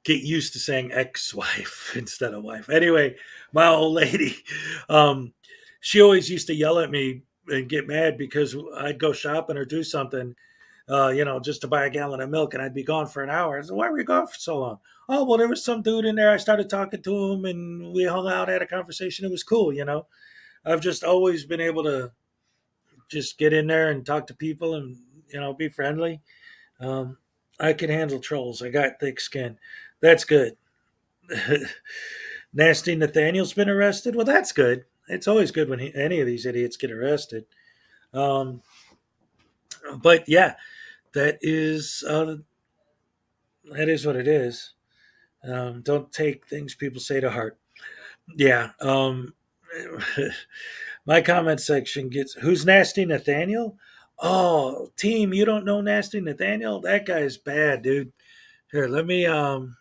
get used to saying ex-wife instead of wife. Anyway, my old lady, um, she always used to yell at me and get mad because I'd go shopping or do something, just to buy a gallon of milk, and I'd be gone for an hour. So why were you gone for so long? Oh, well, there was some dude in there. I started talking to him, and we hung out, had a conversation. It was cool. I've just always been able to just get in there and talk to people and be friendly. Um, I can handle trolls. I got thick skin. That's good. Nasty Nathaniel's been arrested. Well, that's good. It's always good when any of these idiots get arrested. Um, but yeah, that is what it is. Don't take things people say to heart. Yeah. My comment section gets who's Nasty Nathaniel? Oh, team, you don't know Nasty Nathaniel? That guy's bad, dude. Here, let me I'll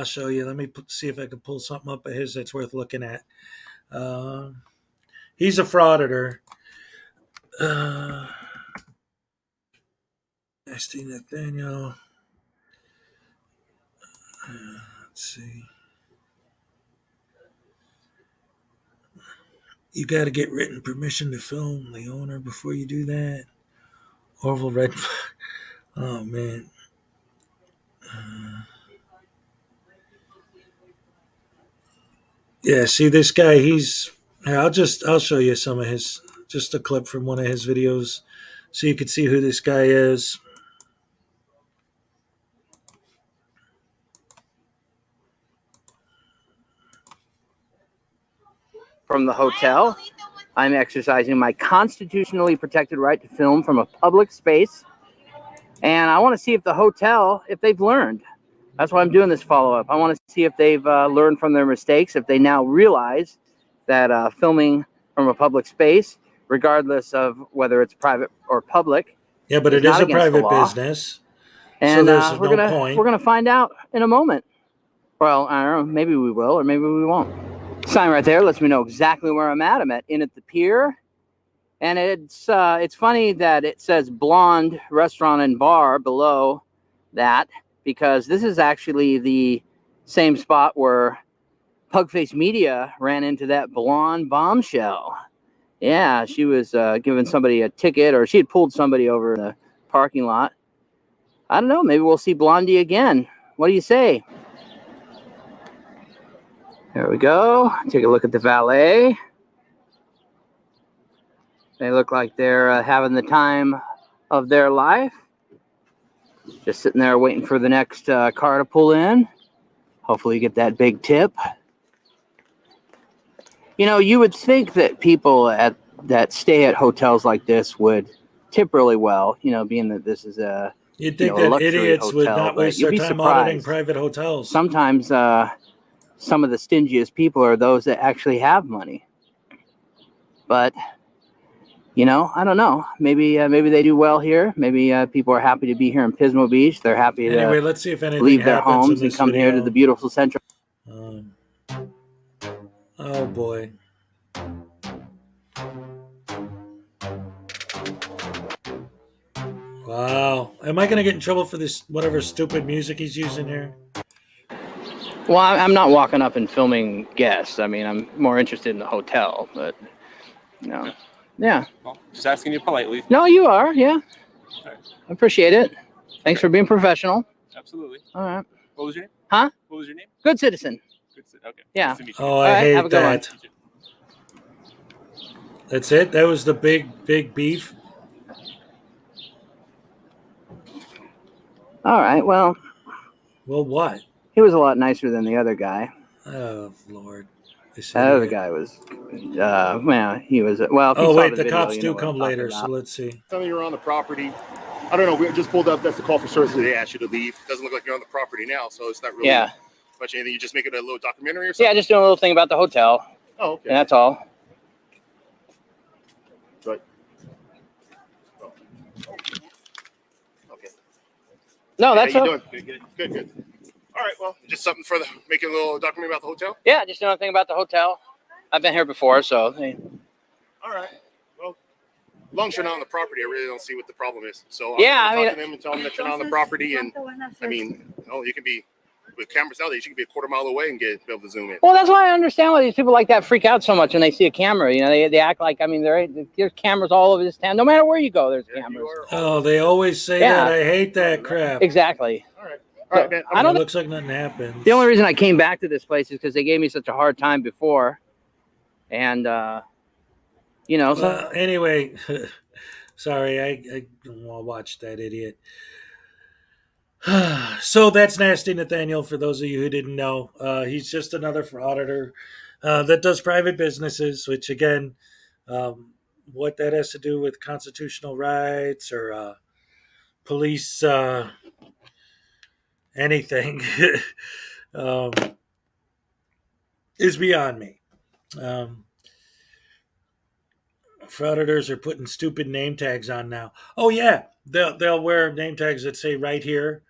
show you. Let me see if I can pull something up of his that's worth looking at. He's a frauditor. Nasty Nathaniel. Let's see. You got to get written permission to film the owner before you do that. Orville Red. Oh man. Yeah. See this guy. He's. Here, I'll show you some of his. Just a clip from one of his videos, so you can see who this guy is. From the hotel, I'm exercising my constitutionally protected right to film from a public space. And I want to see if the hotel, if they've learned. That's why I'm doing this follow-up. I want to see if they've learned from their mistakes, if they now realize that filming from a public space regardless of whether it's private or public. Yeah, but is it is not a against the private law. business. And so there's we're no point. gonna find out in a moment. Well, I don't know. Maybe we will, or maybe we won't. Sign right there lets me know exactly where I'm at. I'm at at the pier, and it's funny that it says Blonde Restaurant and Bar below that, because this is actually the same spot where Pugface Media ran into that blonde bombshell. Yeah, she was giving somebody a ticket, or she had pulled somebody over in the parking lot. I don't know. Maybe we'll see Blondie again. What do you say? There we go. Take a look at the valet. They look like they're having the time of their life. Just sitting there waiting for the next car to pull in. Hopefully get that big tip. You know, you would think that people that stay at hotels like this would tip really well, you know, being that this is a You'd think a that luxury idiots hotel, would not but waste you'd their be time auditing surprised. private hotels. Sometimes some of the stingiest people are those that actually have money. But you know, I don't know. Maybe they do well here. Maybe people are happy to be here in Pismo Beach. They're happy Anyway, to let's see if anything leave their happens in homes and this come here to video. the beautiful Central. Oh boy. Wow. Am I going to get in trouble for this, whatever stupid music he's using here? Well, I'm not walking up and filming guests. I mean, I'm more interested in the hotel, but you know, yeah. Well, just asking you politely. No, you are, yeah. All right. I appreciate it. Thanks for being professional. Absolutely. All right. What was your name? Huh? What was your name? Good citizen. Okay. Yeah. Nice to meet you. Oh, All I right, have a hate good one. that. That's it? That was the big beef? All right. Well, what? he was a lot nicer than the other guy. Oh, Lord. That other guy was, well, he was, well, if you Oh, saw wait, the the video, cops you know do what I'm come talking later, so about. let's see. Tell me you're on the property. I don't know. We just pulled up. That's the call for service. They asked you to leave. Doesn't look like you're on the property now, so it's not really Yeah. much anything. You just make it a little documentary or something? Yeah, just doing a little thing about the hotel. Oh, okay. And that's all. Right. Oh. Okay. No, Hey, that's how you all. doing? Good. All right. Well, just something for making a little documentary about the hotel. Yeah, just doing a thing about the hotel. I've been here before, so. Hey. All right. Well, as long as you're not on the property, I really don't see what the problem is. So Yeah, I'm I gonna mean, talk to them and tell them that you're not on the property. And I mean, you can be with cameras nowadays. You can be a quarter mile away and be able to zoom in. Well, that's why I understand why these people like that freak out so much when they see a camera. You know, they act like, I mean, there's cameras all over this town. No matter where you go, there's cameras. Oh, they always say Yeah. that. I hate that crap. Exactly. All right, man. I don't It looks like nothing happens. The only reason I came back to this place is because they gave me such a hard time before. And, you know, so. Anyway, sorry, I watched that idiot. So that's Nasty Nathaniel, for those of you who didn't know. He's just another auditor that does private businesses, which, again, what that has to do with constitutional rights or police anything is beyond me. Frauditors are putting stupid name tags on now. Oh yeah, they'll wear name tags that say right here,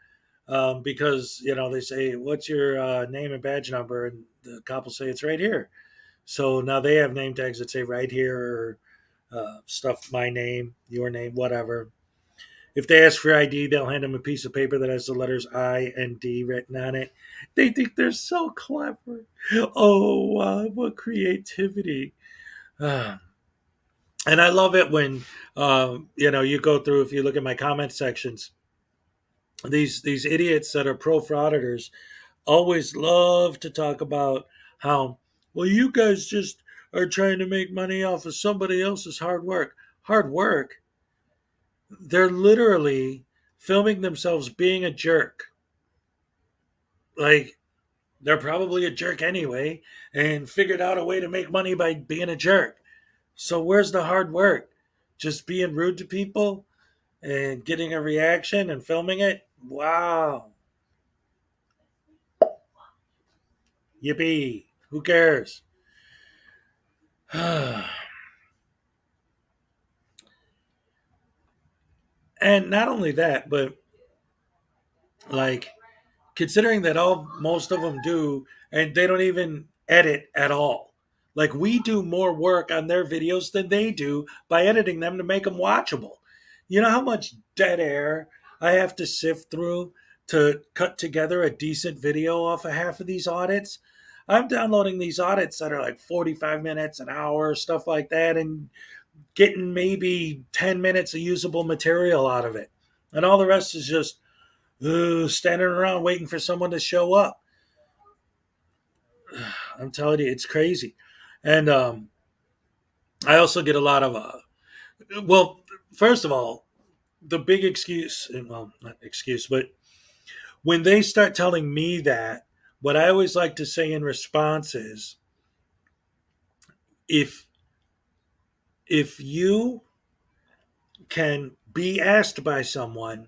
because they say, "What's your name and badge number?" and the cop will say it's right here. So now they have name tags that say right here, or stuff, my name, your name, whatever. If they ask for ID, they'll hand them a piece of paper that has the letters I and D written on it. They think they're so clever. Oh, wow, what creativity. And I love it when, you go through, if you look at my comment sections, these idiots that are pro frauditors always love to talk about how, well, you guys just are trying to make money off of somebody else's hard work. Hard work? They're literally filming themselves being a jerk. Like, they're probably a jerk anyway and figured out a way to make money by being a jerk. So where's the hard work? Just being rude to people and getting a reaction and filming it? Wow. Yippee. Who cares? And not only that, but like considering that all most of them do, and they don't even edit at all. Like we do more work on their videos than they do by editing them to make them watchable. You know how much dead air I have to sift through to cut together a decent video off of half of these audits? I'm downloading these audits that are like 45 minutes, an hour, stuff like that, and getting maybe 10 minutes of usable material out of it. And all the rest is just standing around waiting for someone to show up. I'm telling you, it's crazy. And I also get a lot of, well, first of all, the big excuse, well, not excuse, but when they start telling me that, what I always like to say in response is, if you can be asked by someone,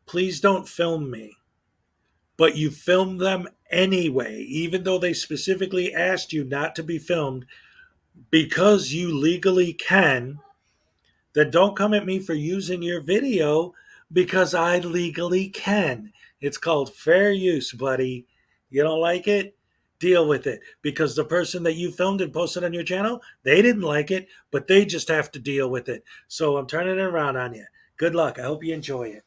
please don't film me. But you film them anyway, even though they specifically asked you not to be filmed because you legally can, then don't come at me for using your video because I legally can. It's called fair use, buddy. You don't like it? Deal with it. Because the person that you filmed and posted on your channel, they didn't like it, but they just have to deal with it. So I'm turning it around on you. Good luck. I hope you enjoy it.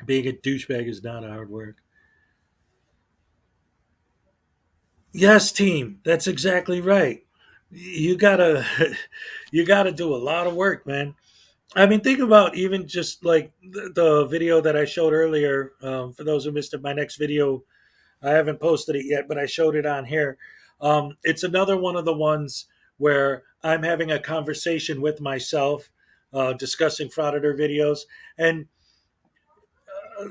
Being a douchebag is not hard work. Yes, team. That's exactly right. You gotta, you gotta do a lot of work, man. I mean, think about even just like the video that I showed earlier. For those who missed it, my next video, I haven't posted it yet, but I showed it on here. It's another one of the ones where I'm having a conversation with myself, discussing frauditor videos. And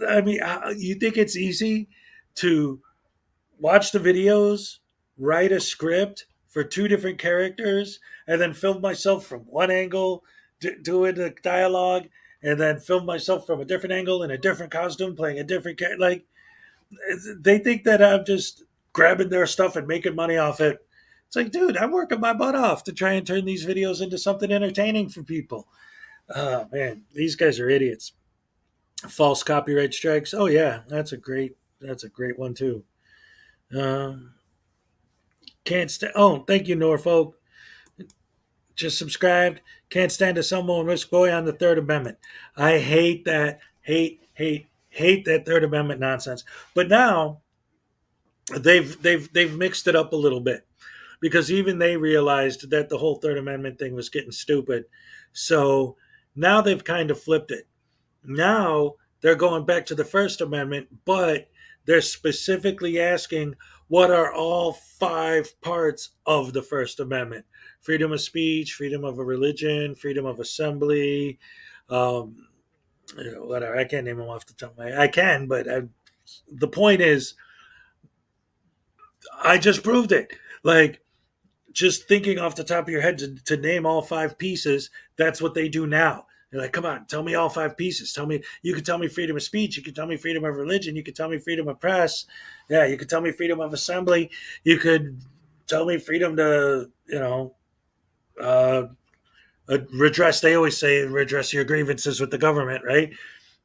I mean, you think it's easy to watch the videos, write a script for two different characters, and then film myself from one angle doing the dialogue, and then film myself from a different angle in a different costume playing a different character. Like, they think that I'm just grabbing their stuff and making money off it. It's like, dude, I'm working my butt off to try and turn these videos into something entertaining for people. Oh man, these guys are idiots. False copyright strikes. Oh yeah, that's a great one too. Can't stand. Oh, thank you, Norfolk. Just subscribed. Can't stand a Selmo and Risk Boy on the Third Amendment. I hate that. Hate that Third Amendment nonsense. But now they've mixed it up a little bit because even they realized that the whole Third Amendment thing was getting stupid. So now they've kind of flipped it. Now they're going back to the First Amendment, but they're specifically asking what are all 5 parts of the First Amendment: freedom of speech, freedom of a religion, freedom of assembly, whatever. I can't name them off the top of my head. I can, but the point is, I just proved it. Like, just thinking off the top of your head to name all 5 pieces, that's what they do now. They're like, come on, tell me all 5 pieces. Tell me, you can tell me freedom of speech. You can tell me freedom of religion. You can tell me freedom of press. Yeah, you can tell me freedom of assembly. You could tell me freedom to, redress. They always say redress your grievances with the government, right?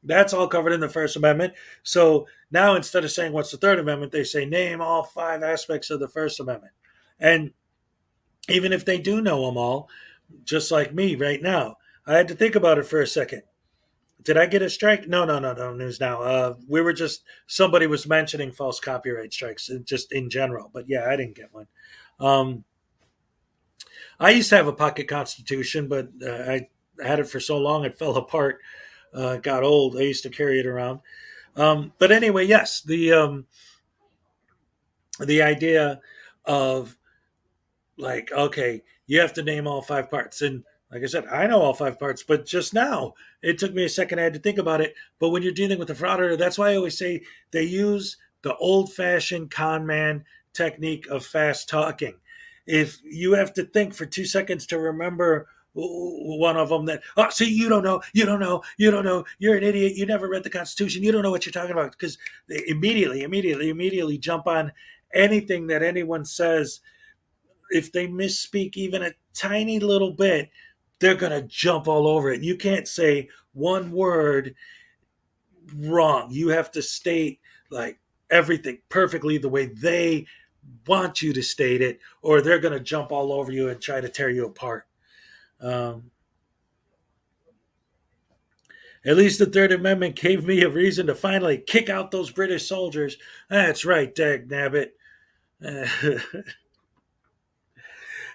That's all covered in the First Amendment. So now instead of saying what's the Third Amendment, they say name all 5 aspects of the First Amendment. And even if they do know them all, just like me right now, I had to think about it for a second. Did I get a strike? No, news now. Somebody was mentioning false copyright strikes just in general. But yeah, I didn't get one. I used to have a pocket constitution, but I had it for so long it fell apart. Got old. I used to carry it around. But anyway, yes, the idea of like, okay, you have to name all 5 parts. And like I said, I know all 5 parts, but just now it took me a second. I had to think about it. But when you're dealing with a frauditor, that's why I always say they use the old fashioned con man technique of fast talking. If you have to think for 2 seconds to remember one of them, that, oh, see, you don't know, you're an idiot, you never read the Constitution, you don't know what you're talking about, because they immediately jump on anything that anyone says. If they misspeak even a tiny little bit, they're going to jump all over it. You can't say one word wrong. You have to state like everything perfectly the way they want you to state it, or they're going to jump all over you and try to tear you apart. At least the Third Amendment gave me a reason to finally kick out those British soldiers. That's right, dag nabbit.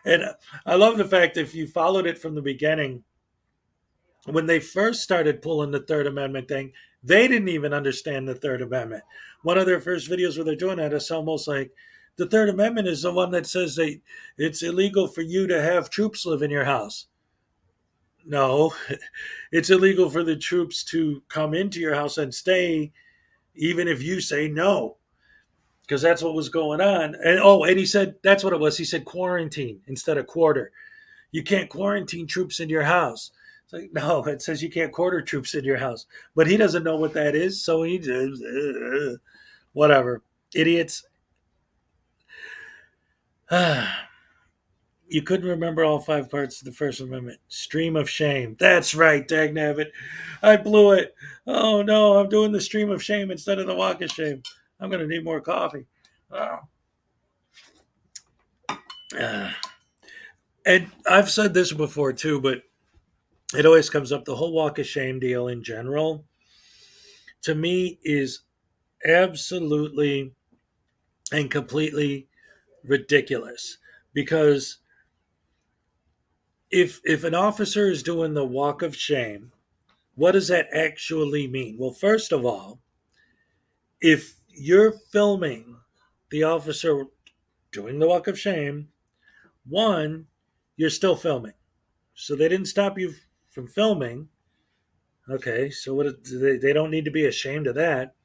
And I love the fact that if you followed it from the beginning, when they first started pulling the Third Amendment thing, they didn't even understand the Third Amendment. One of their first videos where they're doing that, it's almost like the Third Amendment is the one that says that it's illegal for you to have troops live in your house. No, it's illegal for the troops to come into your house and stay, even if you say no, because that's what was going on. And he said that's what it was. He said quarantine instead of quarter. You can't quarantine troops in your house. It's like, no, it says you can't quarter troops in your house. But he doesn't know what that is, so he whatever. Idiots. You couldn't remember all 5 parts of the First Amendment. Stream of shame. That's right, dagnabbit. I blew it. Oh no, I'm doing the stream of shame instead of the walk of shame. I'm going to need more coffee. And I've said this before too, but it always comes up. The whole walk of shame deal in general, to me, is absolutely and completely ridiculous. Because if an officer is doing the walk of shame, what does that actually mean? Well, first of all, if you're filming the officer doing the walk of shame, one, you're still filming. So they didn't stop you from filming. Okay, so they don't need to be ashamed of that.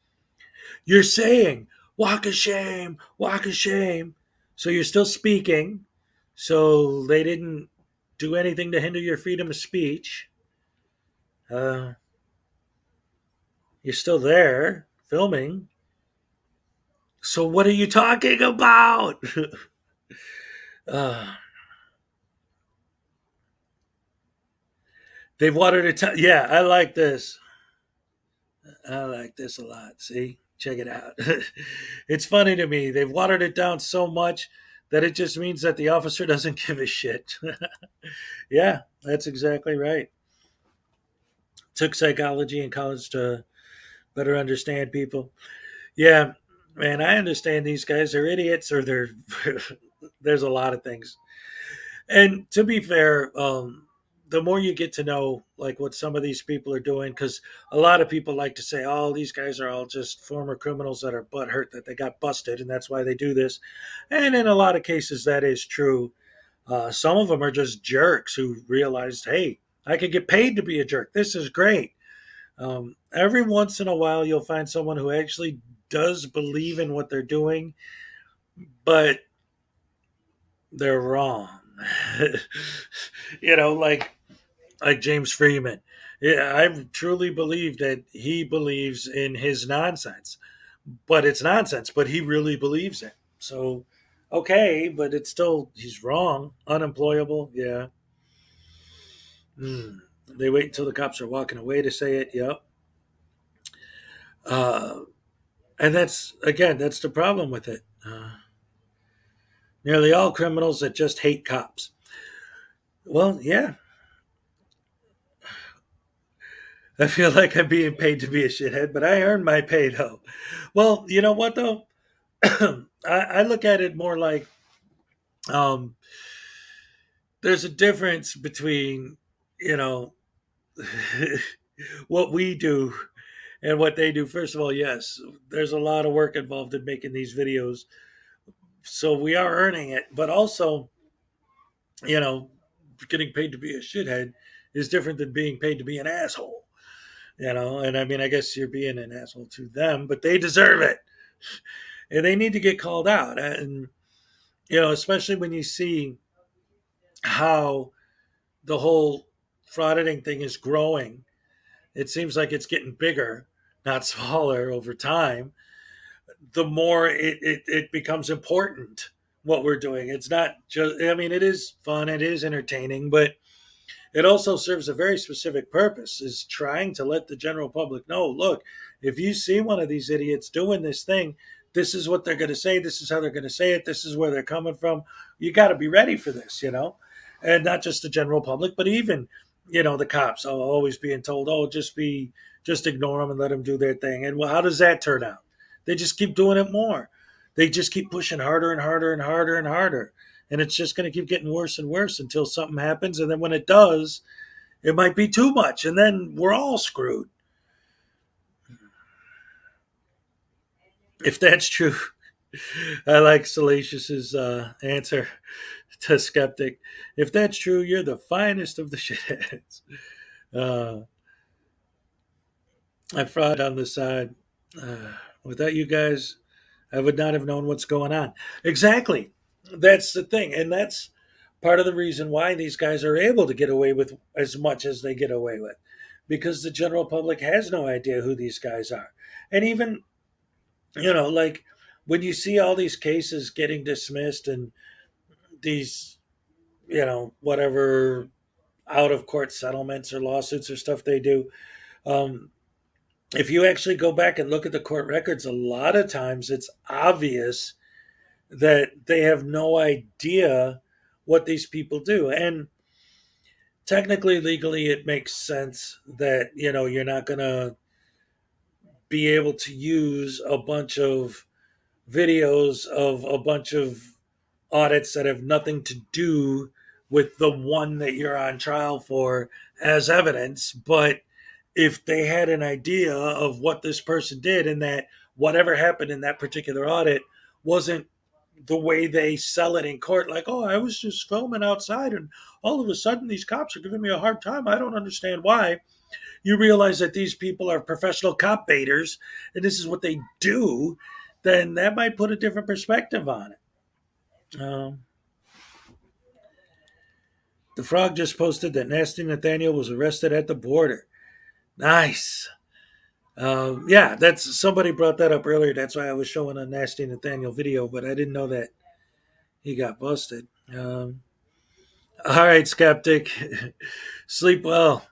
You're saying, walk of shame, walk of shame. So you're still speaking. So they didn't do anything to hinder your freedom of speech. You're still there filming. So what are you talking about? They've watered it. Yeah, I like this. I like this a lot. See, check it out. It's funny to me. They've watered it down so much that it just means that the officer doesn't give a shit. Yeah, that's exactly right. Took psychology in college to better understand people. Yeah, man, I understand these guys are idiots or they're there's a lot of things. And to be fair, the more you get to know like what some of these people are doing, because a lot of people like to say, "Oh, these guys are all just former criminals that are butthurt that they got busted, and that's why they do this." And in a lot of cases, that is true. Some of them are just jerks who realized, "Hey, I could get paid to be a jerk. This is great." Every once in a while, you'll find someone who actually does believe in what they're doing, but they're wrong. Like James Freeman. Yeah, I truly believe that he believes in his nonsense, but it's nonsense, but he really believes it. So, okay, but it's still, he's wrong. Unemployable. Yeah. They wait until the cops are walking away to say it. Yep. And that's the problem with it. Nearly all criminals that just hate cops. Well, yeah. I feel like I'm being paid to be a shithead, but I earned my pay though. Well, you know what though? I look at it more like there's a difference between, you know, what we do and what they do. First of all, yes, there's a lot of work involved in making these videos. So we are earning it, but also, you know, getting paid to be a shithead is different than being paid to be an asshole. And I mean, I guess you're being an asshole to them, but they deserve it. And they need to get called out. And, especially when you see how the whole frauditing thing is growing, it seems like it's getting bigger, not smaller over time. The more it becomes important what we're doing. It's not just, I mean, it is fun, it is entertaining, but it also serves a very specific purpose, is trying to let the general public know, look, if you see one of these idiots doing this thing, this is what they're going to say, this is how they're going to say it, this is where they're coming from. You got to be ready for this, and not just the general public, but even the cops are always being told, oh, just ignore them and let them do their thing. And well, how does that turn out? They just keep doing it more. They just keep pushing harder and harder and harder and harder. And it's just going to keep getting worse and worse until something happens. And then when it does, it might be too much. And then we're all screwed. If that's true, I like Salacious's answer to Skeptic. If that's true, you're the finest of the shitheads. I fraud on the side. Without you guys, I would not have known what's going on. Exactly. That's the thing. And that's part of the reason why these guys are able to get away with as much as they get away with, because the general public has no idea who these guys are. And even, like when you see all these cases getting dismissed and these, whatever out of court settlements or lawsuits or stuff they do, if you actually go back and look at the court records, a lot of times it's obvious that they have no idea what these people do. And technically, legally, it makes sense that, you're not going to be able to use a bunch of videos of a bunch of audits that have nothing to do with the one that you're on trial for as evidence. But if they had an idea of what this person did and that whatever happened in that particular audit wasn't the way they sell it in court, like, oh, I was just filming outside and all of a sudden these cops are giving me a hard time, I don't understand why. You realize that these people are professional cop baiters and this is what they do, then that might put a different perspective on it. The Frog just posted that Nasty Nathaniel was arrested at the border. Nice. Yeah, that's somebody brought that up earlier. That's why I was showing a Nasty Nathaniel video, but I didn't know that he got busted. All right, Skeptic. Sleep well.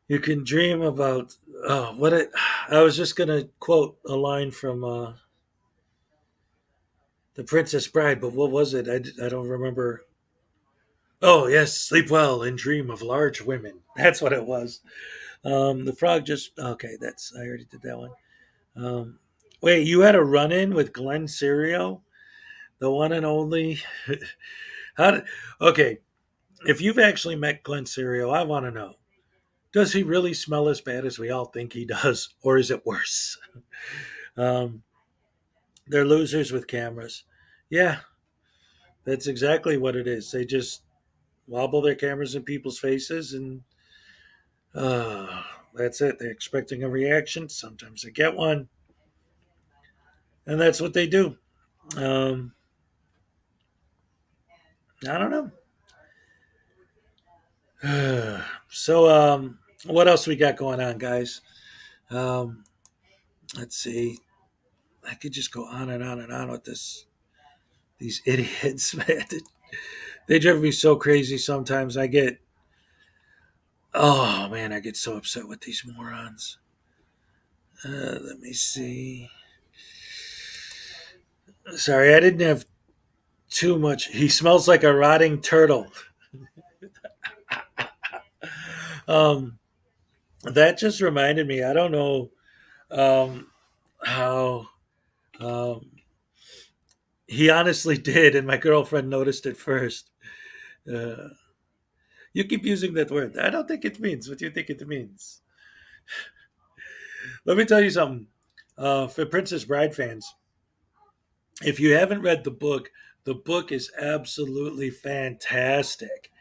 You can dream about I was just gonna quote a line from The Princess Bride, but what was it? I don't remember. Oh yes, sleep well and dream of large women. That's what it was. The Frog just okay. I already did that one. Wait, you had a run-in with Glenn Serio, the one and only. Okay, if you've actually met Glenn Serio, I want to know: does he really smell as bad as we all think he does, or is it worse? They're losers with cameras. Yeah, that's exactly what it is. They just wobble their cameras in people's faces and that's it. They're expecting a reaction. Sometimes they get one. And that's what they do. I don't know. So, what else we got going on, guys? Let's see. I could just go on and on and on with these idiots, man. They drive me so crazy sometimes. I get so upset with these morons. Let me see. Sorry, I didn't have too much. He smells like a rotting turtle. That just reminded me. I don't know how he honestly did, and my girlfriend noticed it first. You keep using that word. I don't think it means what you think it means. Let me tell you something. For Princess Bride fans, if you haven't read the book is absolutely fantastic.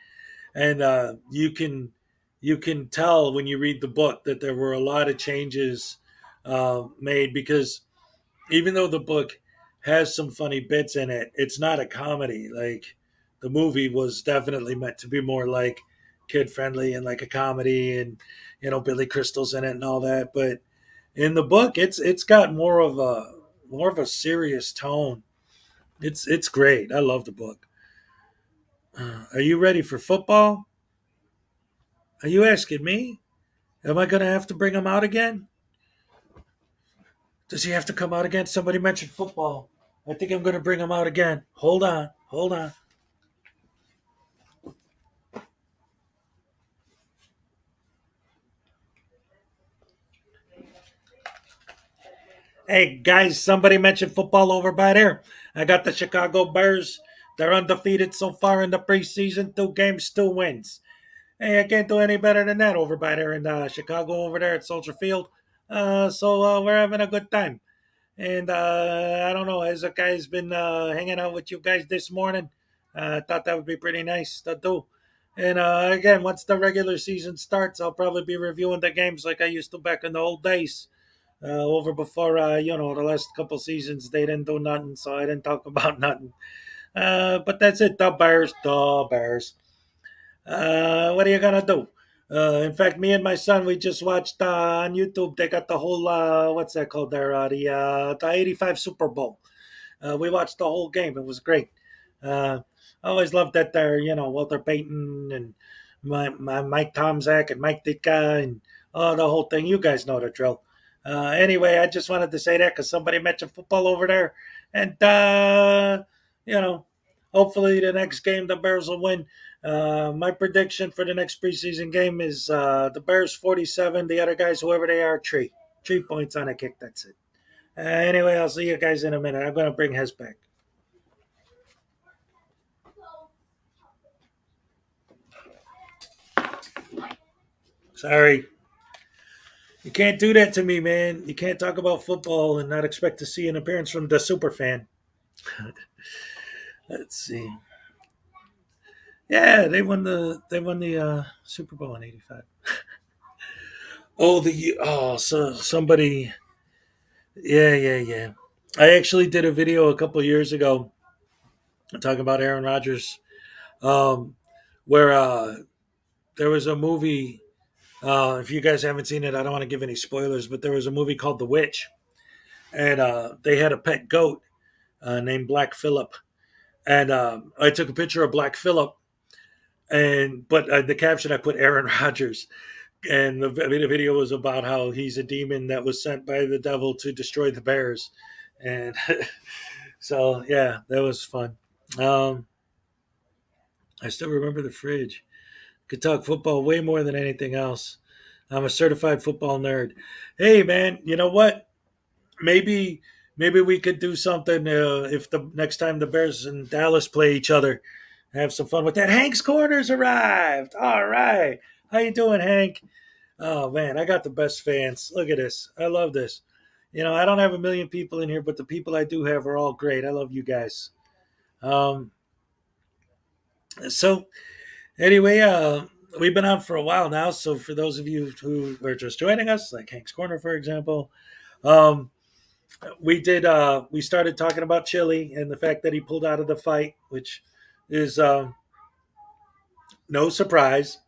And you can tell when you read the book that there were a lot of changes made, because even though the book has some funny bits in it, it's not a comedy. Like the movie was definitely meant to be more like kid friendly and like a comedy, and Billy Crystal's in it and all that. But in the book, it's got more of a serious tone. It's great. I love the book. Are you ready for football? Are you asking me? Am I going to have to bring him out again? Does he have to come out again? Somebody mentioned football. I think I'm going to bring him out again. Hold on. Hold on. Hey, guys, somebody mentioned football over by there. I got the Chicago Bears. They're undefeated so far in the preseason. 2 games, 2 wins. Hey, I can't do any better than that over by there in Chicago, over there at Soldier Field. So we're having a good time. And I don't know, Hezokuai's been hanging out with you guys this morning. I thought that would be pretty nice to do. And again, once the regular season starts, I'll probably be reviewing the games like I used to back in the old days. Over before, the last couple seasons, they didn't do nothing, so I didn't talk about nothing. But that's it. The Bears, the Bears. What are you gonna do? In fact, me and my son, we just watched on YouTube. They got the whole what's that called there? The '85 Super Bowl. We watched the whole game. It was great. I always loved that there. Walter Payton and my Mike Tomzak and Mike Ditka and the whole thing. You guys know the drill. Anyway, I just wanted to say that because somebody mentioned football over there, and hopefully the next game the Bears will win. My prediction for the next preseason game is the Bears 47, the other guys, whoever they are, 3. 3 points on a kick. That's it. Anyway, I'll see you guys in a minute. I'm going to bring Hez back. Sorry. You can't do that to me, man. You can't talk about football and not expect to see an appearance from the super fan. Let's see. Yeah, they won the Super Bowl in '85. So somebody. Yeah. I actually did a video a couple years ago talking about Aaron Rodgers, where there was a movie. If you guys haven't seen it, I don't want to give any spoilers, but there was a movie called The Witch, and they had a pet goat named Black Phillip, and I took a picture of Black Phillip, but the caption I put Aaron Rodgers, and the video was about how he's a demon that was sent by the devil to destroy the Bears, and so yeah, that was fun. I still remember the fridge. Could talk football way more than anything else. I'm a certified football nerd. Hey man, you know what? Maybe we could do something if the next time the Bears and Dallas play each other. Have some fun with that. Hank's Corners arrived. All right. How you doing, Hank? Oh man, I got the best fans. Look at this. I love this. I don't have a million people in here, but the people I do have are all great. I love you guys. So anyway, we've been on for a while now. So for those of you who are just joining us, like Hank's Corner, for example, we started talking about Chili and the fact that he pulled out of the fight, which is no surprise.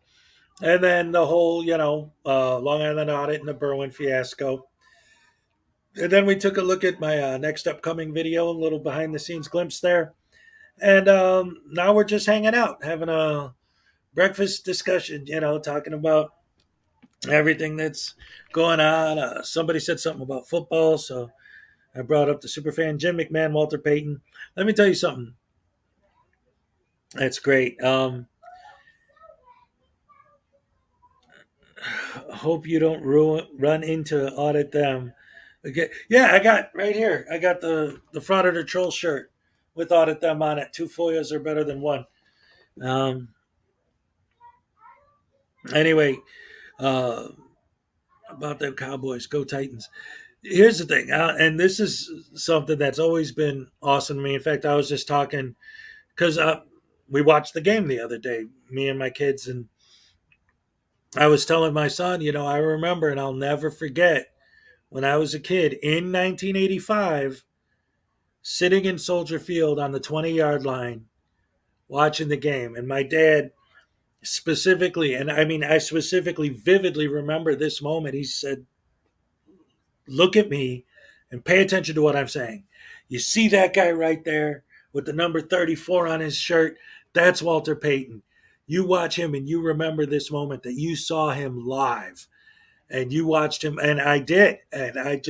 And then the whole, Long Island audit and the Berwyn fiasco. And then we took a look at my next upcoming video, a little behind the scenes glimpse there. And now we're just hanging out, having a breakfast discussion, talking about everything that's going on. Somebody said something about football, so I brought up the superfan Jim McMahon, Walter Payton. Let me tell you something. That's great. Hope you don't run into audit them. Okay. Yeah, I got right here. I got the Frauditor Troll shirt with audit them on it. 2 FOIAs are better than 1. Anyway, about them Cowboys, go Titans. Here's the thing, and this is something that's always been awesome to me. In fact, I was just talking because we watched the game the other day, me and my kids, and I was telling my son, I remember, and I'll never forget, when I was a kid in 1985, sitting in Soldier Field on the 20-yard line, watching the game, and my dad specifically, and I mean, I specifically vividly remember this moment. He said, "Look at me and pay attention to what I'm saying. You see that guy right there with the number 34 on his shirt? That's Walter Payton. You watch him and you remember this moment that you saw him live and you watched him, and I did. And that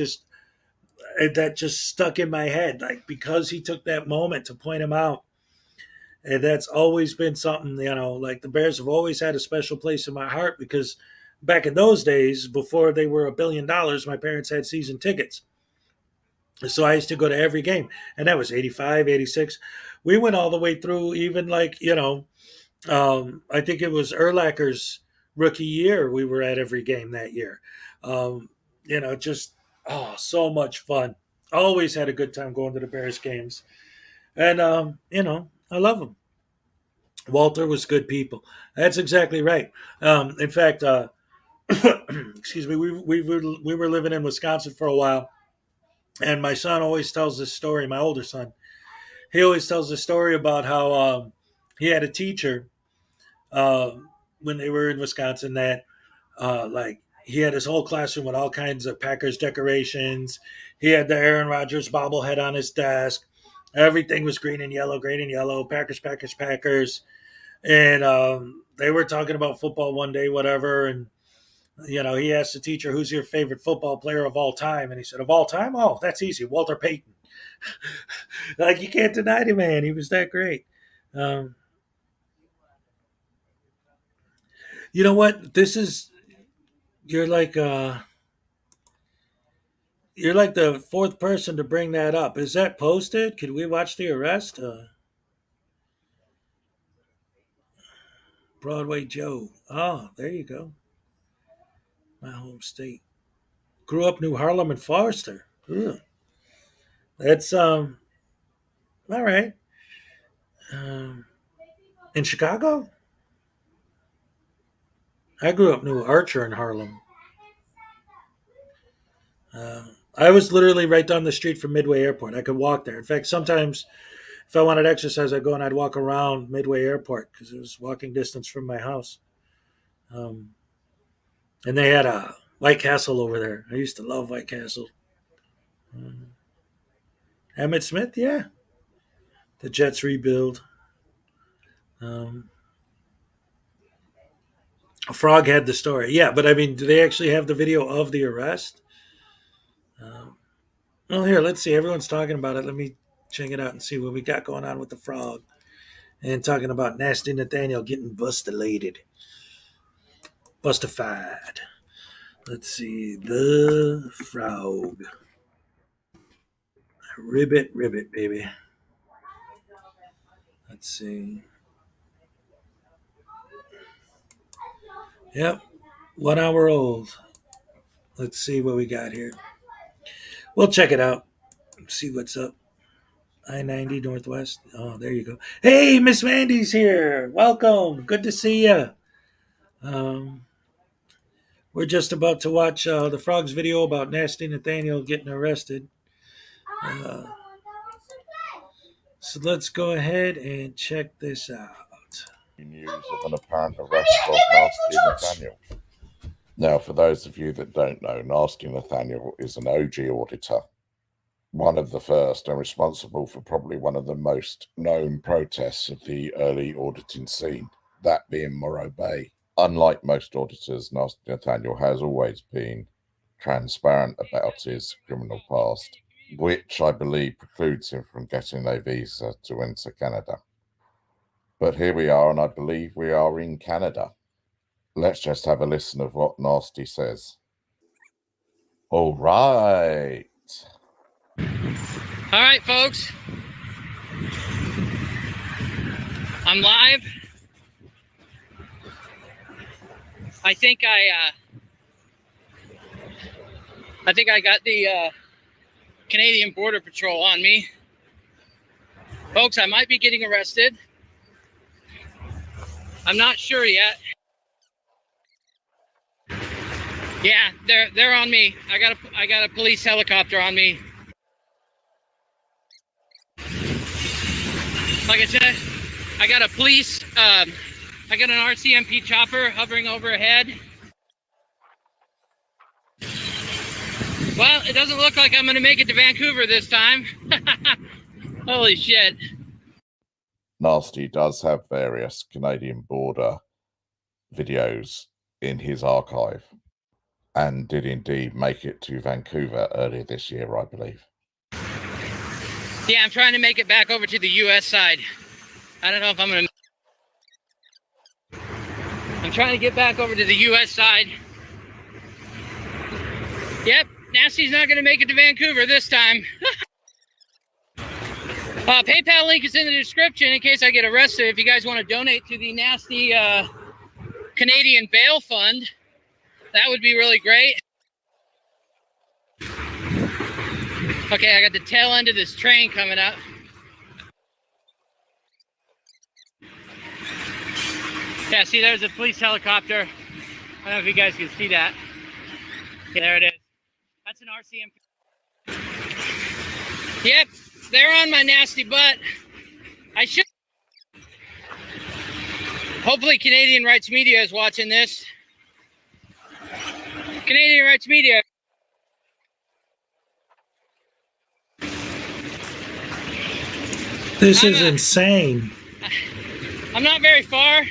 just stuck in my head, like, because he took that moment to point him out. And that's always been something, like the Bears have always had a special place in my heart because back in those days, before they were $1 billion, my parents had season tickets. So I used to go to every game, and that was 85, 86. We went all the way through, even like, I think it was Urlacher's rookie year. We were at every game that year. Just, so much fun. Always had a good time going to the Bears games. And, I love them. Walter was good people. That's exactly right. In fact, excuse me, we were living in Wisconsin for a while, and my son always tells this story. My older son, he always tells the story about how he had a teacher when they were in Wisconsin that like he had his whole classroom with all kinds of Packers decorations. He had the Aaron Rodgers bobblehead on his desk. Everything was green and yellow, Packers, Packers, Packers. And they were talking about football one day, whatever. And, he asked the teacher, who's your favorite football player of all time? And he said, of all time? Oh, that's easy. Walter Payton. Like, you can't deny the man. He was that great. You know what? You're like the fourth person to bring that up. Is that posted? Could we watch the arrest? Broadway Joe. Oh, there you go. My home state. Grew up New Harlem and Forester. Ugh. That's all right. In Chicago? I grew up New Archer in Harlem. I was literally right down the street from Midway Airport. I could walk there. In fact, sometimes if I wanted exercise, I'd go and I'd walk around Midway Airport because it was walking distance from my house. And they had a White Castle over there. I used to love White Castle. Emmett Smith, yeah. The Jets rebuild. Frog had the story. Yeah, but I mean, do they actually have the video of the arrest? Well, here, let's see. Everyone's talking about it. Let me check it out and see what we got going on with the Frog. And talking about Nasty Nathaniel getting bustilated. Bustified. Let's see. The Frog. Ribbit, baby. Let's see. Yep. 1 hour old. Let's see what we got here. We'll check it out. See what's up. I-90 Northwest. Oh, there you go. Hey, Miss Mandy's here. Welcome. Good to see you. We're just about to watch the Frog's video about Nasty Nathaniel getting arrested. So let's go ahead and check this out. News of an apparent arrest of Nasty Nathaniel. Now, for those of you that don't know, Nasty Nathaniel is an OG auditor, one of the first and responsible for probably one of the most known protests of the early auditing scene, that being Morro Bay. Unlike most auditors, Nasty Nathaniel has always been transparent about his criminal past, which I believe precludes him from getting a visa to enter Canada. But here we are, and I believe we are in Canada. Let's just have a listen of what Nasty says. All right. All right, folks. I'm live. I think I got the Canadian Border Patrol on me. Folks, I might be getting arrested. I'm not sure yet. Yeah, they're on me. I got a police helicopter on me. Like I said, I got a police, I got an RCMP chopper hovering overhead. Well, it doesn't look like I'm going to make it to Vancouver this time. Holy shit. Nasty does have various Canadian border videos in his archive and did indeed make it to Vancouver earlier this year, I believe. Yeah, I'm trying to make it back over to the US side. I don't know if I'm gonna... I'm trying to get back over to the US side. Yep, Nasty's not gonna make it to Vancouver this time. PayPal link is in the description in case I get arrested. If you guys want to donate to the Nasty Canadian Bail Fund, that would be really great. Okay, I got the tail end of this train coming up. Yeah, see, there's a police helicopter. I don't know if you guys can see that. Yeah, there it is. That's an RCMP. Yep, they're on my nasty butt. I should. Hopefully Canadian Rights Media is watching this. Canadian Rights Media. This is insane. I'm not very far.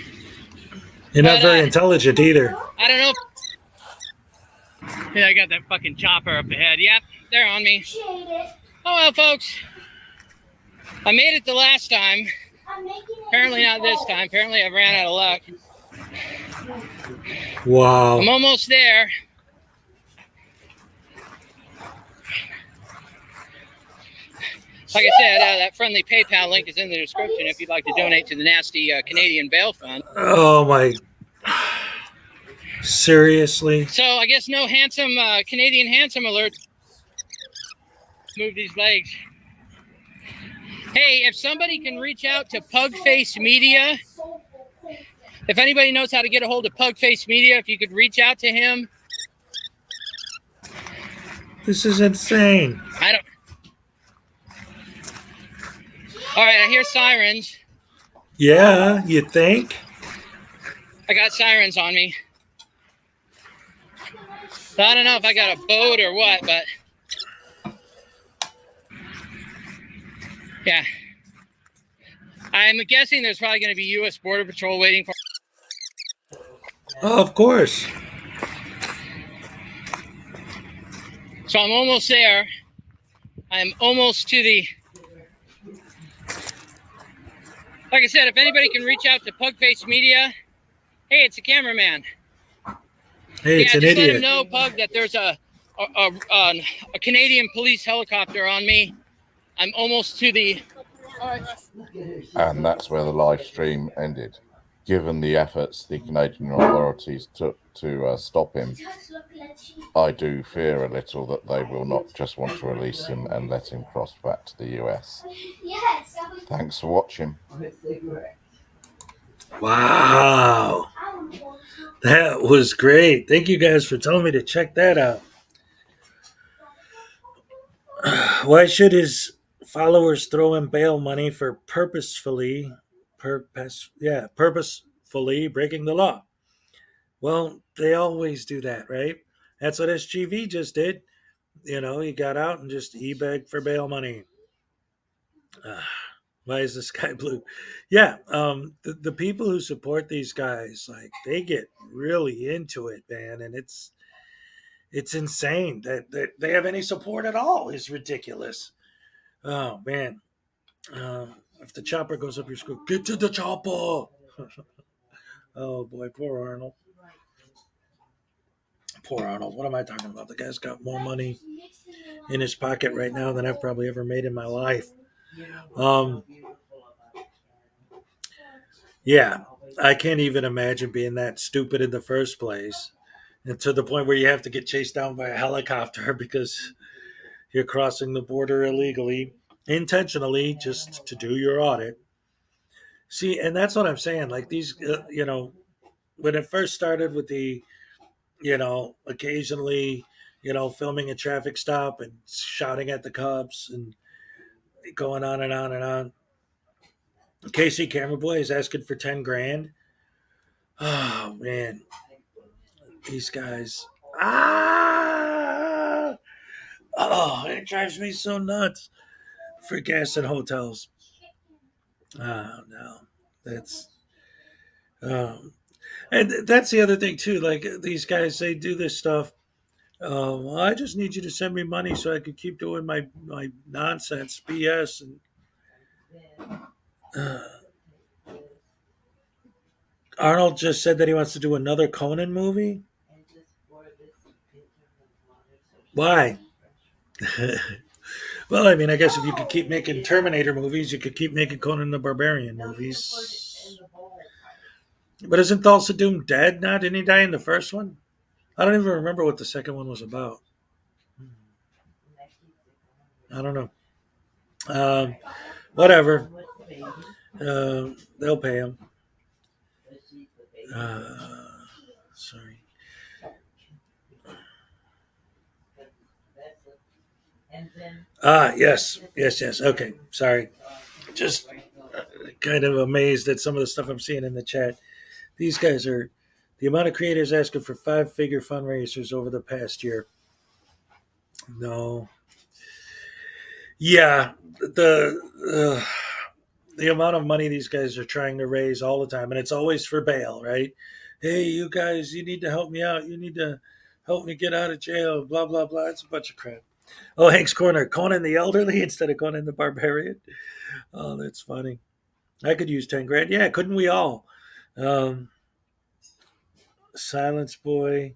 You're not very intelligent either. I don't know. Yeah, I got that fucking chopper up ahead. Yep, they're on me. Oh well, folks. I made it the last time. Apparently not this time. Apparently I ran out of luck. Wow. I'm almost there. Like I said, that friendly PayPal link is in the description if you'd like to donate to the Nasty Canadian Bail Fund. Oh my. Seriously? So I guess no handsome Canadian handsome alert. Move these legs. Hey, if somebody can reach out to Pugface Media, if anybody knows how to get a hold of Pugface Media, if you could reach out to him. This is insane. I don't. All right, I hear sirens. Yeah, you think? I got sirens on me. So I don't know if I got a boat or what, but yeah. I'm guessing there's probably going to be U.S. Border Patrol waiting for. Oh, of course. So I'm almost there. I'm almost to the. Like I said, if anybody can reach out to Pugface Media, hey, it's a cameraman. Hey, it's an just idiot. Let him know, Pug, that there's a Canadian police helicopter on me. I'm almost to the. And that's where the live stream ended. Given the efforts the Canadian authorities took to stop him, I do fear a little that they will not just want to release him and let him cross back to the US. Thanks for watching. Wow. That was great. Thank you guys for telling me to check that out. Why should his followers throw in bail money for purposefully breaking the law? Well, they always do that, right? That's what SGV just did. You know, he got out and just begged for bail money. Why is the sky blue? Yeah, the people who support these guys, like, they get really into it, man, and it's insane that they have any support at all. Is ridiculous. Oh man, if the chopper goes up your school, get to the chopper. Oh boy, poor Arnold. Poor Arnold. What am I talking about? The guy's got more money in his pocket right now than I've probably ever made in my life. Yeah, I can't even imagine being that stupid in the first place, and to the point where you have to get chased down by a helicopter because you're crossing the border illegally, intentionally, just to do your audit. See, and that's what I'm saying. Like these, when it first started with the, occasionally, filming a traffic stop and shouting at the cops and going on and on and on. KC Camera Boy is asking for 10 grand. Oh man, these guys. Oh, it drives me so nuts. For gas and hotels. Oh no, that's and that's the other thing too. Like these guys, they do this stuff. Well, I just need you to send me money so I could keep doing my nonsense BS. And Arnold just said that he wants to do another Conan movie. Why? Well, I mean, I guess if you could keep making Terminator movies, you could keep making Conan the Barbarian movies. But isn't Thulsa Doom dead now? Didn't he die in the first one? I don't even remember what the second one was about. I don't know. Whatever. They'll pay him. Sorry. Yes. Okay, sorry. Just kind of amazed at some of the stuff I'm seeing in the chat. These guys are the amount of creators asking for 5-figure fundraisers over the past year. No. Yeah, the amount of money these guys are trying to raise all the time, and it's always for bail, right? Hey, you guys, you need to help me out. You need to help me get out of jail. Blah blah blah. It's a bunch of crap. Oh, Hank's Corner, Conan the Elderly instead of Conan the Barbarian. Oh, that's funny. I could use 10 grand. Yeah, couldn't we all? Silence Boy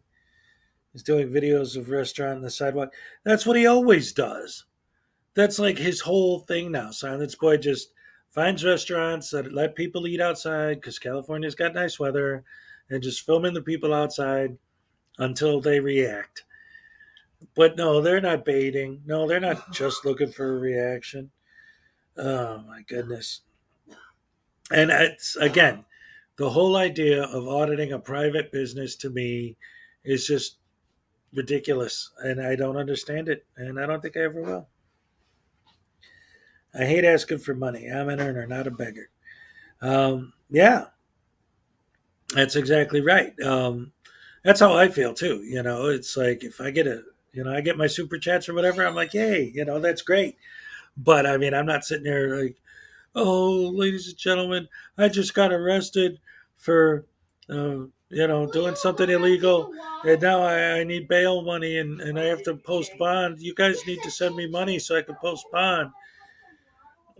is doing videos of restaurant on the sidewalk. That's what he always does. That's like his whole thing now. Silence Boy just finds restaurants that let people eat outside because California's got nice weather and just filming the people outside until they react. But no, they're not baiting. No, they're not just looking for a reaction. Oh my goodness. And it's again, the whole idea of auditing a private business to me is just ridiculous. And I don't understand it. And I don't think I ever will. I hate asking for money. I'm an earner, not a beggar. Yeah, that's exactly right. That's how I feel too. It's like if I get I get my super chats or whatever, I'm like, yay, that's great. But I mean, I'm not sitting there like, oh, ladies and gentlemen, I just got arrested for, doing something illegal, and now I need bail money and I have to post bond. You guys need to send me money so I can post bond.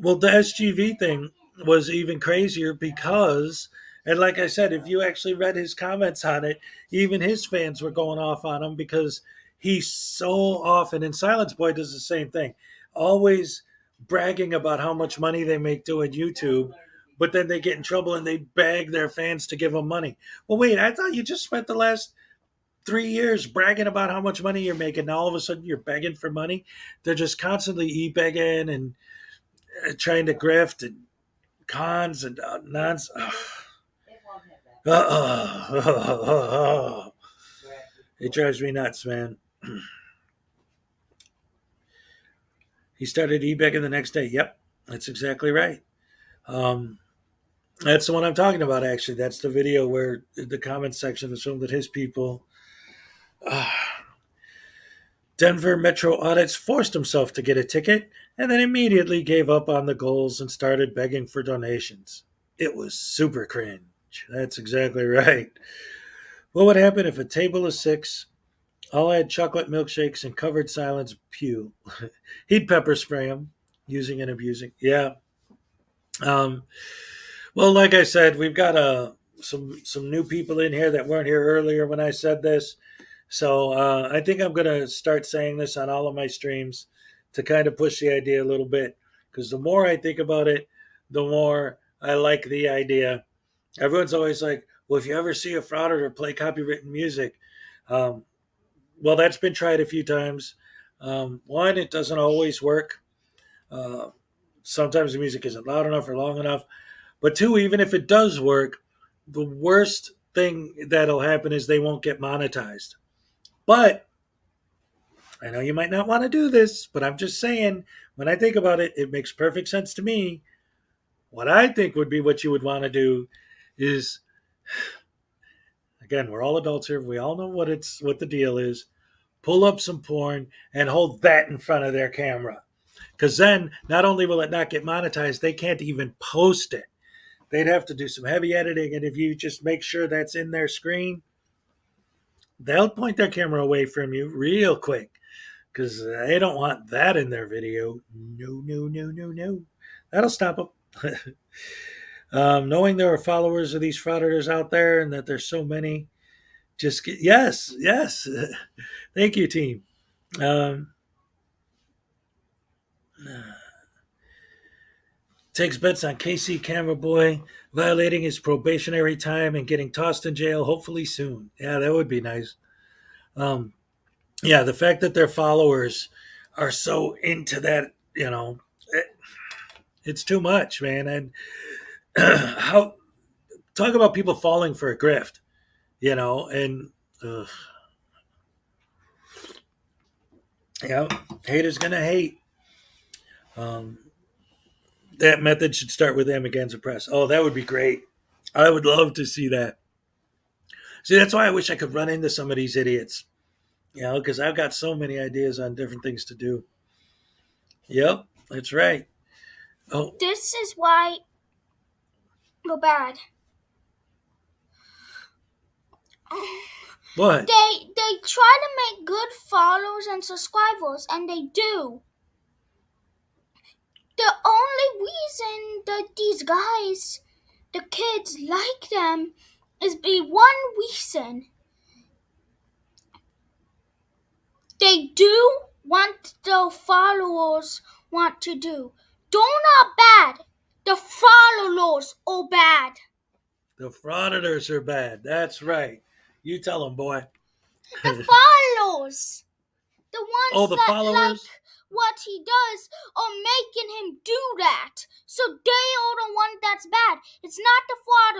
Well, the SGV thing was even crazier because, and like I said, if you actually read his comments on it, even his fans were going off on him because he's so often, and Silence Boy does the same thing, always bragging about how much money they make doing YouTube, but then they get in trouble and they beg their fans to give them money. Well, wait, I thought you just spent the last 3 years bragging about how much money you're making. Now all of a sudden you're begging for money. They're just constantly e-begging and trying to grift and cons and nonsense. It drives me nuts, man. He started e-begging the next day. Yep, that's exactly right. That's the one I'm talking about, actually. That's the video where the comment section assumed that his people, Denver Metro Audits, forced himself to get a ticket and then immediately gave up on the goals and started begging for donations. It was super cringe. That's exactly right. What would happen if a table of 6 all had chocolate milkshakes and covered Silence Pew? He'd pepper spray them, using and abusing. Yeah. Well, like I said, we've got some new people in here that weren't here earlier when I said this. So I think I'm going to start saying this on all of my streams to kind of push the idea a little bit. Because the more I think about it, the more I like the idea. Everyone's always like, well, if you ever see a frauditor play copywritten music, well, that's been tried a few times. One, it doesn't always work. Sometimes the music isn't loud enough or long enough. But two, even if it does work, the worst thing that'll happen is they won't get monetized. But I know you might not want to do this, but I'm just saying, when I think about it, it makes perfect sense to me. What I think would be what you would want to do is, again, we're all adults here. We all know what the deal is. Pull up some porn and hold that in front of their camera. Because then not only will it not get monetized, they can't even post it. They'd have to do some heavy editing. And if you just make sure that's in their screen, they'll point their camera away from you real quick because they don't want that in their video. No, no, no, no, no. That'll stop them. Knowing there are followers of these frauditors out there and that there's so many, yes. Thank you, team. Takes bets on KC Camera Boy violating his probationary time and getting tossed in jail, hopefully soon. Yeah, that would be nice. Yeah, the fact that their followers are so into that, it's too much, man. And how talk about people falling for a grift, and haters gonna hate. That method should start with them against the press. Oh, that would be great. I would love to see that. See, that's why I wish I could run into some of these idiots, because I've got so many ideas on different things to do. Yep, that's right. Oh, This is why we're bad. What? They try to make good followers and subscribers, and they do. The only reason that these guys, the kids, like them is one reason. They do what the followers want to do. They're not bad. The followers are bad. The frauditors are bad. That's right. You tell them, boy. The followers. The ones the that followers? like what he does are making him do that. So they are the one that's bad. It's not the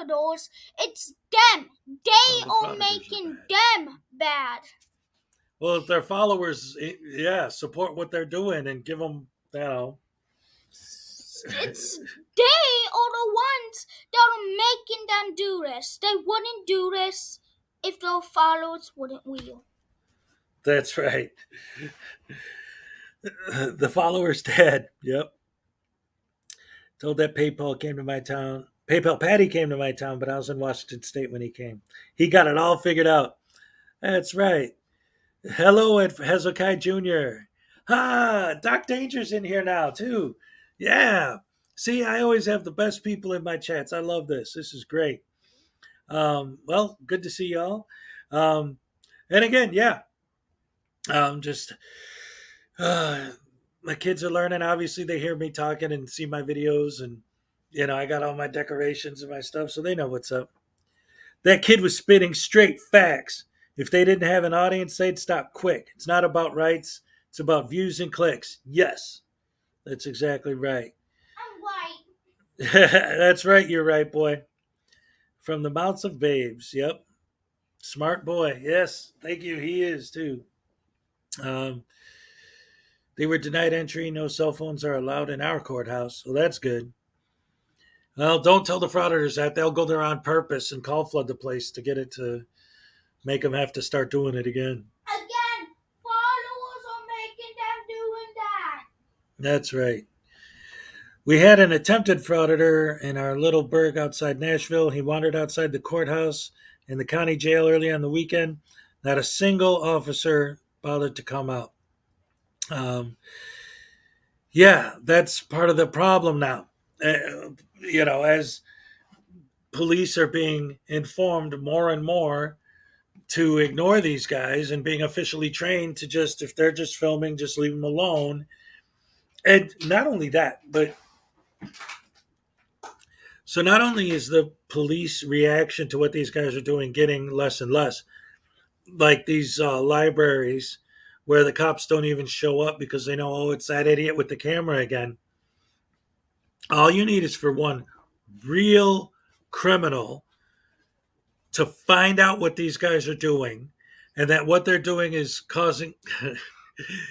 frauditors. It's them. They are making them bad. Well, if their followers, support what they're doing and give them, It's they are the ones that are making them do this. They wouldn't do this if their followers wouldn't wheel. That's right. The followers dead. Yep. Told that PayPal came to my town. PayPal Patty came to my town, but I was in Washington State when he came. He got it all figured out. That's right. Hello at Hezokuai Jr. Doc Danger's in here now, too. Yeah. See, I always have the best people in my chats. I love this. This is great. Well, good to see y'all. And again, my kids are learning. Obviously, they hear me talking and see my videos, and I got all my decorations and my stuff, so they know what's up. That kid was spitting straight facts. If they didn't have an audience, they'd stop quick. It's not about rights. It's about views and clicks. Yes, that's exactly right. I'm right. That's right. You're right, boy. From the mouths of babes. Yep. Smart boy. Yes. Thank you. He is too. They were denied entry. No cell phones are allowed in our courthouse. Well, that's good. Well, don't tell the frauditors that. They'll go there on purpose and call flood the place to get it to make them have to start doing it again. Again, followers are making them doing that. That's right. We had an attempted frauditor in our little burg outside Nashville. He wandered outside the courthouse in the county jail early on the weekend. Not a single officer bothered to come out. That's part of the problem now. As police are being informed more and more to ignore these guys and being officially trained to just, if they're just filming, just leave them alone. And not only that, but so not only is the police reaction to what these guys are doing getting less and less, like these libraries where the cops don't even show up because they know, oh, it's that idiot with the camera again. All you need is for one real criminal to find out what these guys are doing, and that what they're doing is causing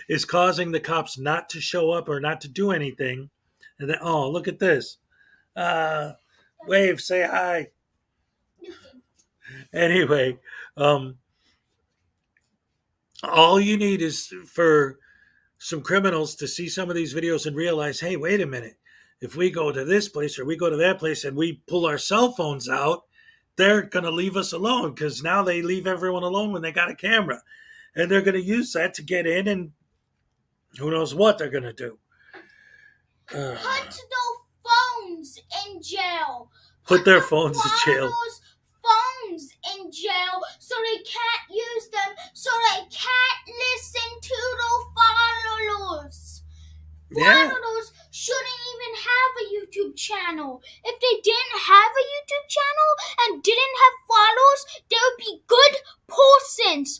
the cops not to show up or not to do anything. And then, oh, look at this. Wave, say hi. Anyway, all you need is for some criminals to see some of these videos and realize, hey, wait a minute. If we go to this place or we go to that place and we pull our cell phones out, they're going to leave us alone, because now they leave everyone alone when they got a camera. And they're going to use that to get in, and who knows what they're going to do. Put those phones in jail. Put their phones in jail. Those phones in jail so they can't use them, so they can't listen to the followers. Yeah. Followers shouldn't even have a YouTube channel. If they didn't have a YouTube channel and didn't have followers, they would be good persons.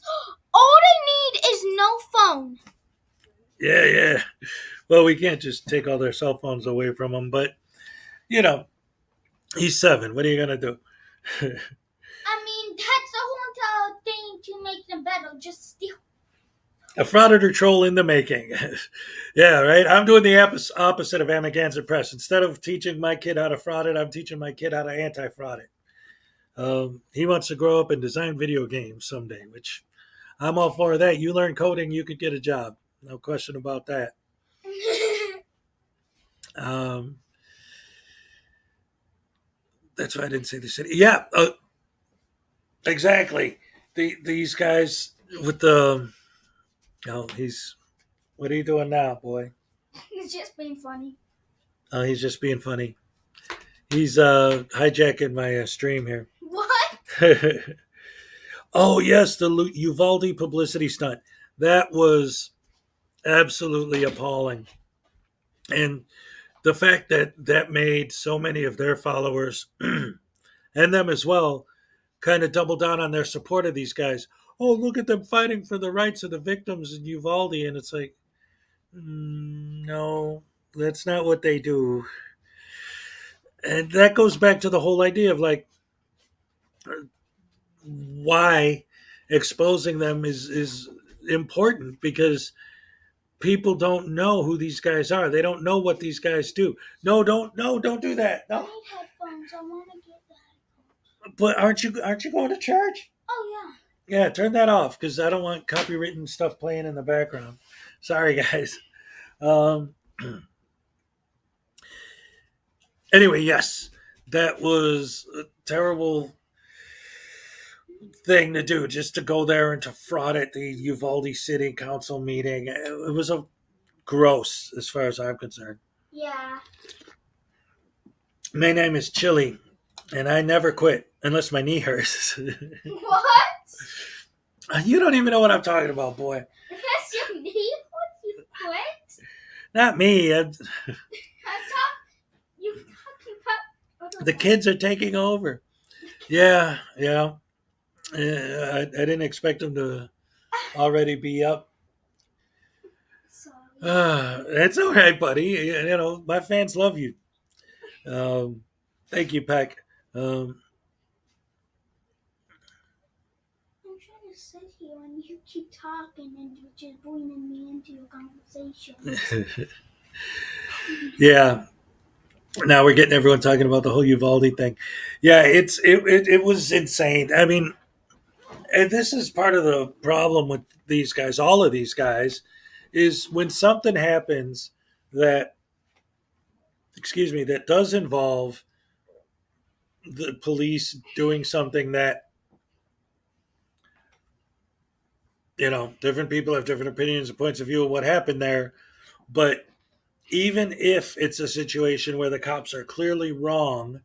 All they need is no phone. Yeah. Well, we can't just take all their cell phones away from them, but, you know, he's 7. What are you going to do? I mean, that's the whole entire thing to make them better. Just steal. A frauditor troll in the making. Yeah, right? I'm doing the opposite of Amagansett Press. Instead of teaching my kid how to fraud it, I'm teaching my kid how to anti-fraud it. He wants to grow up and design video games someday, which I'm all for that. You learn coding, you could get a job. No question about that. That's why I didn't say the city. Yeah, exactly. These guys with the... Oh, what are you doing now, boy? He's just being funny. Oh, he's just being funny. He's hijacking my stream here. What? Oh, yes, the Uvalde publicity stunt. That was absolutely appalling. And the fact that made so many of their followers, and them as well, kind of double down on their support of these guys. Oh, look at them fighting for the rights of the victims in Uvalde. And it's like, no, that's not what they do. And that goes back to the whole idea of like, why exposing them is important, because people don't know who these guys are. They don't know what these guys do. No, don't do that. No. I need headphones. I want to get that. But aren't you going to church? Oh, Yeah, turn that off, because I don't want copywritten stuff playing in the background. Sorry, guys. Anyway, yes, that was a terrible thing to do, just to go there and to fraud at the Uvalde City Council meeting. It was a gross, as far as I'm concerned. Yeah. My name is Chili, and I never quit unless my knee hurts. What? You don't even know what I'm talking about, boy. That's your knee? What? You quit? Not me. You're talking about... The kids are taking over. Yeah. I didn't expect them to already be up. It's all right, buddy. You know, my fans love you. Thank you, Peck. I'm trying to sit here and you keep talking and you're just bringing me into your conversation. Yeah. Now we're getting everyone talking about the whole Uvalde thing. Yeah, it was insane. I mean, and this is part of the problem with these guys, all of these guys, is when something happens that does involve the police doing something that, you know, different people have different opinions and points of view of what happened there. But even if it's a situation where the cops are clearly wrong,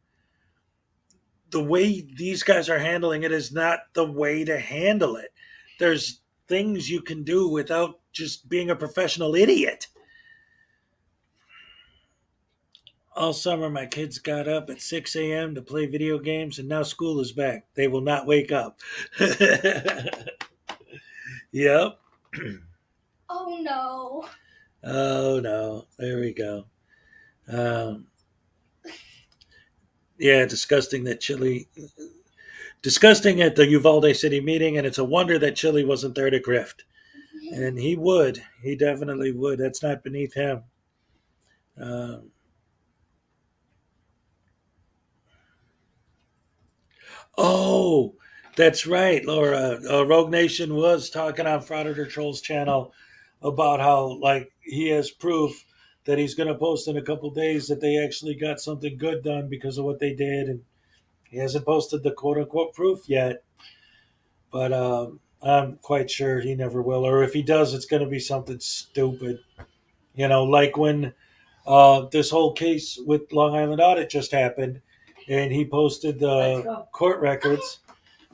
the way these guys are handling it is not the way to handle it. There's things you can do without just being a professional idiot. All summer, my kids got up at 6 a.m. to play video games, and now school is back. They will not wake up. Yep. Oh, no. Oh, no. There we go. Yeah, disgusting at the Uvalde City meeting, and it's a wonder that Chili wasn't there to grift. And he would. He definitely would. That's not beneath him. Oh, that's right, Laura. Rogue Nation was talking on Frauditor Troll's channel about how like he has proof that he's going to post in a couple days that they actually got something good done because of what they did, and he hasn't posted the quote unquote proof yet. But I'm quite sure he never will, or if he does, it's going to be something stupid. You know, like when this whole case with Long Island Audit just happened, and he posted the court records.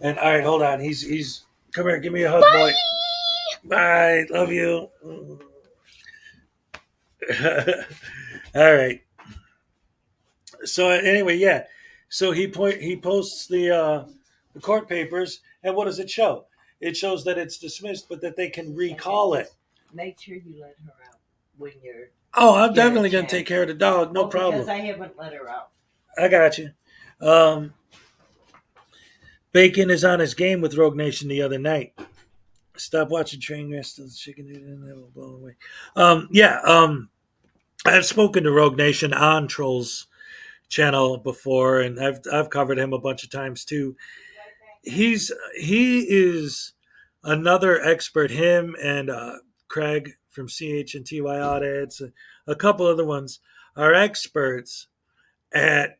And all right, hold on. He's come here, give me a hug, boy. Bye, love you. All right. So anyway, yeah. So he posts the court papers, and what does it show? It shows that it's dismissed, but that they can recall it. Make sure you let her out when you're. Oh, I'm definitely going to take care of the dog. No problem. Because I haven't let her out. I got you. Bacon is on his game with Rogue Nation the other night. Stop watching Train Rest of the Chicken and that will blow away. I've spoken to Rogue Nation on Troll's channel before, and I've covered him a bunch of times too. He is another expert. Him and Craig from CH&TY Audits, a couple other ones are experts at.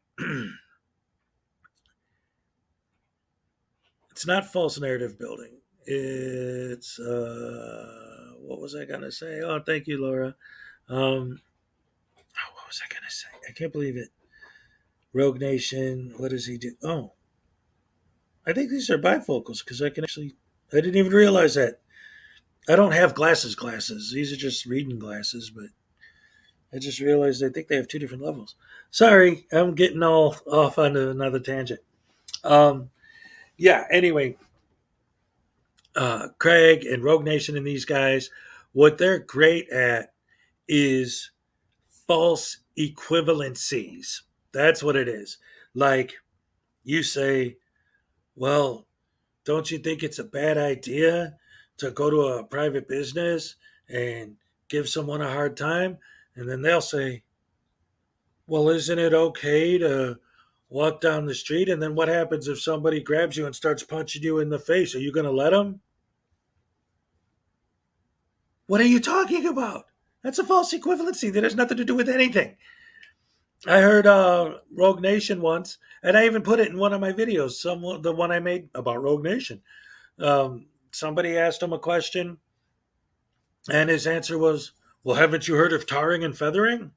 It's not false narrative building. It's what was I gonna say? Oh, thank you, Laura. What was I gonna say? I can't believe it. Rogue Nation. What does he do? Oh, I think these are bifocals because I can actually. I didn't even realize that. I don't have glasses. These are just reading glasses, but I just realized I think they have two different levels. Sorry, I'm getting all off onto another tangent. Yeah. Anyway. Craig and Rogue Nation and these guys, what they're great at is false equivalencies. That's what it is. Like you say, well, don't you think it's a bad idea to go to a private business and give someone a hard time? And then they'll say, well, isn't it okay to walk down the street? And then what happens if somebody grabs you and starts punching you in the face? Are you going to let them? What are you talking about? That's a false equivalency. That has nothing to do with anything. I heard Rogue Nation once, and I even put it in one of my videos, the one I made about Rogue Nation. Somebody asked him a question, and his answer was, well, haven't you heard of tarring and feathering?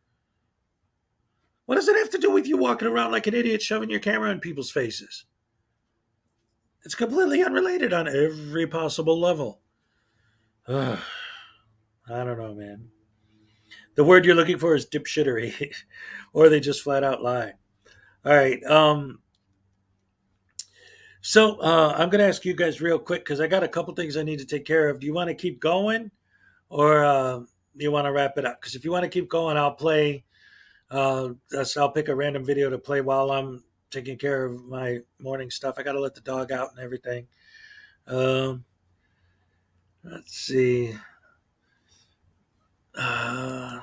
What does it have to do with you walking around like an idiot shoving your camera in people's faces? It's completely unrelated on every possible level. I don't know, man. The word you're looking for is dipshittery, or they just flat out lie. All right. So I'm going to ask you guys real quick because I got a couple things I need to take care of. Do you want to keep going, or do you want to wrap it up? Because if you want to keep going, I'll play. I'll pick a random video to play while I'm taking care of my morning stuff. I got to let the dog out and everything. Let's see. Boom,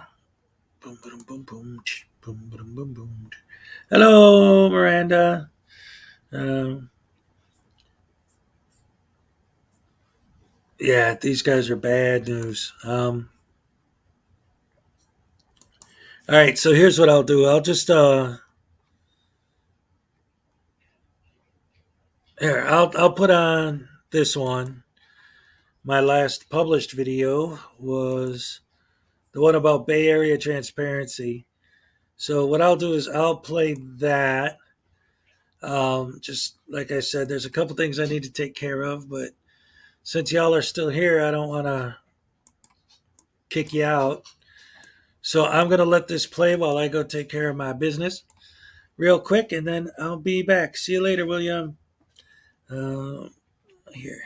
boom, boom, boom, boom, boom, boom, boom. Hello, Miranda. Yeah, these guys are bad news. All right, so here's what I'll do. I'll just here. I'll put on this one. My last published video was the one about Bay Area transparency. So what I'll do is I'll play that. Just like I said, there's a couple things I need to take care of, but since y'all are still here, I don't want to kick you out. So I'm going to let this play while I go take care of my business real quick, and then I'll be back. See you later, William. Here.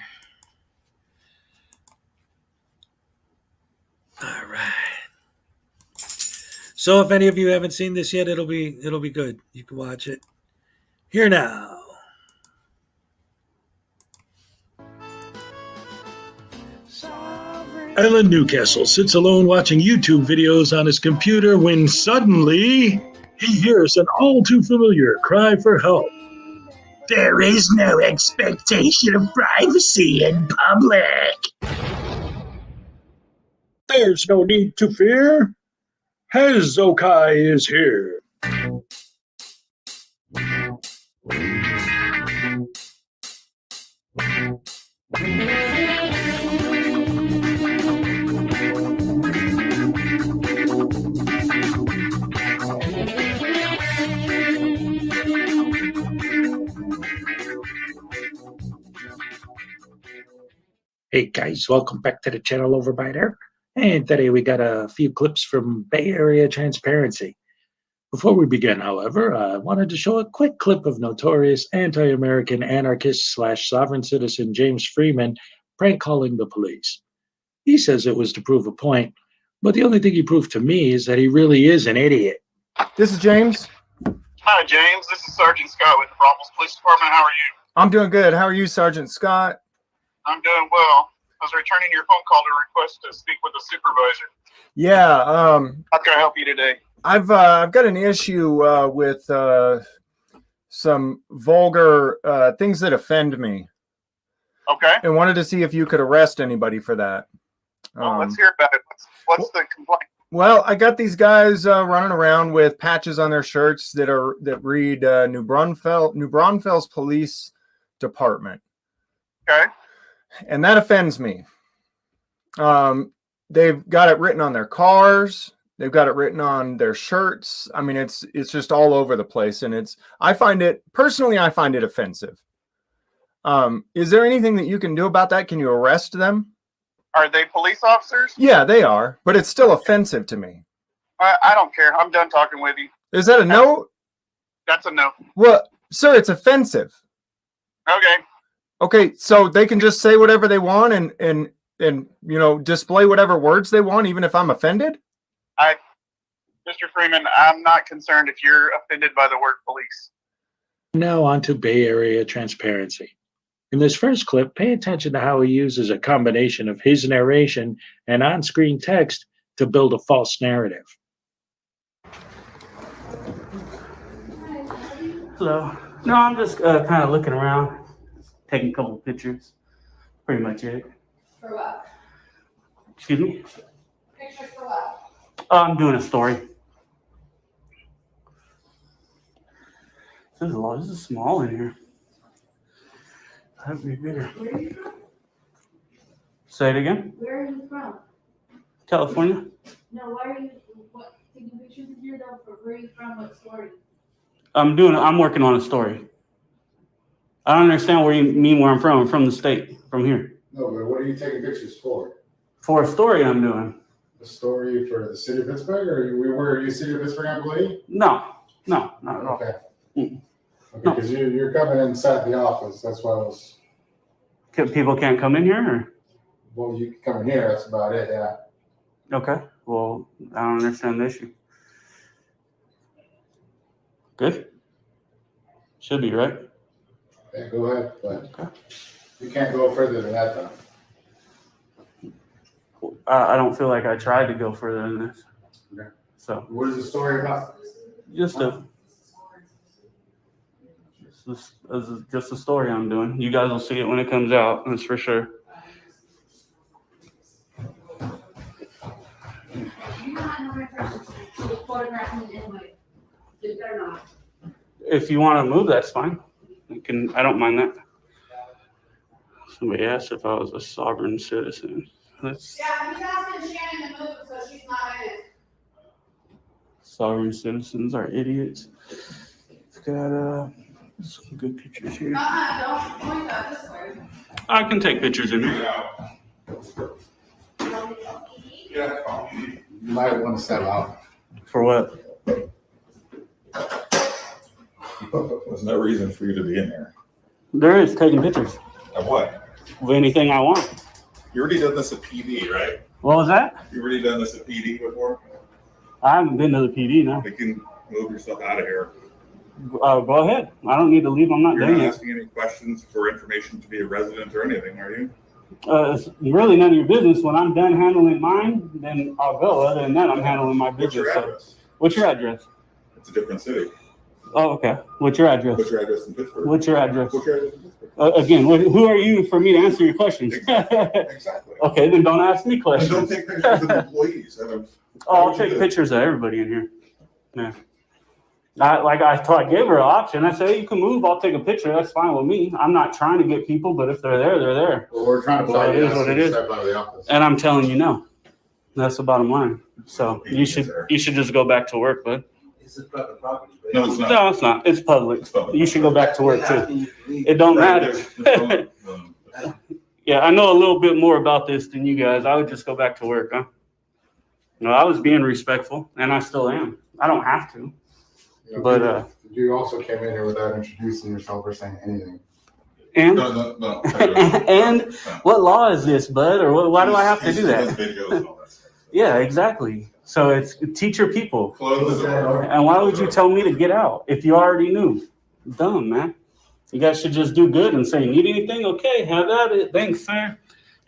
All right. So if any of you haven't seen this yet, it'll be good. You can watch it. Here now. Alan Newcastle sits alone watching YouTube videos on his computer when suddenly he hears an all too familiar cry for help. There is no expectation of privacy in public. There's no need to fear. Hezokuai is here. Hey guys, welcome back to the channel over by there. And today we got a few clips from Bay Area Transparency. Before we begin, however, I wanted to show a quick clip of notorious anti-American anarchist / sovereign citizen James Freeman prank calling the police. He says it was to prove a point, but the only thing he proved to me is that he really is an idiot. This is James. Hi, James. This is Sergeant Scott with the Brussels Police Department. How are you? I'm doing good. How are you, Sergeant Scott? I'm doing well. I was returning your phone call to request to speak with the supervisor. Yeah. How can I help you today? I've got an issue with some vulgar things that offend me. Okay. And wanted to see if you could arrest anybody for that. Well, let's hear about it. What's the complaint? Well, I got these guys running around with patches on their shirts that read New Braunfels Police Department. Okay. And that offends me. They've got it written on their cars. They've got it written on their shirts. I mean, it's just all over the place, and I find it offensive. Is there anything that you can do about that? Can you arrest them? Are they police officers? Yeah, they are, but it's still offensive to me. I don't care. I'm done talking with you. Is that a no? That's a no. Well, sir, it's offensive. Okay. Okay, so they can just say whatever they want and display whatever words they want, even if I'm offended? Mr. Freeman, I'm not concerned if you're offended by the word police. Now on to Bay Area Transparency. In this first clip, pay attention to how he uses a combination of his narration and on-screen text to build a false narrative. Hello. No, I'm just kind of looking around, taking a couple of pictures. Pretty much it. For what? Excuse me? Pictures for what? I'm doing a story. This is small in here. That'd be bigger. Where are you from? Say it again. Where are you from? California. No, why are you taking pictures of here though? Where are you from? What story? I'm working on a story. I don't understand where you mean where I'm from. I'm from the state, from here. No, but what are you taking pictures for? For a story I'm doing. A story for the city of Pittsburgh, or were you city of Pittsburgh employee? No, not at all. Okay. Okay, because you're coming inside the office. That's why I was. People can't come in here, or? Well, you can come in here. That's about it. Yeah. Okay. Well, I don't understand the issue. Good. Should be, right? Yeah, go ahead, but you can't go further than that, though. I don't feel like I tried to go further than this. Okay. So. What is the story about? Just a story I'm doing. You guys will see it when it comes out. That's for sure. You not know my person. So photograph me anyway. You better not. If you want to move, that's fine. I don't mind that. Somebody asked if I was a sovereign citizen. Yeah, he's asking Shannon to move so she's not in it. Sovereign citizens are idiots. It's got some good pictures here. Don't point that this way. I can take pictures in here. Yeah. You might want to step out. For what? There's no reason for you to be in there. There is taking pictures. Of what? Of anything I want. You already done this at PD, right? What was that? You already done this at PD before? I haven't been to the PD, no. You can move yourself out of here. Go ahead. I don't need to leave. I'm not You're done not yet. asking any questions for information to be a resident or anything, are you? It's really none of your business. When I'm done handling mine, then I'll go. Other than that, I'm handling my business. What's your address? What's your address? It's a different city. Oh, okay. What's your address? What's your address in Pittsburgh? What's your address? What's your address in Pittsburgh? Again, who are you for me to answer your questions? Exactly. Okay, then don't ask me And questions. don't take pictures of employees. Oh, I'll take pictures of everybody in here. Yeah. I gave her an option. I said, hey, you can move. I'll take a picture. That's fine with me. I'm not trying to get people, but if they're there, they're there. Well, we're trying to So tell it you is what it is. step out of the office. And I'm telling you no. That's the bottom line. So you should just go back to work, bud. This is private property. No, it's not. No, it's not. It's public. You should go back to work too. It don't matter. Yeah, I know a little bit more about this than you guys. I would just go back to work, huh? No, I was being respectful, and I still am. I don't have to. Yeah, But you also came in here without introducing yourself or saying anything. and No. and what law is this, bud? Or why do I have to do that? Yeah, exactly. So it's teach your people. Close the door. And why would you tell me to get out if you already knew? Dumb, man. You guys should just do good and say, need anything? Okay, have at it. Thanks, sir.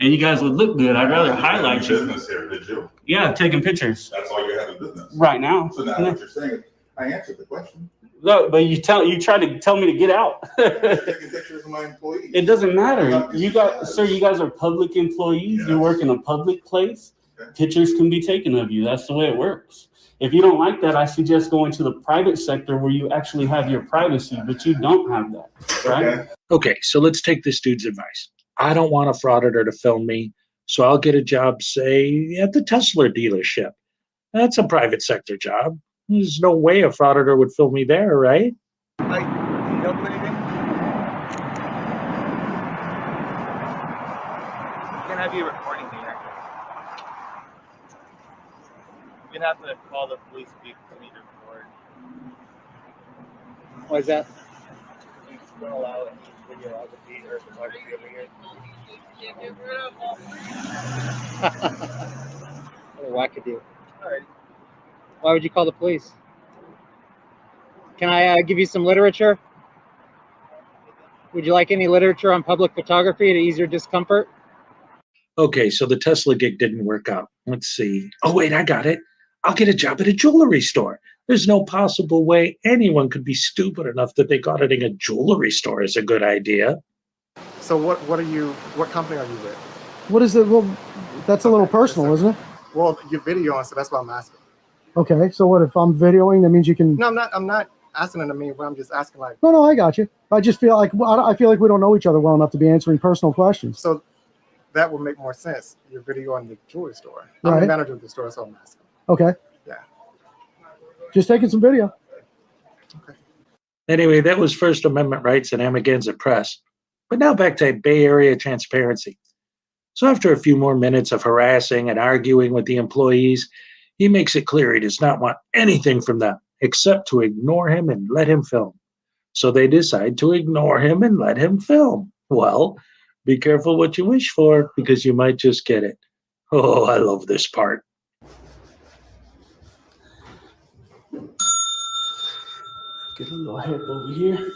And you guys would look good. I'd rather highlight you. Business here, did you? Yeah, taking pictures. That's all you have in business. Right now. So now what you're saying, I answered the question. No, but you try to tell me to get out. Taking pictures of my employees. It doesn't matter. You guys are public employees. Yes. You work in a public place. Pictures can be taken of you. That's the way it works. If you don't like that, I suggest going to the private sector where you actually have your privacy, but you don't have that, right? Okay, so let's take this dude's advice. I don't want a frauditor to film me, so I'll get a job, say, at the Tesla dealership. That's a private sector job. There's no way a frauditor would film me there, right? Can you help with anything? You can have you recording here. You'd have to call the police chief to meet your report. Why is that? You don't allow any videography or photography over here. What I could do. All right. Why would you call the police? Can I give you some literature? Would you like any literature on public photography to ease your discomfort? Okay, so the Tesla gig didn't work out. Let's see. Oh, wait, I got it. I'll get a job at a jewelry store. There's no possible way anyone could be stupid enough to think auditing a jewelry store is a good idea. So what company are you with? What is it? Well, that's a little personal, isn't it? Well, you're videoing, so that's why I'm asking. Okay, so what if I'm videoing? That means you can. No, I'm not asking them to me, but I'm just asking like. No, I got you. I just feel like I feel like we don't know each other well enough to be answering personal questions. So that would make more sense. You're videoing the jewelry store. I'm Right. the manager of the store, so I'm asking. Okay. Yeah. Just taking some video. Anyway, that was First Amendment rights and Amagansett Press. But now back to Bay Area transparency. So after a few more minutes of harassing and arguing with the employees, he makes it clear he does not want anything from them except to ignore him and let him film. So they decide to ignore him and let him film. Well, be careful what you wish for because you might just get it. Oh, I love this part. Get a little help over here.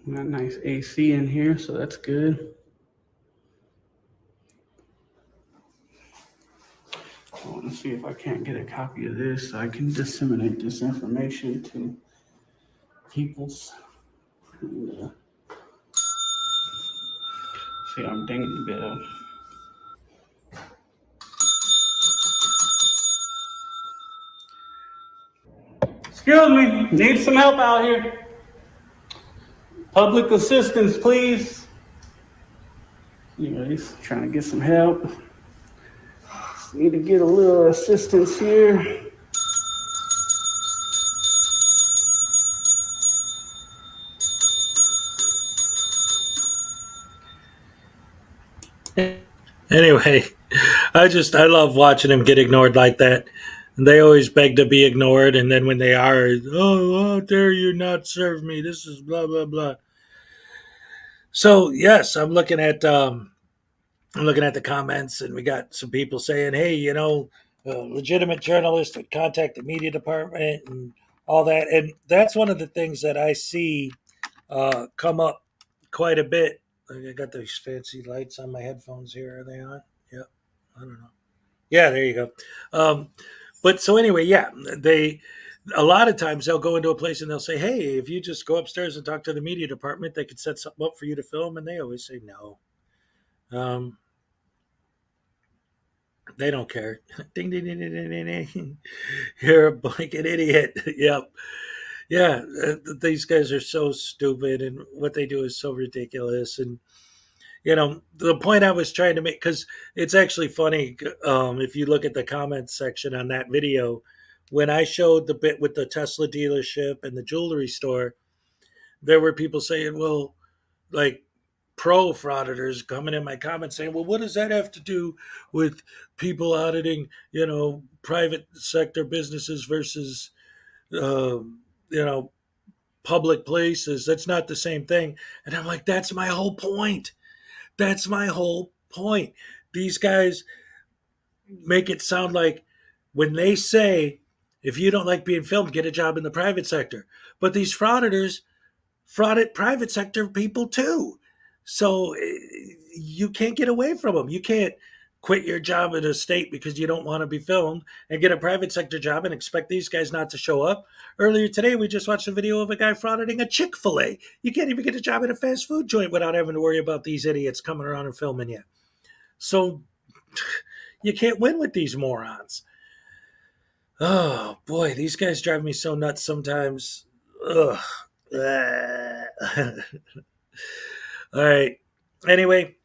Got nice AC in here, so that's good. I want to see if I can't get a copy of this so I can disseminate this information to peoples. And, see, I'm dinging the bell. Excuse me, need some help out here. Public assistance, please. Anyways, trying to get some help. Just need to get a little assistance here. Anyway, I love watching them get ignored like that. And they always beg to be ignored, and then when they are, oh, how dare you not serve me? This is blah blah blah. So yes, I'm looking at the comments, and we got some people saying, hey, legitimate journalists would contact the media department and all that, and that's one of the things that I see come up quite a bit. I got those fancy lights on my headphones here. Are they on? Yep. I don't know. Yeah, there you go. But so anyway, yeah, a lot of times they'll go into a place and they'll say, "Hey, if you just go upstairs and talk to the media department, they could set something up for you to film," and they always say no. They don't care. Ding, ding, ding, ding, ding, ding. You're a blanket idiot. Yep. Yeah, these guys are so stupid, and what they do is so ridiculous. And the point I was trying to make, because it's actually funny, if you look at the comments section on that video, when I showed the bit with the Tesla dealership and the jewelry store, there were people saying, well, like pro frauditors coming in my comments saying, well, what does that have to do with people auditing, private sector businesses versus, you know, public places? That's not the same thing. And I'm like, that's my whole point. That's my whole point. These guys make it sound like when they say, if you don't like being filmed, get a job in the private sector. But these frauditors frauded private sector people too. So you can't get away from them. You can't quit your job at a state because you don't want to be filmed and get a private sector job and expect these guys not to show up. Earlier today, we just watched a video of a guy frauding a Chick-fil-A. You can't even get a job at a fast food joint without having to worry about these idiots coming around and filming you. So you can't win with these morons. Oh boy, these guys drive me so nuts sometimes. Ugh. All right. Anyway,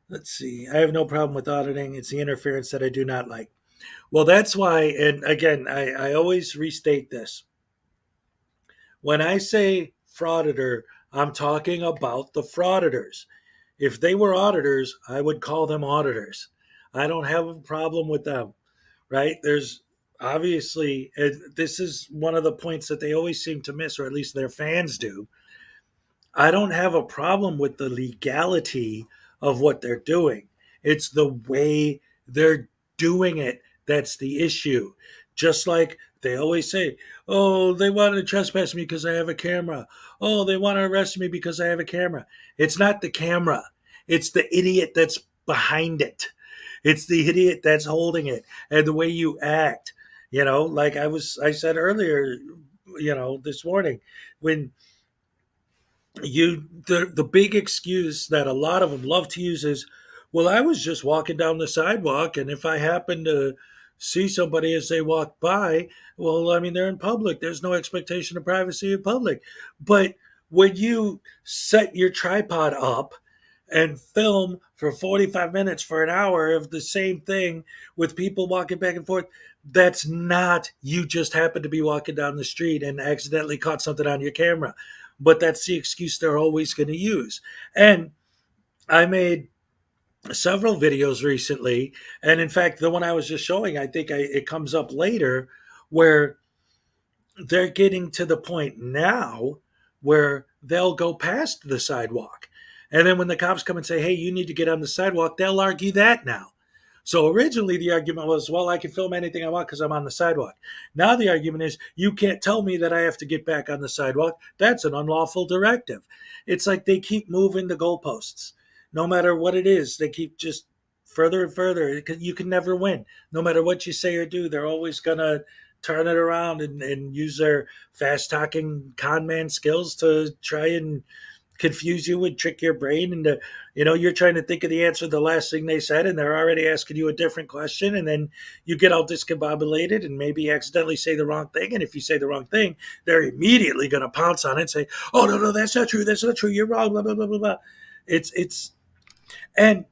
let's see. I have no problem with auditing. It's the interference that I do not like. Well, that's why, and again, I always restate this. When I say frauditor, I'm talking about the frauditors. If they were auditors, I would call them auditors. I don't have a problem with them, right? There's obviously, and this is one of the points that they always seem to miss, or at least their fans do. I don't have a problem with the legality of what they're doing. It's the way they're doing it that's the issue. Just like they always say, oh, they want to trespass me because I have a camera. Oh, they want to arrest me because I have a camera. It's not the camera. It's the idiot that's behind it. It's the idiot that's holding it and the way you act. Like I said earlier, this morning, when the big excuse that a lot of them love to use is, well, I was just walking down the sidewalk, and if I happen to see somebody as they walk by, well, I mean, they're in public. There's no expectation of privacy in public. But when you set your tripod up and film for 45 minutes, for an hour of the same thing with people walking back and forth, that's not you just happened to be walking down the street and accidentally caught something on your camera. But that's the excuse they're always going to use. And I made several videos recently, and in fact, the one I was just showing, I think it comes up later, where they're getting to the point now where they'll go past the sidewalk. And then when the cops come and say, hey, you need to get on the sidewalk, they'll argue that now. So originally the argument was, well, I can film anything I want because I'm on the sidewalk. Now the argument is, you can't tell me that I have to get back on the sidewalk. That's an unlawful directive. It's like they keep moving the goalposts. No matter what it is, they keep just further and further. You can never win. No matter what you say or do, they're always going to turn it around and use their fast-talking con man skills to try and confuse you and trick your brain into, you're trying to think of the answer to the last thing they said, and they're already asking you a different question, and then you get all discombobulated and maybe accidentally say the wrong thing. And if you say the wrong thing, they're immediately going to pounce on it and say, oh, no, that's not true, you're wrong, blah, blah, blah, blah, blah. And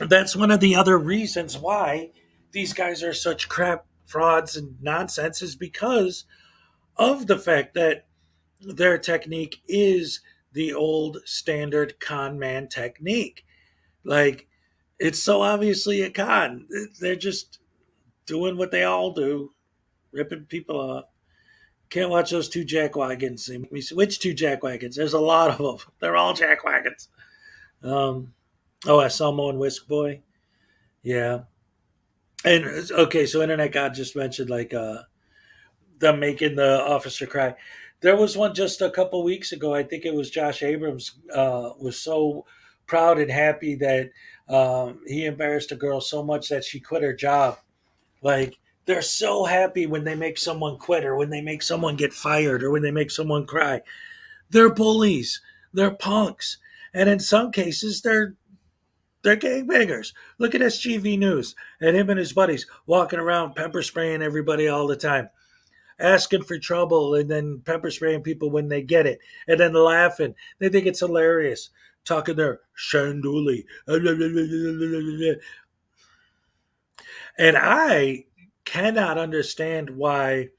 that's one of the other reasons why these guys are such crap frauds and nonsense, is because of the fact that their technique is the old standard con man technique. Like, it's so obviously a con. They're just doing what they all do, ripping people off. Can't watch those two jackwagons. Which two jackwagons? There's a lot of them. They're all jackwagons. Selmo and Whisk Boy. Yeah. And okay, so Internet God just mentioned like them making the officer cry. There was one just a couple weeks ago. I think it was Josh Abrams was so proud and happy that he embarrassed a girl so much that she quit her job. Like, they're so happy when they make someone quit or when they make someone get fired or when they make someone cry. They're bullies. They're punks. And in some cases, they're gangbangers. Look at SGV News and him and his buddies walking around pepper spraying everybody all the time, asking for trouble and then pepper spraying people when they get it, and then laughing. They think it's hilarious. Talking their shanduli. And I cannot understand why,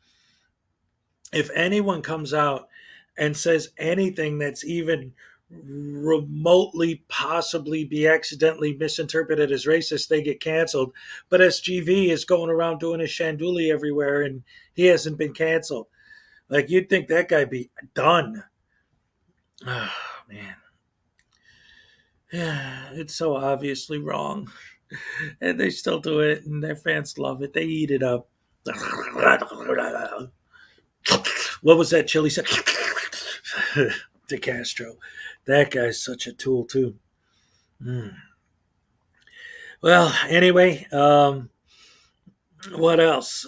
if anyone comes out and says anything that's even remotely possibly be accidentally misinterpreted as racist, they get canceled. But SGV is going around doing his shanduli everywhere and he hasn't been canceled. Like, you'd think that guy be done. Oh, man. Yeah, it's so obviously wrong. And they still do it, and their fans love it. They eat it up. What was that chili said? To Castro. That guy's such a tool, too. Well, anyway, what else?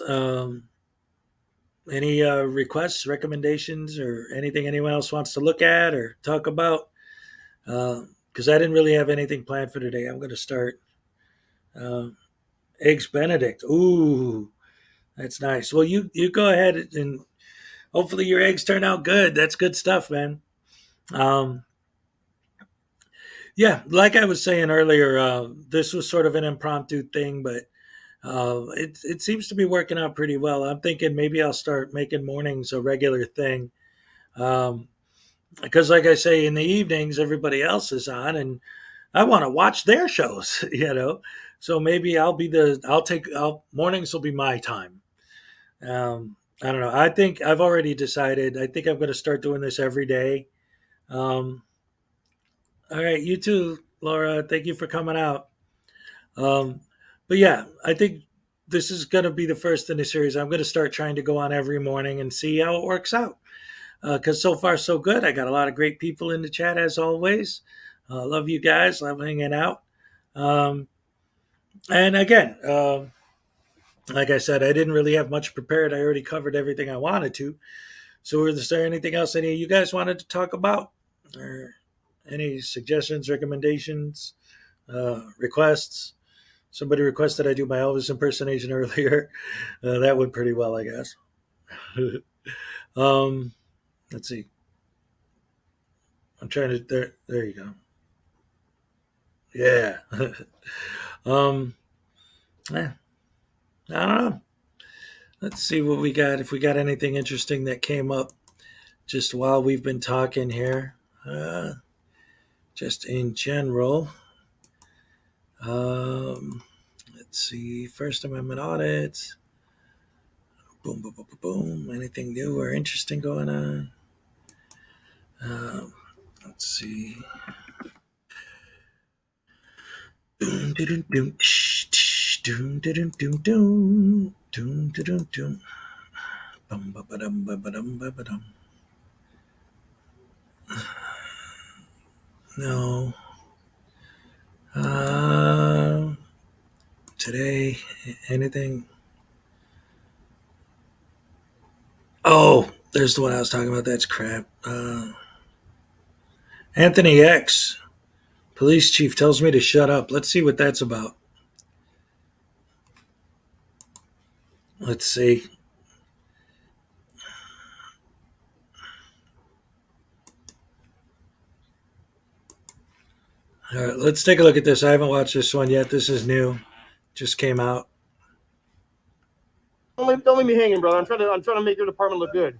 Any requests, recommendations, or anything anyone else wants to look at or talk about? Because I didn't really have anything planned for today. I'm going to start Eggs Benedict. Ooh, that's nice. Well, you go ahead and hopefully your eggs turn out good. That's good stuff, man. Yeah, like I was saying earlier, this was sort of an impromptu thing, but it seems to be working out pretty well. I'm thinking maybe I'll start making mornings a regular thing. Because like I say, in the evenings, everybody else is on and I want to watch their shows, So maybe mornings will be my time. I don't know. I think I've already decided. I think I'm going to start doing this every day. All right. You too, Laura. Thank you for coming out. But yeah, I think this is going to be the first in the series. I'm going to start trying to go on every morning and see how it works out. Because so far, so good. I got a lot of great people in the chat, as always. Love you guys. Love hanging out. And again, like I said, I didn't really have much prepared. I already covered everything I wanted to. So is there anything else any of you guys wanted to talk about? Or any suggestions, recommendations, requests? Somebody requested I do my Elvis impersonation earlier. That went pretty well, I guess. Let's see. I'm trying to. There you go. Yeah. Yeah. I don't know. Let's see what we got. If we got anything interesting that came up just while we've been talking here. Just in general. Let's see. First Amendment audits. Boom, boom, boom, boom, boom. Anything new or interesting going on? Let's see. Doom, doom, doom, doom, doom, doom, doom, doom, doom, doom. Bum, ba, ba, dum, ba, ba, dum, ba, ba, dum. No. Today, anything? Oh, there's the one I was talking about. That's crap. Anthony X, police chief, tells me to shut up. Let's see what that's about. Let's see. All right, let's take a look at this. I haven't watched this one yet. This is new. Just came out. Don't leave me hanging, brother. I'm trying to make your department look good.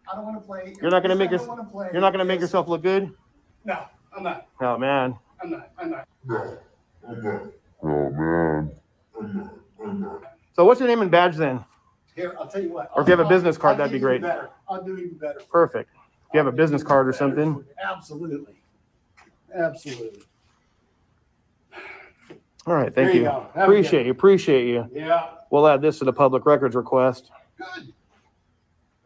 I don't want to play. You're not gonna make yourself look good. No, I'm not. Oh man. I'm not. Oh man. So what's your name and badge then? Here, I'll tell you what. Or if you have a business card, that'd be great. I'll do even better. Perfect. If you have a business card or something. Absolutely. All right, There thank you you. go. Appreciate you. Yeah. We'll add this to the public records request. Good.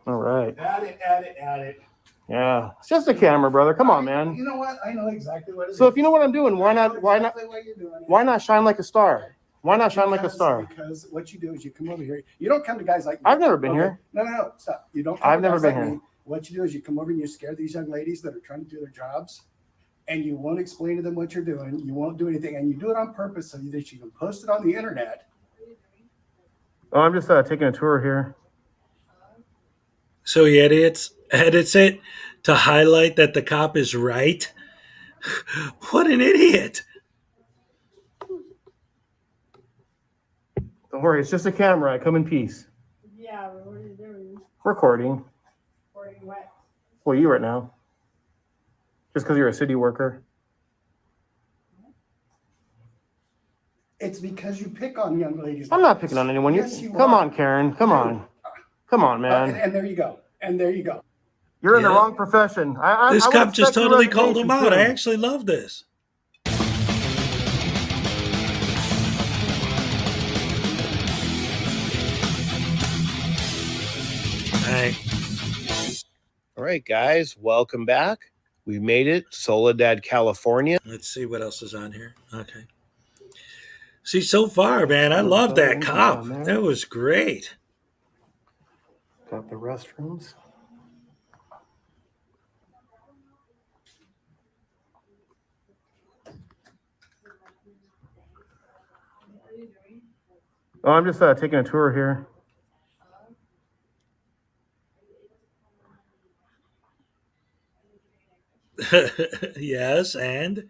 All right. Add it. Yeah, it's just a camera, brother. Come on, man. You know what? I know exactly what it is. So if you know what I'm doing, why not What you're doing. why not shine like a star? Why not shine like a star? Because what you do is you come over here. You don't come to guys like me. I've never been here. No, stop. You don't come I've to never guys been like here. me. What you do is you come over and you scare these young ladies that are trying to do their jobs, and you won't explain to them what you're doing. You won't do anything, and you do it on purpose so that you can post it on the internet. Oh, I'm just taking a tour here. So he edits it to highlight that the cop is right. What an idiot! Don't worry, it's just a camera. I come in peace. Yeah, what are you doing? Recording. Recording what? Well, you right now. Just because you're a city worker. It's because you pick on young ladies. I'm not picking on anyone. Yes, you Come are. on, Karen. Come on. Come on, man. And there you go. And there you go. You're in the wrong profession. This I would cop just expect your totally called him resignation, out. too. I actually love this. All right, guys, welcome back. We made it, Soledad, California. Let's see what else is on here. Okay. See, so far, man, I love that cop. That was great. Got the restrooms. Oh, I'm just taking a tour here. Yes, and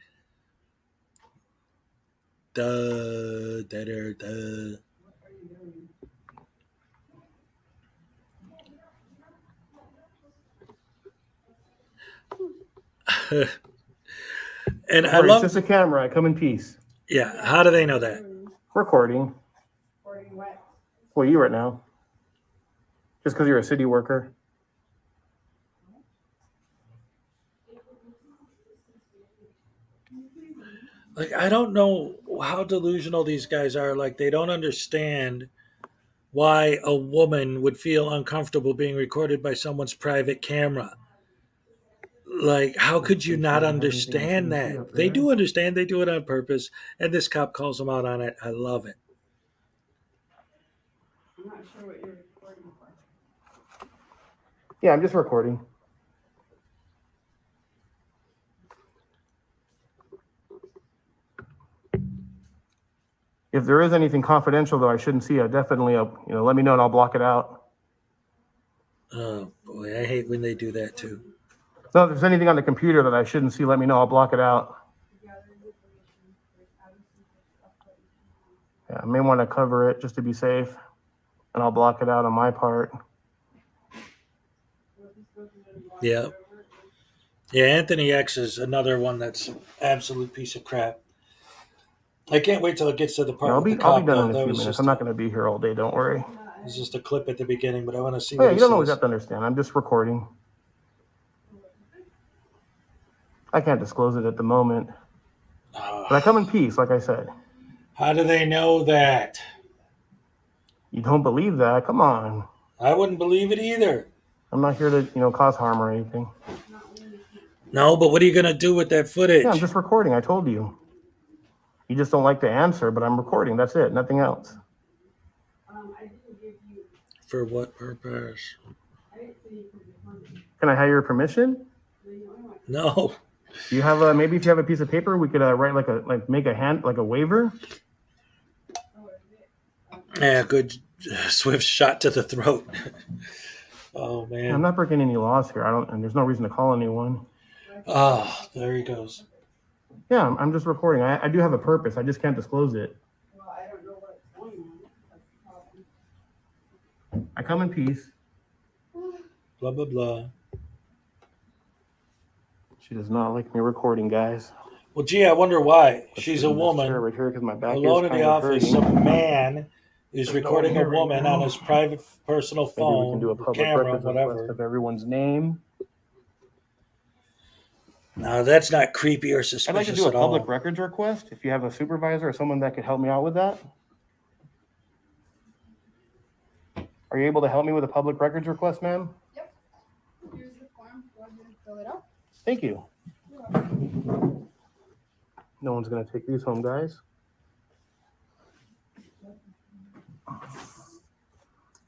and I love It's just a camera. I come in peace. Yeah, how do they know that? Recording. Recording what? Well, you right now. Just because you're a city worker. Like, I don't know how delusional these guys are. Like, they don't understand why a woman would feel uncomfortable being recorded by someone's private camera. Like, how could you not understand that? They do understand. They do it on purpose. And this cop calls them out on it. I love it. I'm not sure what you're recording for. Yeah, I'm just recording. If there is anything confidential that I shouldn't see, I definitely, let me know and I'll block it out. Oh, boy, I hate when they do that, too. So if there's anything on the computer that I shouldn't see, let me know. I'll block it out. Yeah, I may want to cover it just to be safe, and I'll block it out on my part. Yeah. Yeah, Anthony X is another one that's an absolute piece of crap. I can't wait till it gets to the part I'll with be the cop, done though. in a That few was minutes. just I'm not going to be here all day. Don't worry. It's just a clip at the beginning, but I want to see Oh, yeah, what you he don't always says. have to understand. I'm just recording. I can't disclose it at the moment. But I come in peace, like I said. How do they know that? You don't believe that? Come on. I wouldn't believe it either. I'm not here to, cause harm or anything. No, but what are you going to do with that footage? Yeah, I'm just recording. I told you. You just don't like to answer, but I'm recording. That's it. Nothing else. For what purpose? Can I have your permission? No. Do you have maybe if you have a piece of paper, we could write make a waiver? Yeah, good swift shot to the throat. Oh, man. I'm not breaking any laws here. And there's no reason to call anyone. Oh, there he goes. Yeah, I'm just recording. I do have a purpose. I just can't disclose it. Well, I don't know what's going on. That's the problem. I come in peace. Blah, blah, blah. She does not like me recording, guys. Well, gee, I wonder why. She's a woman. Right here, because my back Alone is in the kind of office, hurting. some man is recording a here right woman now. on his private personal Maybe we phone, can do a or public camera, records request whatever. of everyone's name. No, that's not creepy or suspicious I'd like to do a at all. public records request. If you have a supervisor or someone that could help me out with that. Are you able to help me with a public records request, ma'am? Here's the form. Thank you. No one's going to take these home, guys.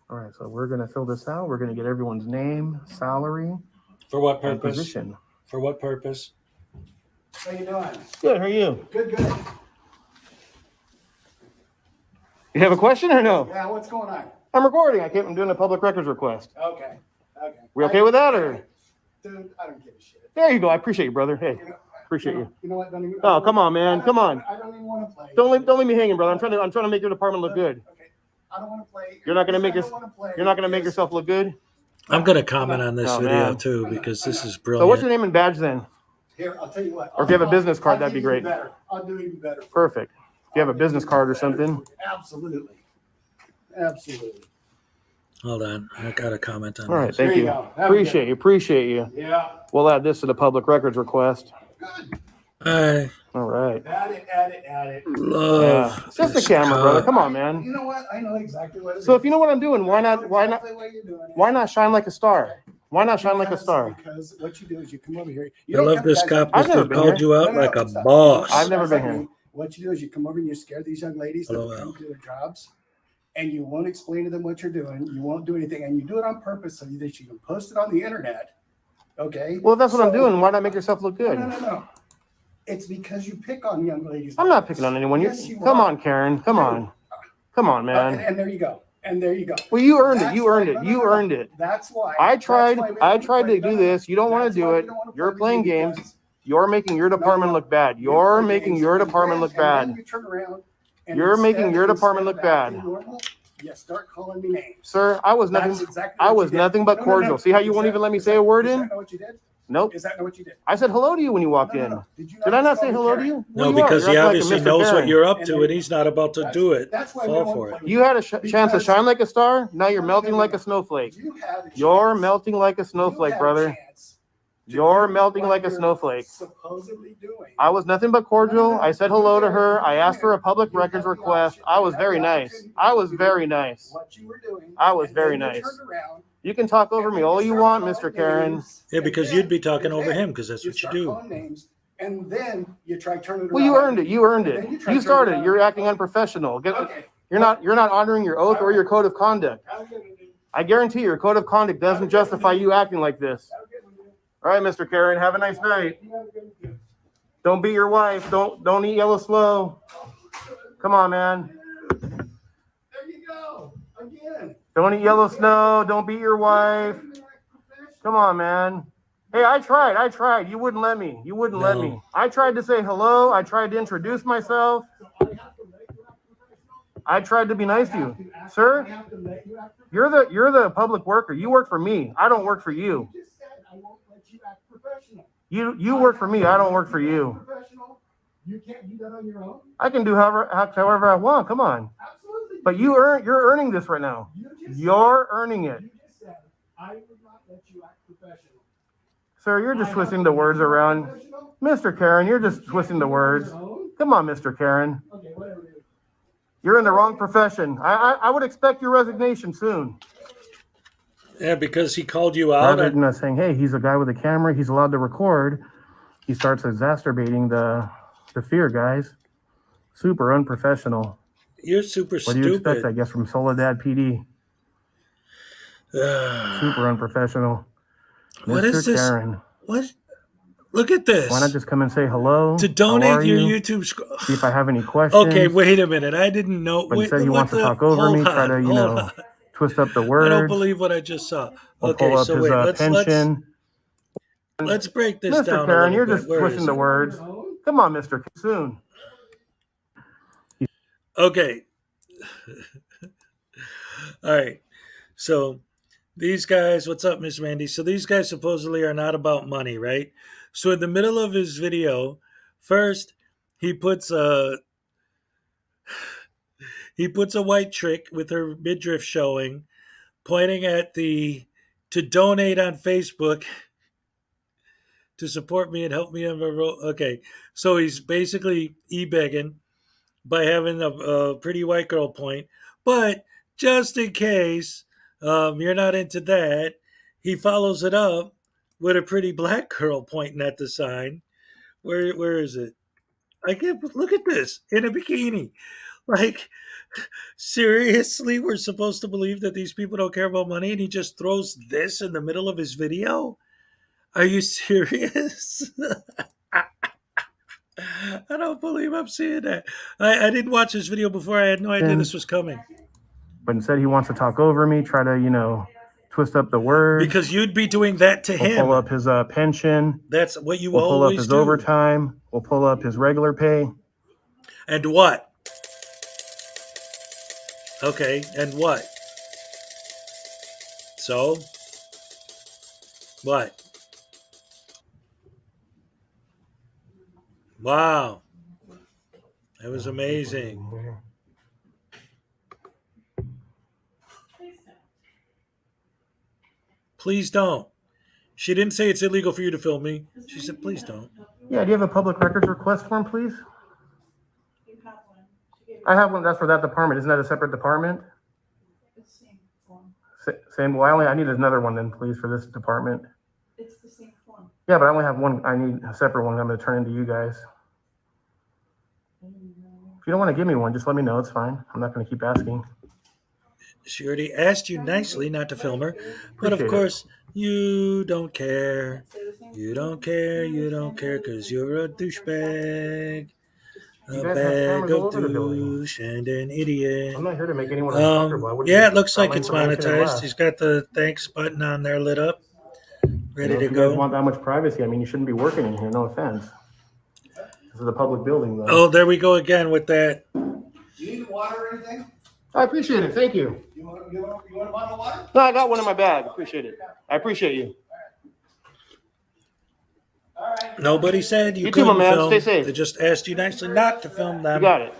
All right, so we're going to fill this out. We're going to get everyone's name, salary, For what and purpose? position. For what purpose? How you doing? Good, how are you? Good, good. You have a question or no? Yeah, what's going on? I'm recording. I'm doing a public records request. Okay, okay. We okay with that, or? Dude, I don't give a shit. There you go. I appreciate you, brother. Hey, appreciate you. You know what? Don't even, Oh, come on, man. Come on. I don't even want to play. Don't leave me hanging, brother. I'm trying to make your department look good. Okay, I don't want to play. You're not gonna make yourself look good. I'm going to comment on this Oh, video man. too because this is So brilliant. what's your name and badge then? Here, I'll tell you what. Or if you have a business card, that'd be great. I'll do even better. Perfect. If you have a business card or something. Absolutely. Absolutely. Hold on. I got a comment on All right, this. thank There you you. go. Have a Appreciate you. Yeah. We'll add this to the public records request. I All right. Add it. love Yeah. It's just a this camera, brother. car. Come on, man. You know what? I know exactly what it is. So if you know what I'm doing, why not Exactly what you're doing. shine like a star? Why not shine like a star? Because what you do is you come over here. I love this cop I've never who been called here. you out No, like a stop. boss. I've never been here. What you do is you come over and you scare these young ladies that LOL. come do their jobs, and you won't explain to them what you're doing. You won't do anything, and you do it on purpose so that you can post it on the internet. Okay. Well, if that's what I'm doing, why not make yourself look good? No. It's because you pick on young ladies. I'm not picking on anyone. Yes, you Come are. on, Karen. Come on, man. And there you go. Well, you earned it. That's You why- earned it. no, You no, no. earned it. That's why. I that's tried. why we I don't tried play. to do No, this. You don't want that's to do why we it. don't wanna You're play playing with you games. because You're making your department look bad. You're play making games, your you department win, look and then bad. you turn around and You're making your instead department look of acting bad. normal, you start calling me names. Sir, I was nothing. That's exactly I what was you did. nothing but No, no, cordial. no. See how you Is won't that- even let me is say that- a word is in? that not what you did? Nope. Is that not what you did? I said hello to you when you walked No, no, in. no. Did Did I not say hello to you? No, Well, you are. because You're he acting like a obviously Mr. knows what Karen. you're up to, and he's not about to do it. That's why we Fall don't for wanna it. play You had a chance to Because- shine like a star. Now you're melting like a snowflake. You had a You're chance. melting like a You snowflake, had a brother. chance to You're do melting what like a you're snowflake. Supposedly doing. I was nothing but cordial. I said hello to her. I asked for a public You had records the request. option. I You was had the very nice. opportunity I was to very do nice. What you were doing. I was and very then you nice. turned around You can talk over me all you want, Mr. Karen. Yeah, because you'd be talking over him because that's what you start do. calling names, and then you try to turn it around. Well, you earned it. You earned And it. then you try You to turn it started. around. You're acting unprofessional. Okay. You're not honoring your oath or your code of conduct. I guarantee your code of conduct doesn't justify you acting like this. All right, Mr. Karen, have a nice night. Don't beat your wife. Don't eat yellow slow. Come on, man. There you go. Again. Don't eat yellow snow. Don't beat your wife. Come on, man. Hey, I tried. You wouldn't let me. Let me. I tried to say hello. I tried to introduce myself. I tried to be nice to you. Sir, you're the public worker. You work for me. I don't work for you. You just said I won't let you act professional. You work for me. I don't work for you. Professional. You can't do that on your own. I can do however I want. Come on. Absolutely. But you're earning this right now. You're earning it. You just said I would not let you act professional. Sir, you're just twisting the words around. Mr. Karen, you're just twisting the words. Come on, Mr. Karen. Okay, whatever it is. You're in the wrong profession. I would expect your resignation soon. Yeah, because he called you out. Rather than saying, hey, he's a guy with a camera, he's allowed to record, he starts exacerbating the fear, guys. Super unprofessional. You're super What do you expect, I stupid. guess, from Soledad PD? Super unprofessional. What is this? Karen, What? Look at this. why not just come and say hello? To How donate are your you? YouTube. See if I have any questions. Okay, wait a minute. I didn't know. But Wait, instead he what wants to the- talk over hold me, try on, to, hold on. twist up the I words. don't believe what I just saw. We'll Okay, pull up so his wait. Let's pension. let's break this Mr. down. Karen, a you're little just bit. Where twisting is the it? words. Come on, Mr. Soon. Okay. All right. So these guys, what's up, Miss Mandy? So these guys supposedly are not about money, right? So in the middle of his video, first he puts a white chick with her midriff showing, pointing at to donate on Facebook to support me and help me on my road. Okay, so he's basically e-begging by having a pretty white girl point. But just in case you're not into that, he follows it up with a pretty black girl pointing at the sign. Where is it? I can't look at this in a bikini. Like, seriously, we're supposed to believe that these people don't care about money, and he just throws this in the middle of his video? Are you serious? I don't believe I'm seeing that. I didn't watch this video before. I had no idea this was coming. But instead, he wants to talk over me, try to, twist up the words. Because you'd be doing that to We'll him. pull up his pension. That's what you We'll pull up always his do. overtime. We'll pull up his regular pay. And what? Okay, and what? So? What? Wow. That was amazing. Please don't. She didn't say it's illegal for you to film me. She said, please don't. Yeah, do you have a public records request form, please? I have one. That's for that department. Isn't that a separate department? Same. Well, I need another one then, please, for this department. It's the same form. Yeah, but I only have one. I need a separate one. I'm going to turn into you guys. If you don't want to give me one, just let me know. It's fine. I'm not going to keep asking. She already asked you nicely not to film her. But of Appreciate course, you don't care. You don't care. You don't care because you're a douchebag. You A guys have bag cameras all of over the building. douche and an idiot. I'm not here to make anyone uncomfortable. I wouldn't Yeah, just it looks drop like my it's information and monetized. laugh. He's got the thanks button on there lit up, ready If to you guys go. want that much privacy, I mean, you shouldn't be working in here. No offense. This is a public building, though. Oh, there we go again with that. Do you need water or anything? I appreciate it. Thank you. You want a bottle of water? No, I got one in my bag. Appreciate it. I appreciate you. Nobody said you You too, my couldn't man. film. Stay safe. They just asked you nicely not to film them. You got it.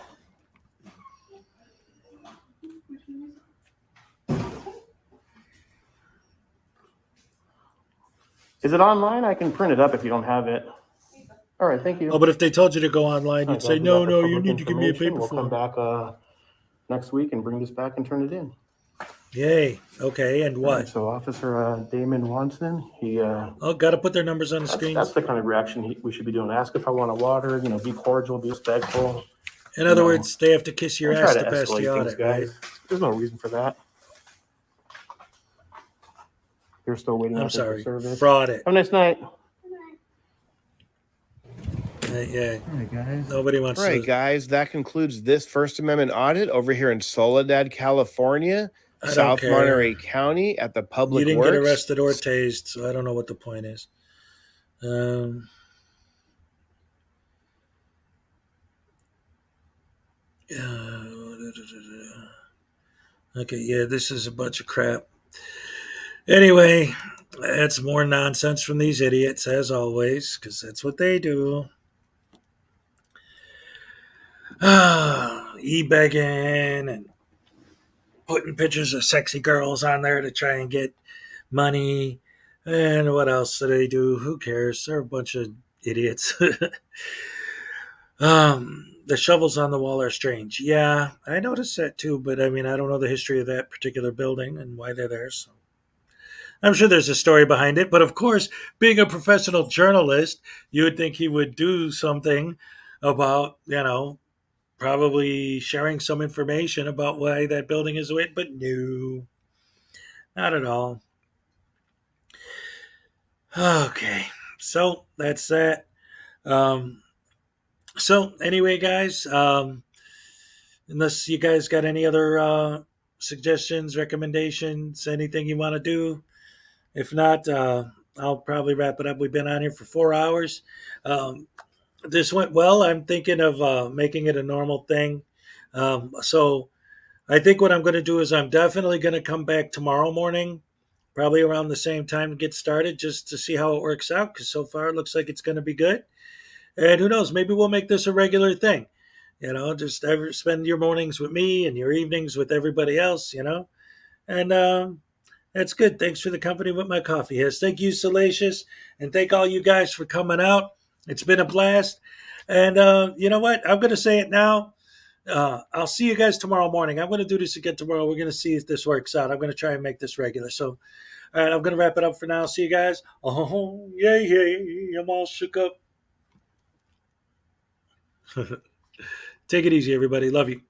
Is it online? I can print it up if you don't have it. All right, thank you. Oh, but if they told you to go online, you'd say, no, no, you need to give me a paper We'll form. come back next week and bring this back and turn it in. Yay. Okay, and what? So Officer Damon Watson, he... Oh, got to put their numbers on the screen. That's the kind of reaction we should be doing. Ask if I want a water, be cordial, be respectful. In other words, they have to kiss your Don't ass try to pass escalate the things, audit, right? guys. There's no reason for that. You're still waiting I'm out there for sorry. service. Fraud it. Have a nice night. Yeah. Hey, guys. Nobody wants All right, to. guys, that concludes this First Amendment audit over here in Soledad, California, I don't South care. Monterey County at the Public You didn't Works. get arrested or tased, so I don't know what the point is. Okay, yeah, this is a bunch of crap. Anyway, that's more nonsense from these idiots, as always, because that's what they do. E-begging and putting pictures of sexy girls on there to try and get money. And what else do they do? Who cares? They're a bunch of idiots. The shovels on the wall are strange. Yeah, I noticed that too, but I mean, I don't know the history of that particular building and why they're there. So I'm sure there's a story behind it. But of course, being a professional journalist, you would think he would do something about, probably sharing some information about why that building is the way, but no, not at all. Okay, so that's that. So anyway, guys, unless you guys got any other suggestions, recommendations, anything you want to do, if not, I'll probably wrap it up. We've been on here for 4 hours. This went well. I'm thinking of making it a normal thing. So I think what I'm going to do is I'm definitely going to come back tomorrow morning, probably around the same time to get started, just to see how it works out, because so far it looks like it's going to be good. And who knows, maybe we'll make this a regular thing. Just spend your mornings with me and your evenings with everybody else, And that's good. Thanks for the company with my coffee. Yes, thank you, Salacious. And thank all you guys for coming out. It's been a blast. And you know what? I'm going to say it now. I'll see you guys tomorrow morning. I'm going to do this again tomorrow. We're going to see if this works out. I'm going to try and make this regular. So All right, I'm going to wrap it up for now. See you guys. Oh, yay. I'm all shook up. Take it easy, everybody. Love you.